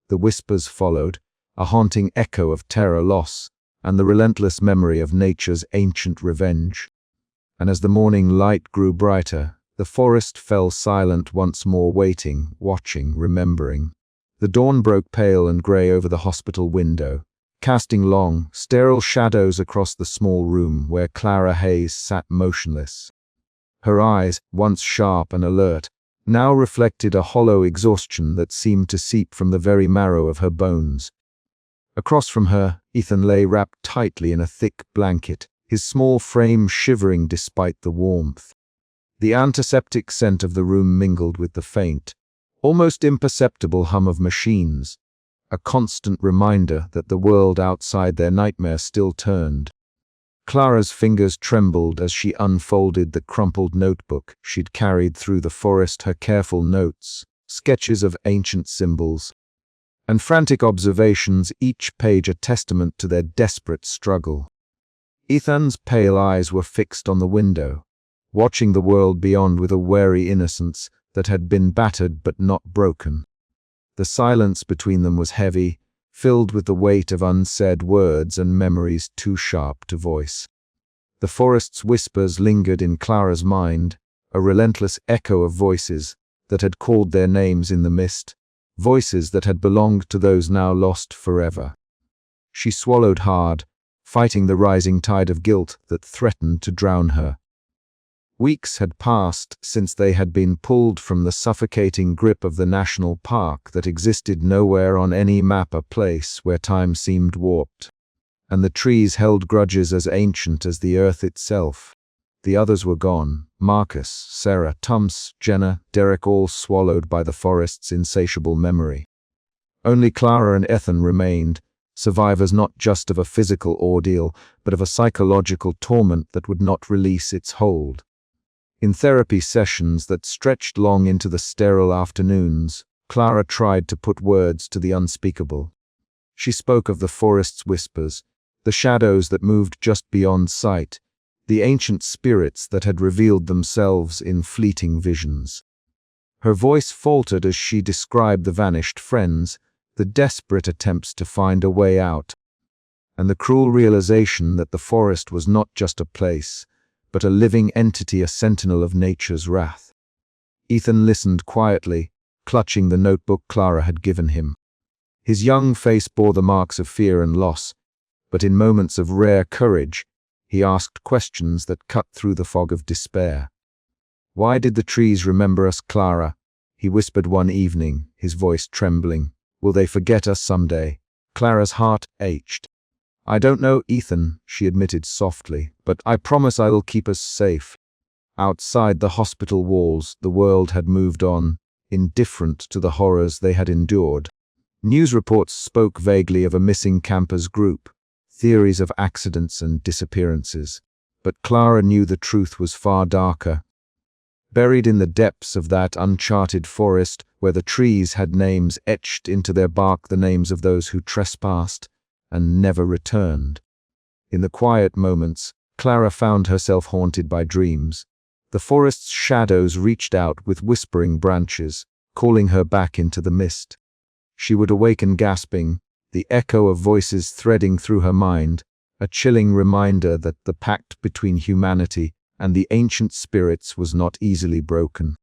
The whispers followed, a haunting echo of terror, loss, and the relentless memory of nature's ancient revenge. And as the morning light grew brighter, the forest fell silent once more, waiting, watching, remembering. The dawn broke pale and grey over the hospital window, casting long, sterile shadows across the small room where Clara Hayes sat motionless. Her eyes, once sharp and alert, now reflected a hollow exhaustion that seemed to seep from the very marrow of her bones. Across from her, Ethan lay wrapped tightly in a thick blanket, his small frame shivering despite the warmth. The antiseptic scent of the room mingled with the faint, almost imperceptible hum of machines, a constant reminder that the world outside their nightmare still turned. Clara's fingers trembled as she unfolded the crumpled notebook she'd carried through the forest, her careful notes, sketches of ancient symbols, and frantic observations, each page a testament to their desperate struggle. Ethan's pale eyes were fixed on the window, watching the world beyond with a wary innocence that had been battered but not broken. The silence between them was heavy, filled with the weight of unsaid words and memories too sharp to voice. The forest's whispers lingered in Clara's mind, a relentless echo of voices that had called their names in the mist, voices that had belonged to those now lost forever. She swallowed hard, fighting the rising tide of guilt that threatened to drown her. Weeks had passed since they had been pulled from the suffocating grip of the national park that existed nowhere on any map, a place where time seemed warped. And the trees held grudges as ancient as the earth itself. The others were gone: Marcus, Sarah, Tums, Jenna, Derek, all swallowed by the forest's insatiable memory. Only Clara and Ethan remained, survivors not just of a physical ordeal, but of a psychological torment that would not release its hold. In therapy sessions that stretched long into the sterile afternoons, Clara tried to put words to the unspeakable. She spoke of the forest's whispers, the shadows that moved just beyond sight, the ancient spirits that had revealed themselves in fleeting visions. Her voice faltered as she described the vanished friends, the desperate attempts to find a way out, and the cruel realization that the forest was not just a place, but a living entity, a sentinel of nature's wrath. Ethan listened quietly, clutching the notebook Clara had given him. His young face bore the marks of fear and loss, but in moments of rare courage, he asked questions that cut through the fog of despair. "Why did the trees remember us, Clara?" he whispered one evening, his voice trembling. "Will they forget us someday?" Clara's heart ached. "I don't know, Ethan," she admitted softly, "but I promise I will keep us safe." Outside the hospital walls, the world had moved on, indifferent to the horrors they had endured. News reports spoke vaguely of a missing campers group, theories of accidents and disappearances. But Clara knew the truth was far darker. Buried in the depths of that uncharted forest, where the trees had names etched into their bark, the names of those who trespassed and never returned. In the quiet moments, Clara found herself haunted by dreams. The forest's shadows reached out with whispering branches, calling her back into the mist. She would awaken gasping, the echo of voices threading through her mind, a chilling reminder that the pact between humanity and the ancient spirits was not easily broken.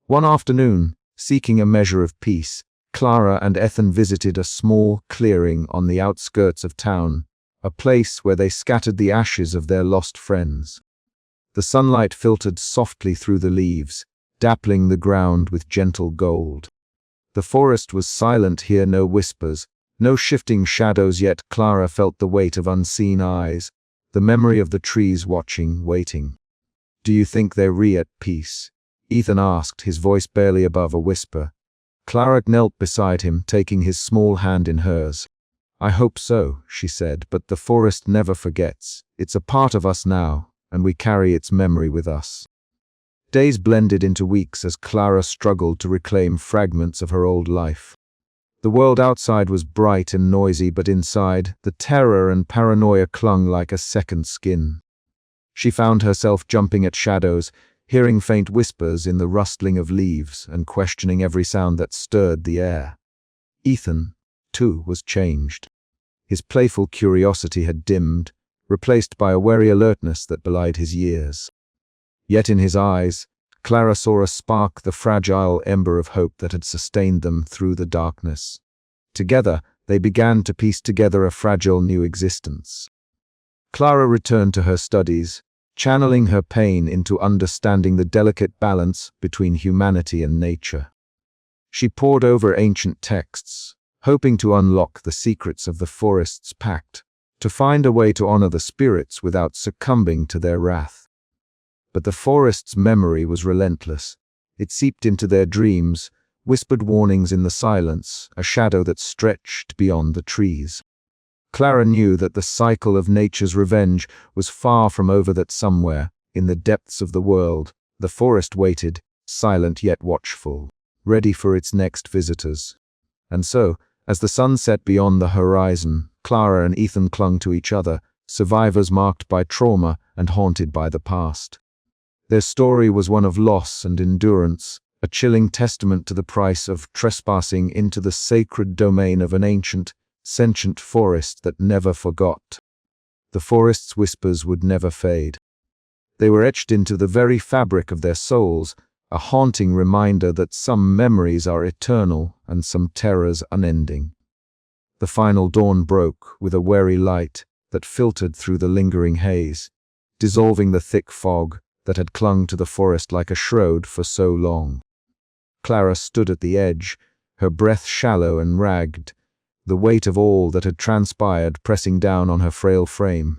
One afternoon, seeking a measure of peace, Clara and Ethan visited a small clearing on the outskirts of town, a place where they scattered the ashes of their lost friends. The sunlight filtered softly through the leaves, dappling the ground with gentle gold. The forest was silent here, no whispers, no shifting shadows, yet Clara felt the weight of unseen eyes, the memory of the trees watching, waiting. "Do you think they're at peace?" Ethan asked, his voice barely above a whisper. Clara knelt beside him, taking his small hand in hers. "I hope so," she said, "but the forest never forgets. It's a part of us now, and we carry its memory with us." Days blended into weeks as Clara struggled to reclaim fragments of her old life. The world outside was bright and noisy, but inside, the terror and paranoia clung like a second skin. She found herself jumping at shadows, hearing faint whispers in the rustling of leaves and questioning every sound that stirred the air. Ethan, too, was changed. His playful curiosity had dimmed, replaced by a wary alertness that belied his years. Yet in his eyes, Clara saw a spark, the fragile ember of hope that had sustained them through the darkness. Together, they began to piece together a fragile new existence. Clara returned to her studies, channeling her pain into understanding the delicate balance between humanity and nature. She pored over ancient texts, hoping to unlock the secrets of the forest's pact, to find a way to honor the spirits without succumbing to their wrath. But the forest's memory was relentless. It seeped into their dreams, whispered warnings in the silence, a shadow that stretched beyond the trees. Clara knew that the cycle of nature's revenge was far from over, that somewhere, in the depths of the world, the forest waited, silent yet watchful, ready for its next visitors. And so, as the sun set beyond the horizon, Clara and Ethan clung to each other, survivors marked by trauma and haunted by the past. Their story was one of loss and endurance, a chilling testament to the price of trespassing into the sacred domain of an ancient, sentient forest that never forgot. The forest's whispers would never fade. They were etched into the very fabric of their souls, a haunting reminder that some memories are eternal and some terrors unending. The final dawn broke with a wary light that filtered through the lingering haze, dissolving the thick fog that had clung to the forest like a shroud for so long. Clara stood at the edge, her breath shallow and ragged, the weight of all that had transpired pressing down on her frail frame.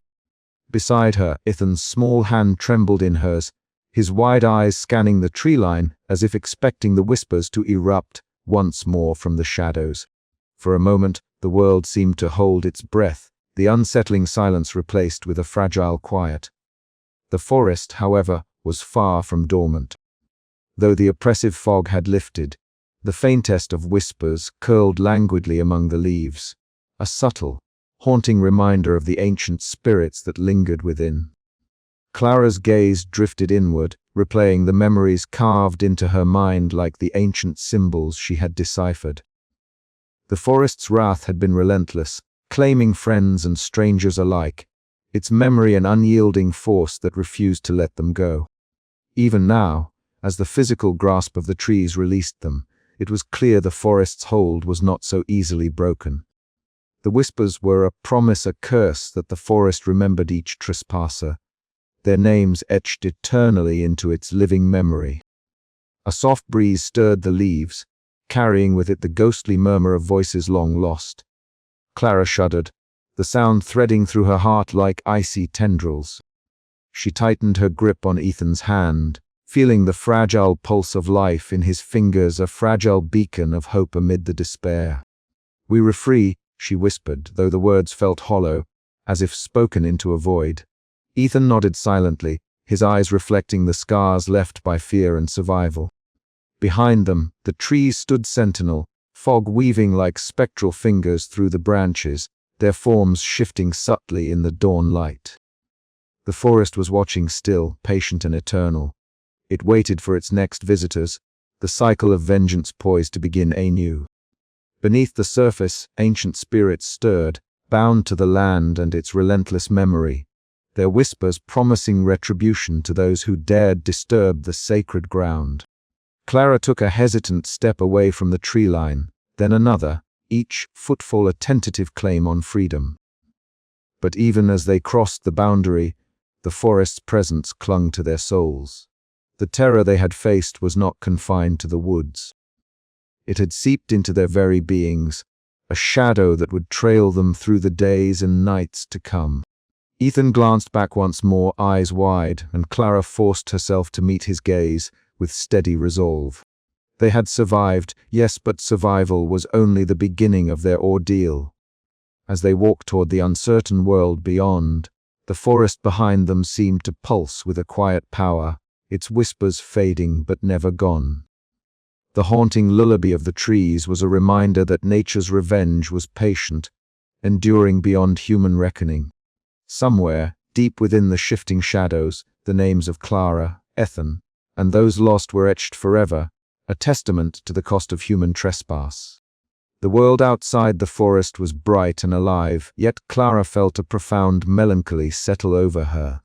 Beside her, Ethan's small hand trembled in hers, his wide eyes scanning the tree line as if expecting the whispers to erupt once more from the shadows. For a moment, the world seemed to hold its breath, the unsettling silence replaced with a fragile quiet. The forest, however, was far from dormant. Though the oppressive fog had lifted, the faintest of whispers curled languidly among the leaves, a subtle, haunting reminder of the ancient spirits that lingered within. Clara's gaze drifted inward, replaying the memories carved into her mind like the ancient symbols she had deciphered. The forest's wrath had been relentless, claiming friends and strangers alike, its memory an unyielding force that refused to let them go. Even now, as the physical grasp of the trees released them, it was clear the forest's hold was not so easily broken. The whispers were a promise, a curse that the forest remembered each trespasser, their names etched eternally into its living memory. A soft breeze stirred the leaves, carrying with it the ghostly murmur of voices long lost. Clara shuddered, the sound threading through her heart like icy tendrils. She tightened her grip on Ethan's hand, feeling the fragile pulse of life in his fingers, a fragile beacon of hope amid the despair. "We were free," she whispered, though the words felt hollow, as if spoken into a void. Ethan nodded silently, his eyes reflecting the scars left by fear and survival. Behind them, the trees stood sentinel, fog weaving like spectral fingers through the branches, their forms shifting subtly in the dawn light. The forest was watching still, patient and eternal. It waited for its next visitors, the cycle of vengeance poised to begin anew. Beneath the surface, ancient spirits stirred, bound to the land and its relentless memory, their whispers promising retribution to those who dared disturb the sacred ground. Clara took a hesitant step away from the tree line, then another, each footfall a tentative claim on freedom. But even as they crossed the boundary, the forest's presence clung to their souls. The terror they had faced was not confined to the woods. It had seeped into their very beings, a shadow that would trail them through the days and nights to come. Ethan glanced back once more, eyes wide, and Clara forced herself to meet his gaze with steady resolve. They had survived, yes, but survival was only the beginning of their ordeal. As they walked toward the uncertain world beyond, the forest behind them seemed to pulse with a quiet power, its whispers fading but never gone. The haunting lullaby of the trees was a reminder that nature's revenge was patient, enduring beyond human reckoning. Somewhere, deep within the shifting shadows, the names of Clara, Ethan, and those lost were etched forever, a testament to the cost of human trespass. The world outside the forest was bright and alive, yet Clara felt a profound melancholy settle over her.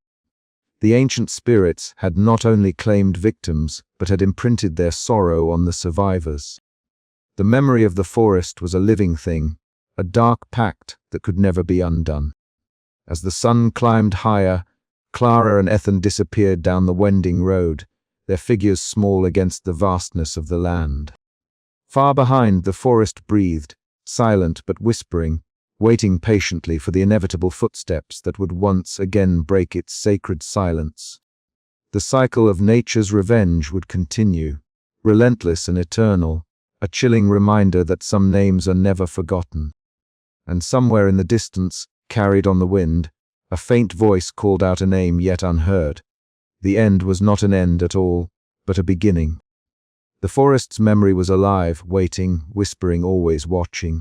The ancient spirits had not only claimed victims, but had imprinted their sorrow on the survivors. The memory of the forest was a living thing, a dark pact that could never be undone. As the sun climbed higher, Clara and Ethan disappeared down the winding road, their figures small against the vastness of the land. Far behind, the forest breathed, silent but whispering, waiting patiently for the inevitable footsteps that would once again break its sacred silence. The cycle of nature's revenge would continue, relentless and eternal, a chilling reminder that some names are never forgotten. And somewhere in the distance, carried on the wind, a faint voice called out a name yet unheard. The end was not an end at all, but a beginning. The forest's memory was alive, waiting, whispering, always watching.